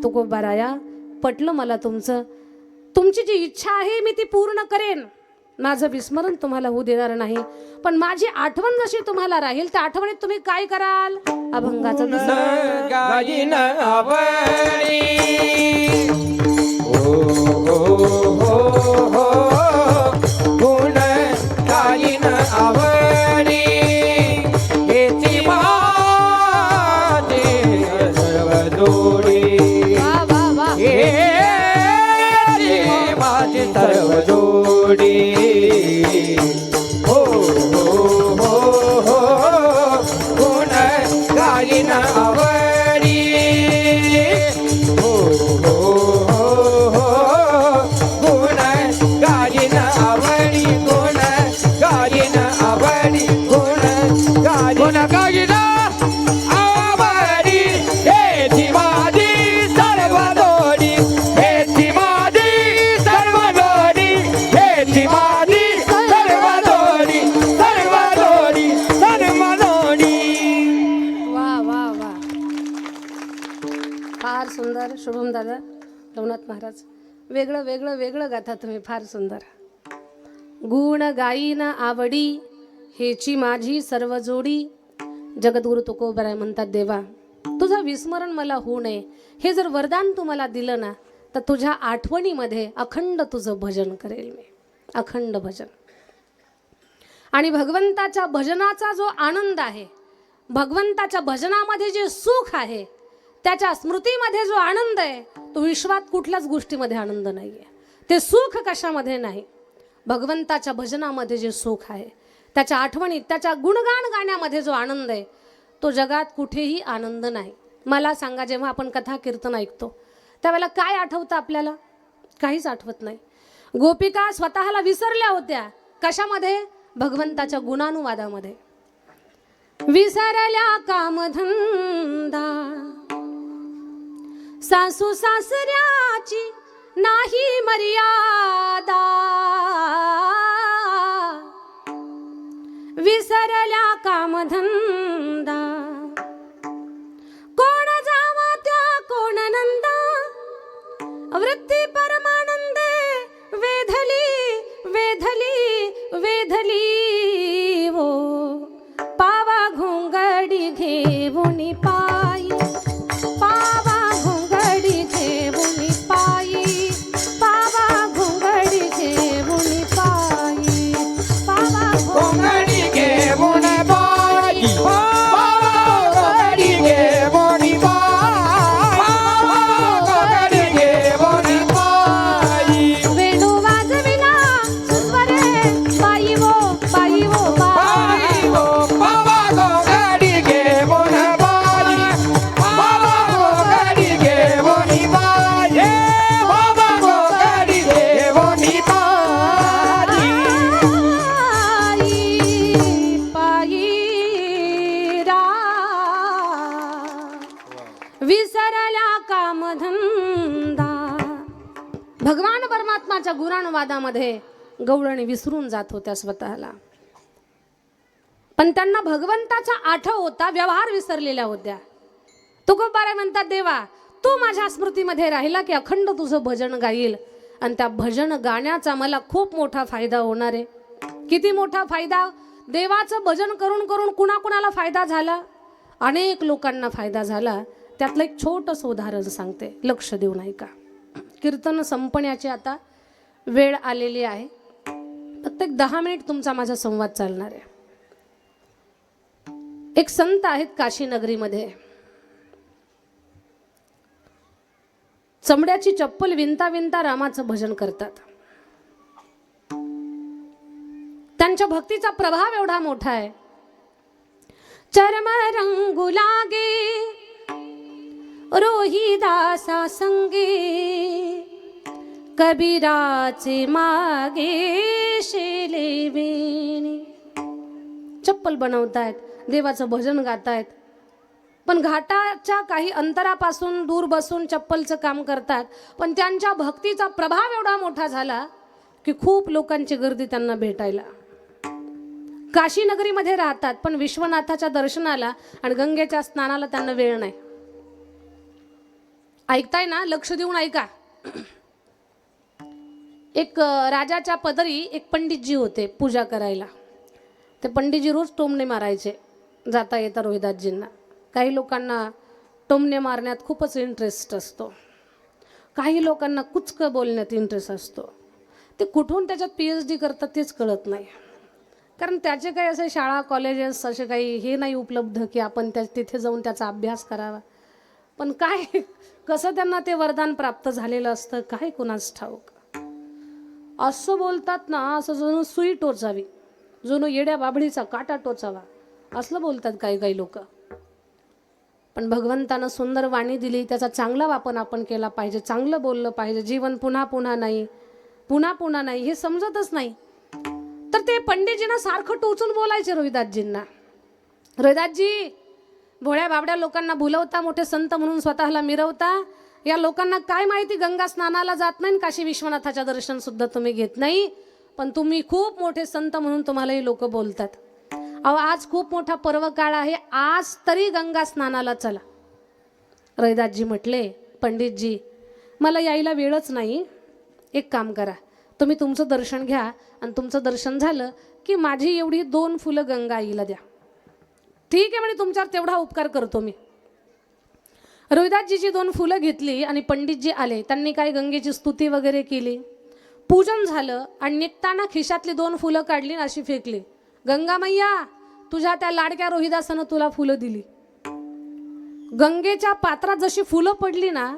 तुकोबाराया, पटलं मला तुमचं. तुमची जी इच्छा आहे मी ती पूर्ण करेन. माझं विस्मरण तुम्हाला होऊ देणार नाही, पण माझी आठवण जशी तुम्हाला राहील त्या आठवणीत तुम्ही काय कराल? अभंगाचा गायीन आवडी हो गुण गायीन आवडी हेची माझी सर्व जोडी. वा वा वा. हेची माझी सर्व जोडी. हो गुण गायीन आवडी हो गुण गायीन आवडी गुण गायीन आवडी गुण गायीन आवडी हेची माझी सर्व जोडी. हेची माझी सर्व जोडी. हेची माझी सर्व जोडी. सर्व जोडी. सर्व जोडी. वा वा वा. फार सुंदर. शुभम दादा, रघुनाथ महाराज, वेगळं वेगळं वेगळं गाथा तुम्ही, फार सुंदर. गुण गायीन आवडी हेची माझी सर्व जोडी. जगद्गुरु तुकोबाराय म्हणतात, देवा तुझं विस्मरण मला होऊ नये हे जर वरदान तू मला दिलं ना, तर तुझ्या आठवणीमध्ये अखंड तुझं भजन करेल मी, अखंड भजन. आणि भगवंताच्या भजनाचा जो आनंद आहे, भगवंताच्या भजनामध्ये जे सुख आहे, त्याच्या स्मृतीमध्ये जो आनंद आहे, तो विश्वात कुठल्याच गोष्टीमध्ये आनंद नाही आहे. ते सुख कशामध्ये नाही, भगवंताच्या भजनामध्ये जे सुख आहे, त्याच्या आठवणीत, त्याच्या गुणगान गाण्यामध्ये जो आनंद आहे, तो जगात कुठेही आनंद नाही. मला सांगा, जेव्हा आपण कथा कीर्तन ऐकतो त्यावेळेला काय आठवतं आपल्याला? काहीच आठवत नाही. गोपिका स्वतःला विसरल्या होत्या. कशामध्ये? भगवंताच्या गुणानुवादामध्ये. विसरल्या कामधंदा, सासू सासऱ्याची नाही मर्यादा. विसरल्या वेधली वो पावा घोंगडी घेऊन पायी पावा घोंगडी घेऊन पायी पावा घोंगडी घेऊन पायी पावा घोंगडी घेऊन बाई घोंगडी घेऊन घोंगडी घेऊन बाई वेणू वाजविला सुस्वरे बाई वो बाई वो बाई हो बाबा घोंगडी घेऊन बाई बाबा घोंगडी घेऊन बाई बाबा घोंगडी घेऊन बाई पायीरा विसरल्या कामधंदा. भगवान परमात्माच्या गुणानुवादामध्ये गवळणी विसरून जात होत्या स्वतःला, पण त्यांना भगवंताचा आठव होता, व्यवहार विसरलेल्या होत्या. तुकोबाराय म्हणतात, देवा तू माझ्या स्मृतीमध्ये राहिला की अखंड तुझं भजन गाईल, आणि त्या भजन गाण्याचा मला खूप मोठा फायदा होणार आहे. किती मोठा फायदा? देवाचं भजन करून करून कुणाकुणाला फायदा झाला? अनेक लोकांना फायदा झाला. त्यातलं एक छोटंसं उदाहरण सांगते, लक्ष देऊन ऐका. कीर्तन संपण्याची आता वेळ आलेली आहे. फक्त एक 10 मिनिट तुमचा माझा संवाद चालणार आहे. एक संत आहेत काशी नगरीमध्ये, चमड्याची चप्पल विणता विणता रामाचं भजन करतात. त्यांच्या भक्तीचा प्रभाव एवढा मोठा आहे. चर्म रंगू लागे रोहिदासा संगे, कबीराचे मागे शेले वेणी. चप्पल बनवतायत, देवाचं भजन गातायत, पण घाटाच्या काही अंतरापासून दूर बसून चप्पलचं काम करतात. पण त्यांच्या भक्तीचा प्रभाव एवढा मोठा झाला की खूप लोकांची गर्दी त्यांना भेटायला. काशी नगरीमध्ये राहतात, पण विश्वनाथाच्या दर्शनाला आणि गंगेच्या स्नानाला त्यांना वेळ नाही. ऐकताय ना? लक्ष देऊन ऐका. एक राजाच्या पदरी एक पंडितजी होते पूजा करायला. ते पंडितजी रोज टोमणे मारायचे जाता येता रोहिदासजींना. काही लोकांना टोमणे मारण्यात खूपच इंटरेस्ट असतो, काही लोकांना कुचकं बोलण्यात इंटरेस्ट असतो. ते कुठून त्याच्यात PhD करतात तेच कळत नाही, कारण त्याचे काही असे शाळा कॉलेजेस असे काही हे नाही उपलब्ध की आपण तिथे जाऊन त्याचा अभ्यास करावा. पण काय कसं त्यांना ते वरदान प्राप्त झालेलं असतं काय कुणास ठाऊक. असं बोलतात ना, असं जणू सुई टोचावी, जणू येड्या बाबळीचा काटा टोचावा, असलं बोलतात काही काही लोक. पण भगवंतानं सुंदर वाणी दिली, त्याचा चांगला वापर आपण केला पाहिजे, चांगलं बोललं पाहिजे. जीवन पुन्हा पुन्हा नाही, पुन्हा पुन्हा नाही, हे समजतच नाही. तर ते पंडितजींना सारखं टोचून बोलायचे रोहिदासजींना. रोहिदासजी, भोळ्या बाबड्या लोकांना भुलवता, मोठे संत म्हणून स्वतःला मिरवता. या लोकांना काय माहिती, गंगा स्नानाला जात नाही, काशी विश्वनाथाच्या दर्शन सुद्धा तुम्ही घेत नाही, पण तुम्ही खूप मोठे संत म्हणून तुम्हालाही लोक बोलतात. अहो, आज खूप मोठा पर्व काळ आहे, आज तरी गंगा स्नानाला चला. रोहिदासजी म्हटले, पंडितजी मला यायला वेळच नाही, एक काम करा, तुम्ही तुमचं दर्शन घ्या, आणि तुमचं दर्शन झालं की माझी एवढी 2 फुलं गंगा आईला द्या. ठीक आहे म्हणे, तुमच्यावर तेवढा उपकार करतो मी. रोहिदासजीची 2 फुलं घेतली आणि पंडितजी आले. त्यांनी काय गंगेची स्तुती वगैरे केली, पूजन झालं, आणि निघताना खिशातली 2 फुलं काढली आणि अशी फेकली. गंगा मैया, तुझ्या त्या लाडक्या रोहिदासानं तुला फुलं दिली. गंगेच्या पात्रात जशी फुलं पडली ना,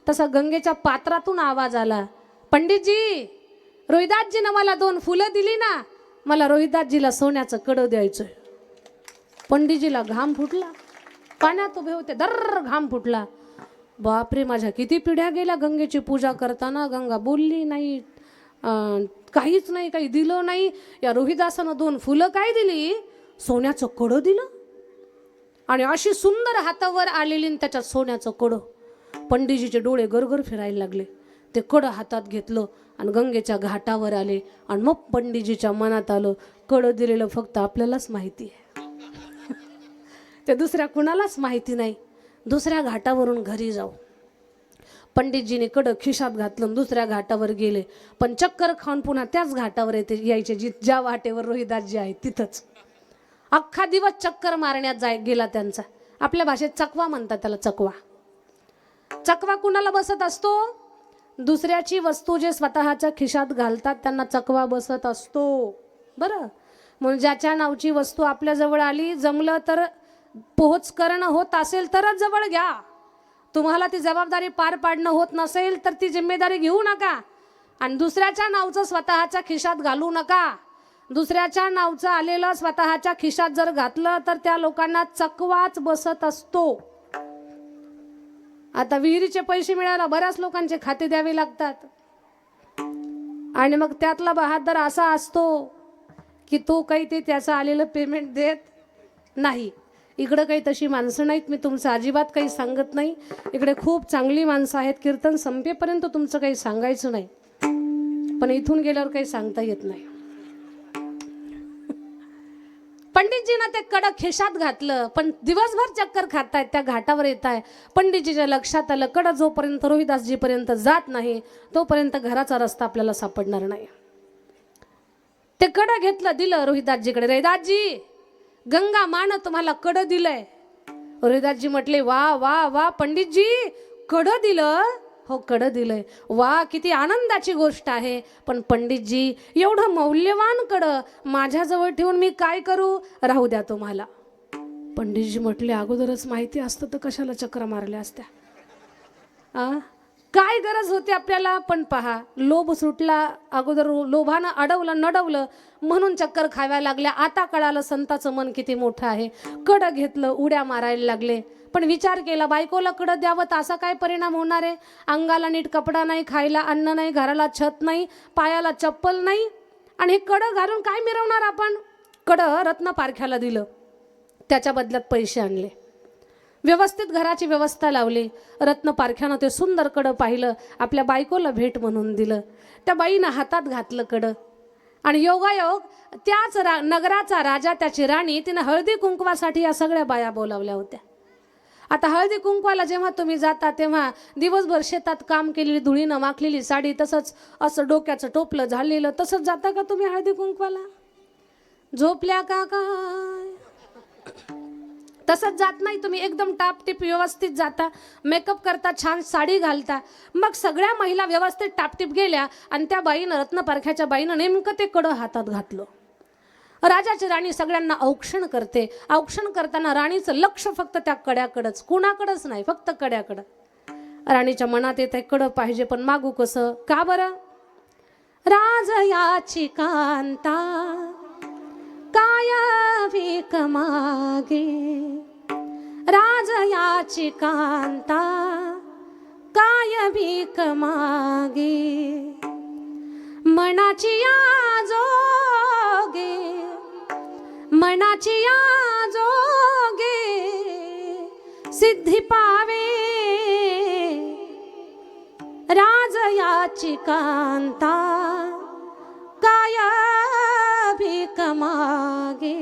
तसा गंगेच्या पात्रातून आवाज आला, पंडितजी, रोहिदासजीनं मला 2 फुलं दिली ना, मला रोहिदासजीला सोन्याचं कडं द्यायचंय. पंडितजीला घाम फुटला, पाण्यात उभे होते, दर्र घाम फुटला. बापरे, माझ्या किती पिढ्या गेल्या गंगेची पूजा करताना, गंगा बोलली नाही, काहीच नाही, काही दिलं नाही. या रोहिदासानं 2 फुलं काय दिली, सोन्याचं कडं दिलं, आणि अशी सुंदर हातावर आलेली त्याच्यात सोन्याचं कडं. पंडितजीचे डोळे गरगर फिरायला लागले. ते कडं हातात घेतलं आणि गंगेच्या घाटावर आले, आणि मग पंडितजीच्या मनात आलं, कडं दिलेलं फक्त आपल्यालाच माहिती आहे, ते दुसऱ्या कुणालाच माहिती नाही. दुसऱ्या घाटावरून घरी जाऊ. पंडितजीने कडं खिशात घातलं, दुसऱ्या घाटावर गेले, पण चक्कर खाऊन पुन्हा त्याच घाटावर यायचे ज्या वाटेवर रोहिदासजी आहे तिथंच. अख्खा दिवस चक्कर मारण्यात गेला त्यांचा. आपल्या भाषेत चकवा म्हणतात त्याला, चकवा. चकवा कुणाला बसत असतो? दुसऱ्याची वस्तू जे स्वतःच्या खिशात घालतात त्यांना चकवा बसत असतो. बरं, म्हणून ज्याच्या नावची वस्तू आपल्या जवळ आली, जमलं तर पोहोच करणं होत असेल तरच जवळ घ्या. तुम्हाला ती जबाबदारी पार पाडणं होत नसेल तर ती जिम्मेदारी घेऊ नका. आणि दुसऱ्याच्या नावचं स्वतःच्या खिशात घालू नका. दुसऱ्याच्या नावचं आलेलं स्वतःच्या खिशात जर घातलं तर त्या लोकांना चकवाच बसत असतो. आता विहिरीचे पैसे मिळायला बऱ्याच लोकांचे खाते द्यावे लागतात, आणि मग त्यातला बहादर असा असतो की तो काही ते त्याचं आलेलं पेमेंट देत नाही. इकडं काही तशी माणसं नाहीत, मी तुमचं अजिबात काही सांगत नाही. इकडे खूप चांगली माणसं आहेत. कीर्तन संपेपर्यंत तुमचं काही सांगायचं नाही, पण इथून गेल्यावर काही सांगता येत नाही. पंडितजीनं ते कडक खिशात घातलं, पण दिवसभर चक्कर खातायत, त्या घाटावर येत आहे. पंडितजीच्या लक्षात आलं, कडं जोपर्यंत रोहिदासजीपर्यंत जात नाही तोपर्यंत घराचा रस्ता आपल्याला सापडणार नाही. ते कडं घेतलं, दिलं रोहिदासजीकडे. रोहिदासजी, गंगा मानं तुम्हाला कडं दिलंय. रोहिदासजी म्हटले, वा वा वा पंडितजी, कडं दिलं? हो, कडं दिलंय. वा, किती आनंदाची गोष्ट आहे. पण पंडितजी, एवढं मौल्यवान कडं माझ्याजवळ ठेवून मी काय करू? राहू द्या तुम्हाला. पंडितजी म्हटले, अगोदरच माहिती असतं तर कशाला चक्र मारल्या असत्या? काय गरज होती आपल्याला? पण पहा, लोभ सुटला, अगोदर लोभानं अडवलं नडवलं म्हणून चक्कर खाव्या लागल्या. आता कळालं संताचं मन किती मोठं आहे. कडं घेतलं, उड्या मारायला लागले. पण विचार केला, बायकोला कडं द्यावं तर असा काय परिणाम होणार आहे? अंगाला नीट कपडा नाही, खायला अन्न नाही, घराला छत नाही, पायाला चप्पल नाही, आणि हे कडं घालून काय मिरवणार आपण? कडं रत्न पारख्याला दिलं, त्याच्या बदल्यात पैसे आणले, व्यवस्थित घराची व्यवस्था लावली. रत्न पारख्यानं ते सुंदर कडं पाहिलं, आपल्या बायकोला भेट म्हणून दिलं. त्या बाईनं हातात घातलं कडं, आणि योगायोग त्याच नगराचा राजा, त्याची राणी, तिनं हळदी कुंकवासाठी या सगळ्या बाया बोलावल्या होत्या. आता हळदी कुंकवाला जेव्हा तुम्ही जाता तेव्हा दिवसभर शेतात काम केलेली, धुळीनं माखलेली साडी, तसंच असं डोक्याचं टोपलं झालेलं, तसंच जाता का तुम्ही हळदी कुंकवाला? झोपल्या का काय? तसंच जात नाही तुम्ही. एकदम टापटीप व्यवस्थित जाता, मेकअप करता, छान साडी घालता. मग सगळ्या महिला व्यवस्थित टापटीप गेल्या, आणि त्या बाईनं, रत्नपारख्याच्या बाईनं, नेमकं ते कडं हातात घातलं. राजाची राणी सगळ्यांना औक्षण करते. औक्षण करताना राणीचं लक्ष फक्त त्या कड्याकडंच, कुणाकडंच नाही, फक्त कड्याकडं. राणीच्या मनात येत आहे, कडं पाहिजे, पण मागू कसं? का बरं? राज याची कांता काय भीक मागे, राज याची कांता काय भीक मागे, मनाची जोगे, मनाची जोगे सिद्धी पावे, राज याची कांता काय भीक मागे.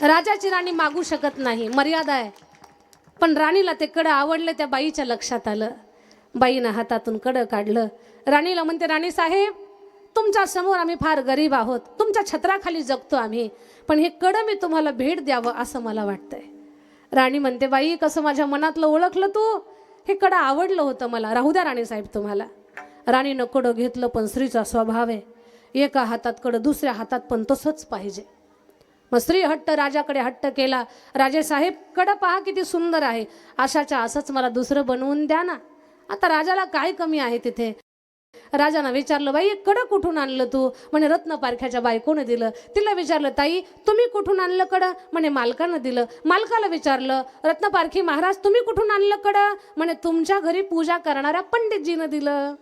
राजाची राणी मागू शकत नाही, मर्यादा आहे. पण राणीला ते कडं आवडलं, त्या बाईच्या लक्षात आलं. बाईनं हातातून कडं काढलं. राणीला म्हणते, राणी साहेब, तुमच्या समोर आम्ही फार गरीब आहोत, तुमच्या छत्राखाली जगतो आम्ही, पण हे कडं मी तुम्हाला भेट द्यावं असं मला वाटतंय. राणी म्हणते, बाई, कसं माझ्या मनातलं ओळखलं तू? हे कडं आवडलं होतं मला, राहू द्या राणी साहेब तुम्हाला. राणीनं कडं घेतलं, पण स्त्रीचा स्वभाव आहे, एका हातात कडं, दुसऱ्या हातात पण तसंच पाहिजे. मग स्त्री हट्ट, राजाकडे हट्ट केला. राजे साहेब, कडं पहा किती सुंदर आहे, अशाच्या असंच मला दुसरं बनवून द्या ना. आता राजाला काय कमी आहे तिथे? राजानं विचारलं, बाई, कडं कुठून आणलं तू? म्हणे रत्नपारख्याच्या बायकोनं दिलं. तिला विचारलं, ताई, तुम्ही कुठून आणलं कडं? म्हणे मालकानं दिलं. मालकाला विचारलं, रत्नपारखी महाराज, तुम्ही कुठून आणलं कडं? म्हणे तुमच्या घरी पूजा करणाऱ्या पंडितजीनं दिलं.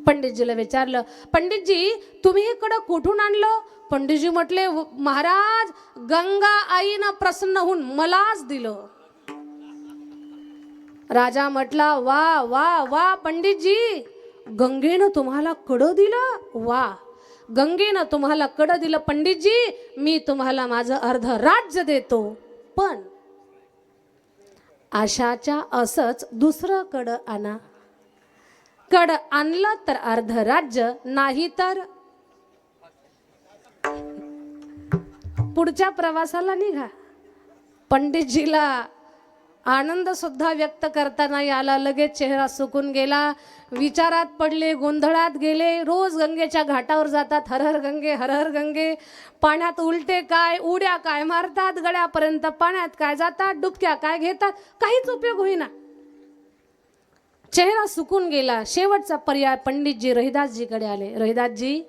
पंडितजीला विचारलं, पंडितजी, तुम्ही हे कडं कुठून आणलं? पंडितजी म्हटले, महाराज, गंगा आईनं प्रसन्न होऊन मलाच दिलं. राजा म्हटला, वा वा वा पंडितजी, गंगेनं तुम्हाला कडं दिलं? वा, गंगेनं तुम्हाला कडं दिलं पंडितजी, मी तुम्हाला माझं अर्ध राज्य देतो. पण आशाच्या असंच दुसरं कड आणा. कड आणलं तर अर्ध राज्य, नाही तर पुढच्या प्रवासाला निघा. पंडितजीला आनंद सुद्धा व्यक्त करता नाही आला. लगेच चेहरा सुकून गेला. विचारात पडले, गोंधळात गेले. रोज गंगेच्या घाटावर जातात, हर हर गंगे हर हर गंगे. पाण्यात उलटे काय, उड्या काय मारतात, गळ्यापर्यंत पाण्यात काय जातात, डुबक्या काय घेतात, काहीच उपयोग होईना. चेहरा सुकून गेला. शेवटचा पर्याय पंडितजी रहिदासजीकडे आले. रहिदासजी,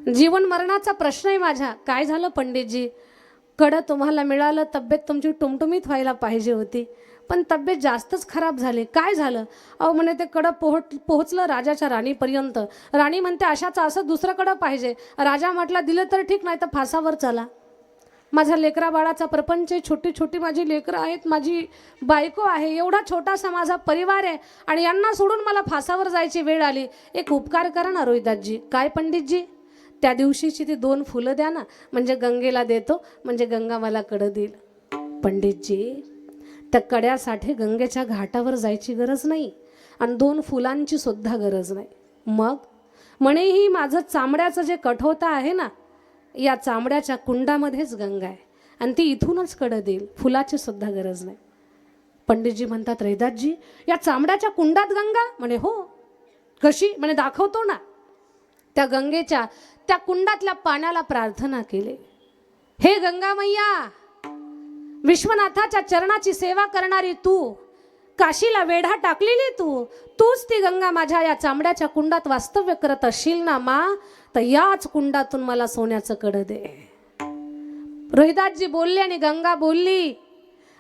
जीवन मरणाचा प्रश्न आहे माझ्या. काय झालं पंडितजी? कडं तुम्हाला मिळालं, तब्येत तुमची टुमटुमीत व्हायला पाहिजे होती, पण तब्येत जास्तच खराब झाली. काय झालं? अहो म्हणे ते कडं पोहोचलं राजाच्या राणीपर्यंत. राणी म्हणते अशाचं असं दुसरं कडं पाहिजे. राजा म्हटला दिलं तर ठीक, नाही तर फासावर चला. माझ्या लेकरा बाळाचा प्रपंच आहे, छोटी छोटी माझी लेकरं आहेत, माझी बायको आहे, एवढा छोटासा माझा परिवार आहे आणि यांना सोडून मला फासावर जायची वेळ आली. एक उपकार करा ना रोहिदासजी. काय पंडितजी? त्या दिवशीची ती 2 फुलं द्या ना, म्हणजे गंगेला देतो, म्हणजे गंगा मला कडं देईल. पंडितजी, त्या कड्यासाठी गंगेच्या घाटावर जायची गरज नाही आणि 2 फुलांची सुद्धा गरज नाही. मग म्हणे ही माझं चांबड्याचं जे कठोता आहे ना, या चांबड्याच्या कुंडामध्येच गंगा आहे आणि ती इथूनच कडं देईल, फुलाची सुद्धा गरज नाही. पंडितजी म्हणतात रहिदासजी, या चांबड्याच्या कुंडात गंगा? म्हणे हो. कशी? म्हणे दाखवतो ना. त्या गंगेच्या त्या कुंडातल्या पाण्याला प्रार्थना केली. हे गंगा मैया, विश्वनाथाच्या चरणाची सेवा करणारी तू, काशीला वेढा टाकलेली तूच ती गंगा माझ्या या चांबड्याच्या कुंडात वास्तव्य करत असशील ना मा, तर याच कुंडातून मला सोन्याचं कडं दे. रोहिदासजी बोलले आणि गंगा बोलली.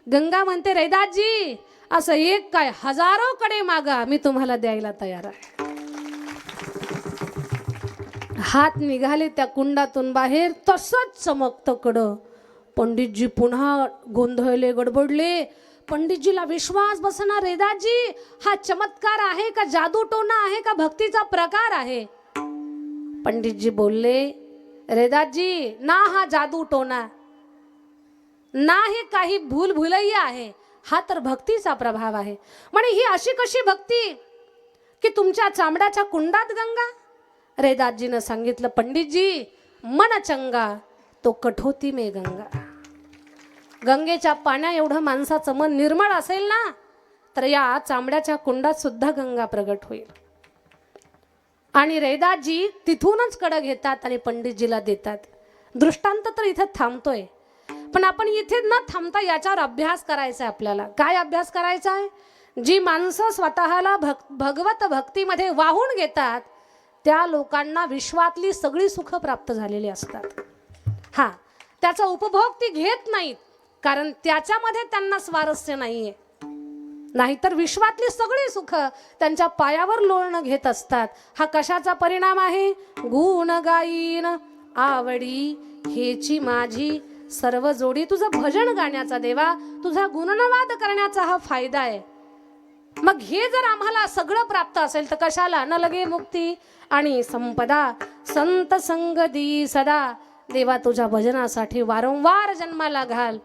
गंगा म्हणते रहिदासजी, असं एक काय हजारो कडे मागा, मी तुम्हाला द्यायला तयार आहे. हात निघाले त्या कुंडातून बाहेर, तसंच चमकतं कडं. पंडितजी पुन्हा गोंधळले, गडबडले. पंडितजीला विश्वास बसणार. रहिदासजी, हा चमत्कार आहे का जादू टोना आहे का भक्तीचा प्रकार आहे? पंडितजी बोलले, रहिदासजी, ना हा जादू टोना, ना हे काही भूलभुलैया आहे, हा तर भक्तीचा प्रभाव आहे. म्हणे ही अशी कशी भक्ती की तुमच्या चांबड्याच्या कुंडात गंगा? रहिदासजीनं सांगितलं, पंडितजी, मन चंगा तो कठोती में गंगा. गंगेच्या पाण्या एवढं माणसाचं मन निर्मळ असेल ना, तर या चांबड्याच्या कुंडात सुद्धा गंगा प्रगट होईल. आणि रहिदासजी तिथूनच कडं घेतात आणि पंडितजीला देतात. दृष्टांत तर इथे थांबतोय, पण आपण इथे न थांबता याच्यावर अभ्यास करायचा आहे आपल्याला. काय अभ्यास करायचा आहे? जी माणसं स्वतःला भगवत भक्तीमध्ये वाहून घेतात, त्या लोकांना विश्वातली सगळी सुख प्राप्त झालेली असतात. हा, त्याचा उपभोग ती घेत नाहीत, कारण त्याच्यामध्ये त्यांना स्वारस्य नाहीये. नाहीतर विश्वातली सगळी सुख त्यांच्या पायावर लोळणं घेत असतात. हा कशाचा परिणाम आहे? गुण गाईन आवडी हेची माझी सर्व जोडी. तुझं भजन गाण्याचा देवा, तुझा गुणनवाद करण्याचा हा फायदा आहे. मग हे जर आम्हाला सगळं प्राप्त असेल तर कशाला? न लगे मुक्ती आणि संपदा, संत संगती सदा. देवा, तुझ्या भजनासाठी वारंवार जन्माला घाल.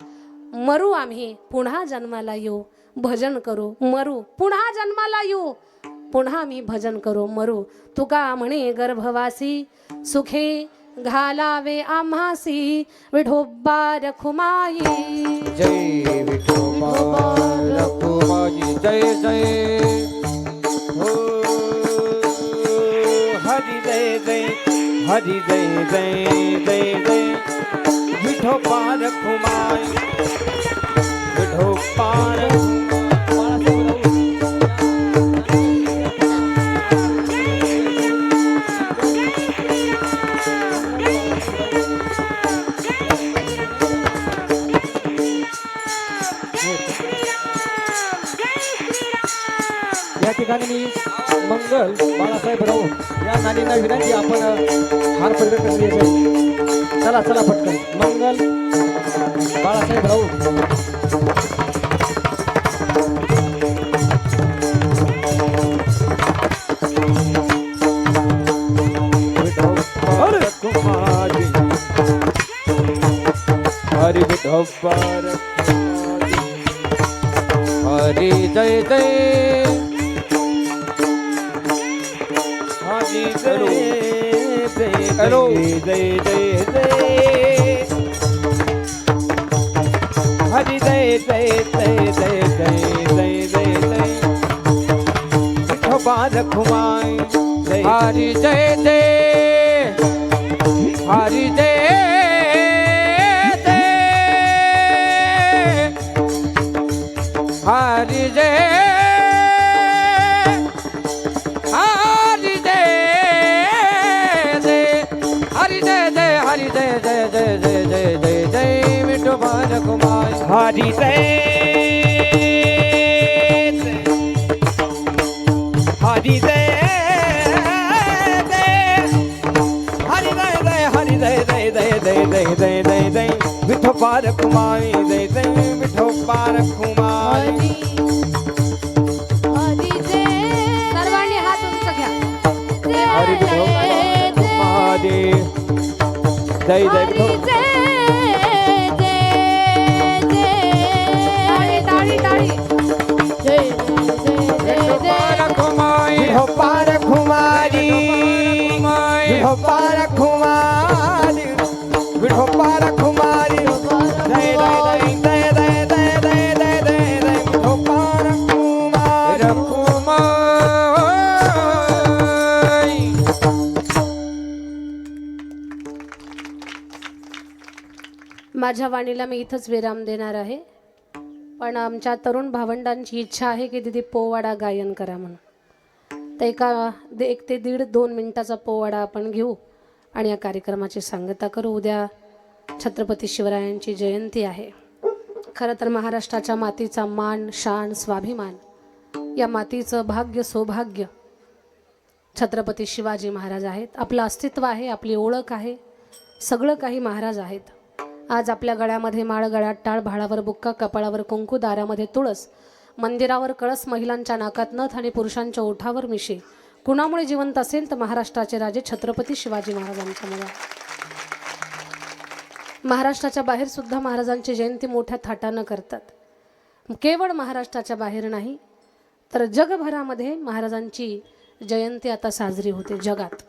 मरू आम्ही, पुन्हा जन्माला येऊ, भजन करू, मरू, पुन्हा जन्माला येऊ, पुन्हा मी भजन करू, मरू. तुका म्हणे गर्भवासी सुखे घालावे आम्हासी, विठोबा रखुमाई. जय विठोबा रखुमाई, जय जय हो हरी जय जय, हरी जय जय जय जय. विठोबा रखुमाई, विठोबा या ठिकाणी मी मंगल बाळासाहेब राऊत या नानींना विनंती, आपण हार परिवर्तन करायचं. चला चला पटकन. मंगल बाळासाहेब राऊत. हरि विठोबा हरी जय जय हरी जय जय हॅलो. जय जय जय हरी जय जय जय जय जय जय जय जय विठोबा रखुमाई जय हरी जय जय हरी जय जय हरी जय हरी जय जय हरी जय जय हरी जय जय जय जय जय जय जय विठोबा रखुमाई हरी जय हरी जय विठोबा रखुमाई जय जय विठोबा रखुमाई हरी जय सर्वांनी हात उंच घ्या. हरी विठोबा रखुमाई जय जय विठोबा टाळी टाळी टाळी. रखुमाई विठोबा रखुमाई विठोबा रखुमाई विठोबा रखुमाई जय जय जय जय जय जय जय जय जय विठोबा रखुमाई रखुमाई माझ्या वाणीला मी इथंच विराम देणार आहे. पण आमच्या तरुण भावंडांची इच्छा आहे की तिथे पोवाडा गायन करा म्हणून. तर 1 ते 1.5-2 मिनिटाचा पोवाडा आपण घेऊ आणि या कार्यक्रमाची सांगता करू. उद्या छत्रपती शिवरायांची जयंती आहे. खरं तर महाराष्ट्राच्या मातीचा मान, शान, स्वाभिमान, या मातीचं भाग्य, सौभाग्य छत्रपती शिवाजी महाराज आहेत. आपलं अस्तित्व आहे, आपली ओळख आहे, सगळं काही महाराज आहेत. आज आपल्या गळ्यामध्ये माळ, गळ्यात टाळ, भाळावर बुक्का, कपाळावर कुंकू, दारामध्ये तुळस, मंदिरावर कळस, महिलांच्या नाकात नथ आणि पुरुषांच्या ओठावर मिशी. कुणामुळे जिवंत असेल तर महाराष्ट्राचे राजे छत्रपती शिवाजी महाराजांच्यामुळे. महाराष्ट्राच्या बाहेर सुद्धा महाराजांची जयंती मोठ्या थाटानं करतात. केवळ महाराष्ट्राच्या बाहेर नाही तर जगभरामध्ये महाराजांची जयंती आता साजरी होते जगात.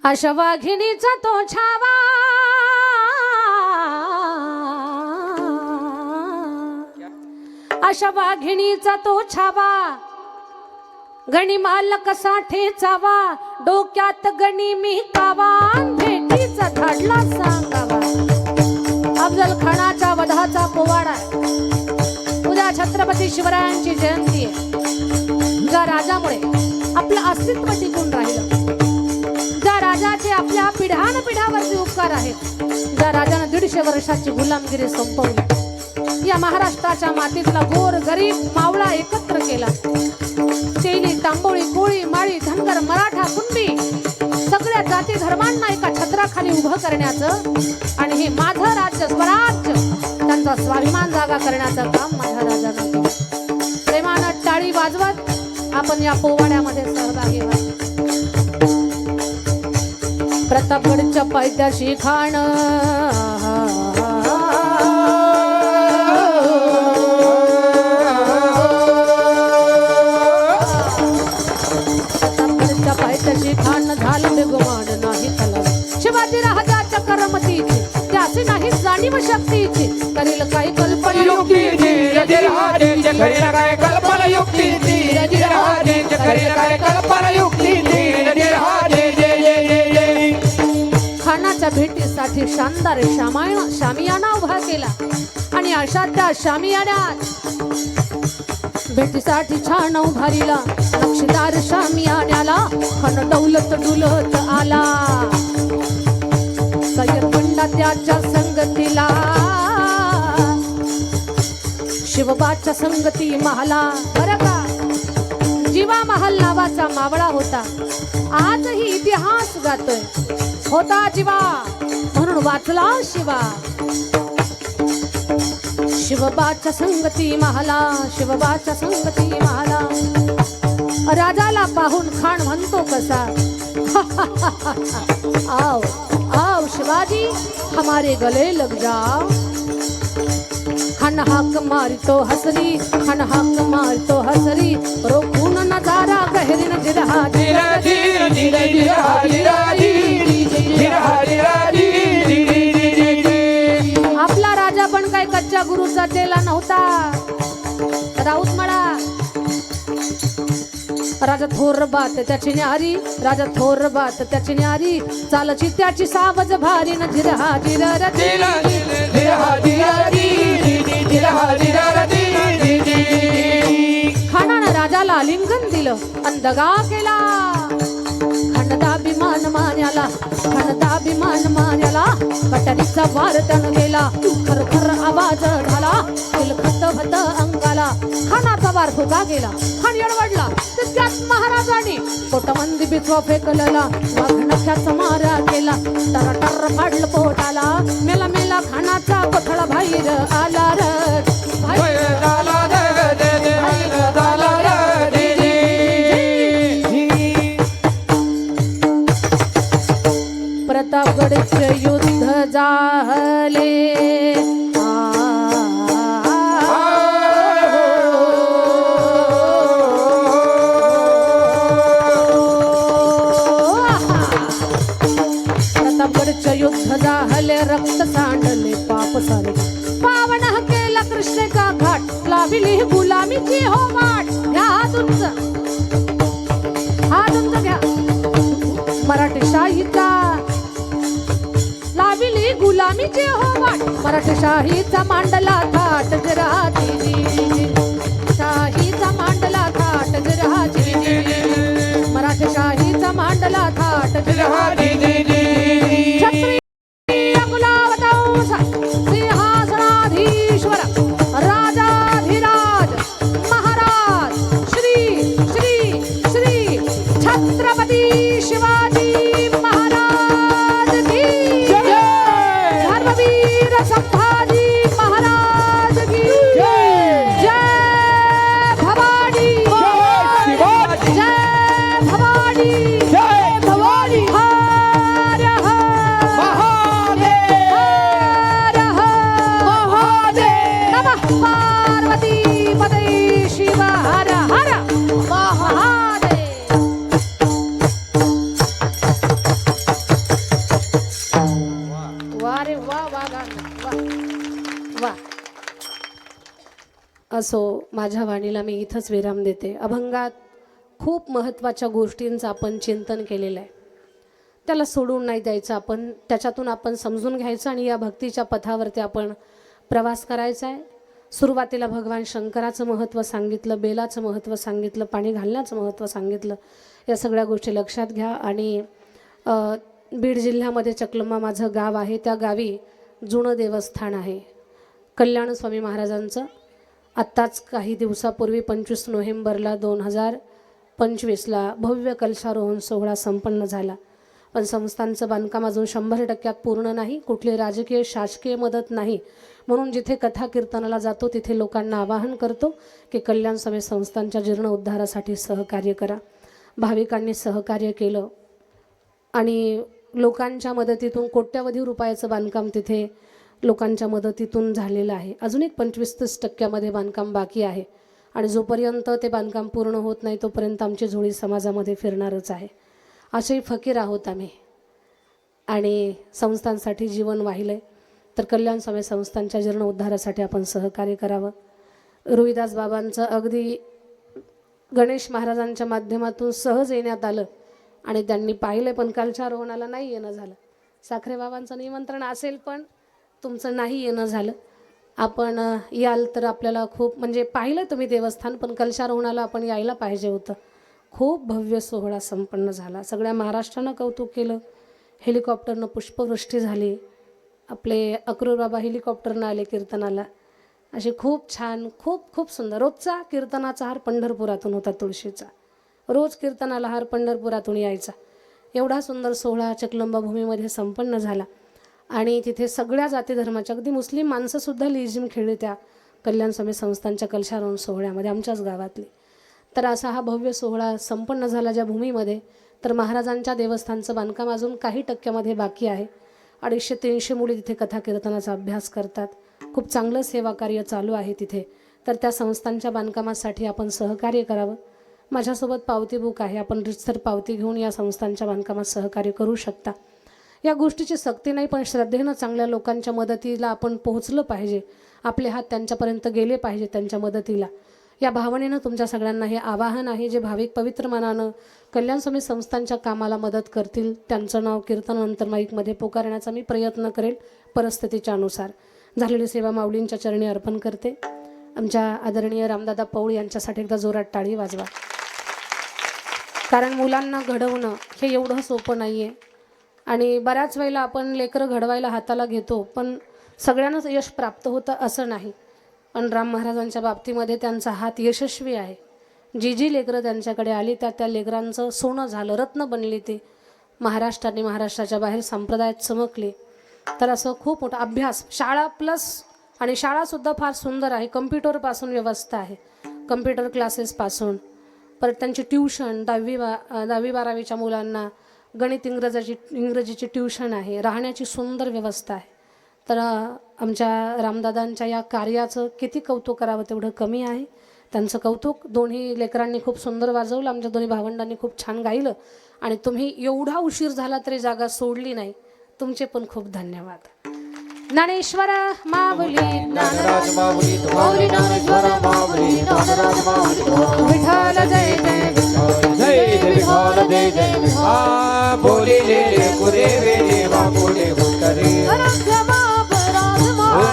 अशा वाघिणीचा तो छावा, अशा वाघिणीचा तो छावा, गणिमाल कसा ठेचावा, डोक्यात गणी मी कावा, भेटीचा धाडला सांगावा. अफजल खानाच्या वधाचा पोवाडा. उद्या छत्रपती शिवरायांची जयंती आहे. ज्या राजामुळे आपलं अस्तित्व टिकून राहिलं, ज्या राजाचे आपल्या पिढ्यानपिढ्यावरचे उपकार आहेत, ज्या राजानं 150 वर्षाची गुलामगिरी संपवली, या महाराष्ट्राच्या मातीतला गोर गरीब मावळा एकत्र केला. तेली, तांबोळी, कोळी, माळी, धनगर, मराठा, कुणबी सगळ्या जाती धर्मांना एका छत्राखाली उभं करण्याचं आणि हे माझं राज्य स्वराज्य, त्यांचा स्वाभिमान जागा करण्याचं काम माझ्या राजानं केलं. प्रेमानं टाळी वाजवत आपण या पोवाड्यामध्ये सहभागी व्हा. प्रतापगडच्या पायथ्याशी खाण, प्रतापगडच्या पायथ्याशी खाण झालं बेगुमान नाही त्याला. शिवाजी राजाच्या करमतीची त्याची नाही जाणीव शक्तीची, करील काही कल्पना युक्तीची रजिराजेच्या घरीला काय कल्पना युक्तीची, रजिराजेच्या घरीला काय कल्पना युक्तीची, रजिराजे जय जय जय जय. खानाच्या भेटीसाठी शानदार शामियाना उभा केला आणि अशा त्या शामियान्यात भेटीसाठी छान उभारीला. नक्षीदार शामियान्याला खन दौलत डुलत आला. सय्यदबंडा त्याच्या संगतीला, शिवबाच्या संगती महाला. बरं का, जीवा महाल नावाचा मावळा होता, आजही इतिहास गातोय. होता जीवा म्हणून वाचला शिवा. शिवबाच्या संगती महाला, शिवबाच्या संगती महाला. राजाला पाहून खान म्हणतो कसा, आओ आओ शिवाजी हमारे गले लग जाओ. हन हाक मारितो हसरी हन हाक मारितो हसरी रोखून नजारा गहरीन जिरहा आपला राजा पण काय कच्च्या गुरुचा चेला नव्हता. राऊत म्हणा राजा थोर बात त्याची न्यारी राजा थोर बात त्याची न्यारी चालची त्याची सावज भारी न जिरहा जिरर खानानं राजाला लिंगन दिलं अंधगा केला. खंडाभिमान मान्याला खंडाभिमान मान्याला कटारीचा वार त्यानं गेला. खरखर आवाज झाला तिलखत भत अंगाला. खानाचा वार फुगा गेला. खान येडवडला तितक्यात महाराजांनी पोटमंदी बिचवा फेकलेला. वाघनख्याचा मारा केला टर फाडलं पोटाला. मेला मेला खानाचा कोथळा बाहेर आला र प्रतापगडचे युद्ध झाले. प्रतापगडचे युद्ध झाले रक्त सांडले पाप सारे. पावन केला कृष्ण का घाट लाभिली गुलामीची हो वाट. घ्या हात उंच घ्या. मराठी शाहीचा लाविली गुलामीची हो वाट. मराठी शाहीचा मांडला थाट जिराची शाहीचा मांडला थाट जिराची मराठी शाहीचा मांडला थाट जिराची क्षत्रिय कुलावतंस सिंहासनाधीश्वर राजाधिराज महाराज श्री श्री श्री छत्रपती शिवाजी महाराज की जय. धर्मवीर संभाजी महाराज की जय. भवानी जय भवानी जय भवानी हर हर महादेव हर हर महादेव नमः पार्वती पते शिव हर हर महादेव. वा रे वा वा गाणं वा वा. असो माझ्या वाणीला मी इथंच विराम देते. अभंगात खूप महत्त्वाच्या गोष्टींचं आपण चिंतन केलेलं आहे. त्याला सोडून नाही द्यायचं. आपण त्याच्यातून आपण समजून घ्यायचं आणि या भक्तीच्या पथावरती आपण प्रवास करायचा आहे. सुरुवातीला भगवान शंकराचं महत्त्व सांगितलं, बेलाचं महत्त्व सांगितलं, पाणी घालण्याचं महत्त्व सांगितलं. या सगळ्या गोष्टी लक्षात घ्या. आणि बीड जिल्ह्यामध्ये चकलमा माझं गाव आहे. त्या गावी जुनं देवस्थान आहे कल्याण स्वामी महाराजांचं. आत्ताच काही दिवसापूर्वी 25 नोव्हेंबरला 2025ला भव्य कलशारोहण सोहळा संपन्न झाला. पण संस्थांचं बांधकाम अजून 100% पूर्ण नाही. कुठली राजकीय शासकीय मदत नाही. म्हणून जिथे कथा कीर्तनाला जातो तिथे लोकांना आवाहन करतो की कल्याण स्वामी संस्थांच्या जीर्णोद्धारासाठी सहकार्य करा. भाविकांनी सहकार्य केलं आणि लोकांच्या मदतीतून कोट्यवधी रुपयाचं बांधकाम तिथे लोकांच्या मदतीतून झालेलं आहे. अजून एक 25-30% बांधकाम बाकी आहे. आणि जोपर्यंत ते बांधकाम पूर्ण होत नाही तोपर्यंत आमची झोळी समाजामध्ये फिरणारच आहे. असे फकीर आहोत आम्ही आणि संस्थांसाठी जीवन वाहिलं आहे. तर कल्याण स्वामी संस्थांच्या जीर्णोद्धारासाठी आपण सहकार्य करावं. रोहिदास बाबांचं अगदी गणेश महाराजांच्या माध्यमातून सहज येण्यात आलं आणि त्यांनी पाहिलं, पण कलशारोहणाला नाही येणं झालं. साखरे बाबांचं निमंत्रण असेल पण तुमचं नाही येणं झालं. आपण याल तर आपल्याला खूप म्हणजे पाहिलं तुम्ही देवस्थान, पण कलशारोहणाला आपण यायला पाहिजे होतं. खूप भव्य सोहळा संपन्न झाला. सगळ्या महाराष्ट्रानं कौतुक केलं. हेलिकॉप्टरनं पुष्पवृष्टी झाली. आपले अक्रूर बाबा हेलिकॉप्टरनं आले कीर्तनाला. असे खूप छान, खूप खूप सुंदर. रोजचा कीर्तनाचा हार पंढरपुरातून होता, तुळशीचा. रोज कीर्तनाला हार पंढरपुरातून यायचा. एवढा सुंदर सोहळा चकलंबा भूमीमध्ये संपन्न झाला. आणि तिथे सगळ्या जाती धर्माच्या अगदी मुस्लिम माणसंसुद्धा लेझिम खेळली त्या कल्याण स्वामी संस्थांच्या कलशारोहण सोहळ्यामध्ये, आमच्याच गावातली. तर असा हा भव्य सोहळा संपन्न झाला ज्या भूमीमध्ये. तर महाराजांच्या देवस्थानचं बांधकाम अजून काही टक्क्यामध्ये बाकी आहे. 250-300 मुली तिथे कथा कीर्तनाचा अभ्यास करतात. खूप चांगलं सेवा कार्य चालू आहे तिथे. तर त्या संस्थांच्या बांधकामासाठी आपण सहकार्य करावं. माझ्यासोबत पावती बुक आहे, आपण रितसर पावती घेऊन या संस्थांच्या बांधकामात सहकार्य करू शकता. या गोष्टीची सक्ती नाही, पण श्रद्धेनं चांगल्या लोकांच्या मदतीला आपण पोहोचलं पाहिजे. आपले हात त्यांच्यापर्यंत गेले पाहिजे त्यांच्या मदतीला. या भावनेनं तुमच्या सगळ्यांना हे आवाहन आहे. जे भाविक पवित्र मनानं कल्याण स्वामी संस्थांच्या कामाला मदत करतील त्यांचं नाव कीर्तनानंतर माईकमध्ये पुकारण्याचा मी प्रयत्न करेल परिस्थितीच्या अनुसार. झालेली सेवा माऊलींच्या चरणी अर्पण करते. आमच्या आदरणीय रामदादा पौळ यांच्यासाठी एकदा जोरात टाळी वाजवा. कारण मुलांना घडवणं हे एवढं सोपं नाही आहे. आणि बऱ्याच वेळेला आपण लेकरं घडवायला हाताला घेतो, पण सगळ्यांनाच यश प्राप्त होतं असं नाही. पण राम महाराजांच्या बाबतीमध्ये त्यांचा हात यशस्वी आहे. जी लेकरं त्यांच्याकडे आली त्या लेकरांचं सोनं झालं, रत्न बनले. ते महाराष्ट्राने महाराष्ट्राच्या बाहेर संप्रदायात चमकले. तर असं खूप मोठा अभ्यास, शाळा प्लस, आणि शाळासुद्धा फार सुंदर आहे. कम्प्युटरपासून व्यवस्था आहे, कम्प्युटर क्लासेसपासून. परत त्यांची ट्यूशन 10वी-12वीच्या मुलांना गणित इंग्रजीची ट्यूशन आहे. राहण्याची सुंदर व्यवस्था आहे. तर आमच्या रामदादांच्या या कार्याचं किती कौतुक करावं तेवढं कमी आहे. त्यांचं कौतुक दोन्ही लेकरांनी खूप सुंदर वाजवलं, आमच्या दोन्ही भावंडांनी खूप छान गायलं. आणि तुम्ही एवढा उशीर झाला तरी जागा सोडली नाही. तुमचे पण खूप धन्यवाद. ज्ञानेश्वर माऊली, ज्ञानराज माऊली, माऊली ज्ञानेश्वर माऊली, ज्ञानराज माऊली, विठ्ठल जय जय जय जय विठ्ठल जय जय विठ्ठल. बोलिले पुरे वेळे वाकोडे होतरे,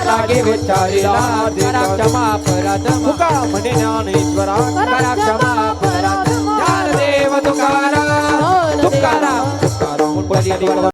लागे विचारिला करा क्षमा अपराध. मुका म्हणे ज्ञानेश्वरा करा क्षमा अपराध. ज्ञानदेव तुकाराम तुकाराम तुकाराम.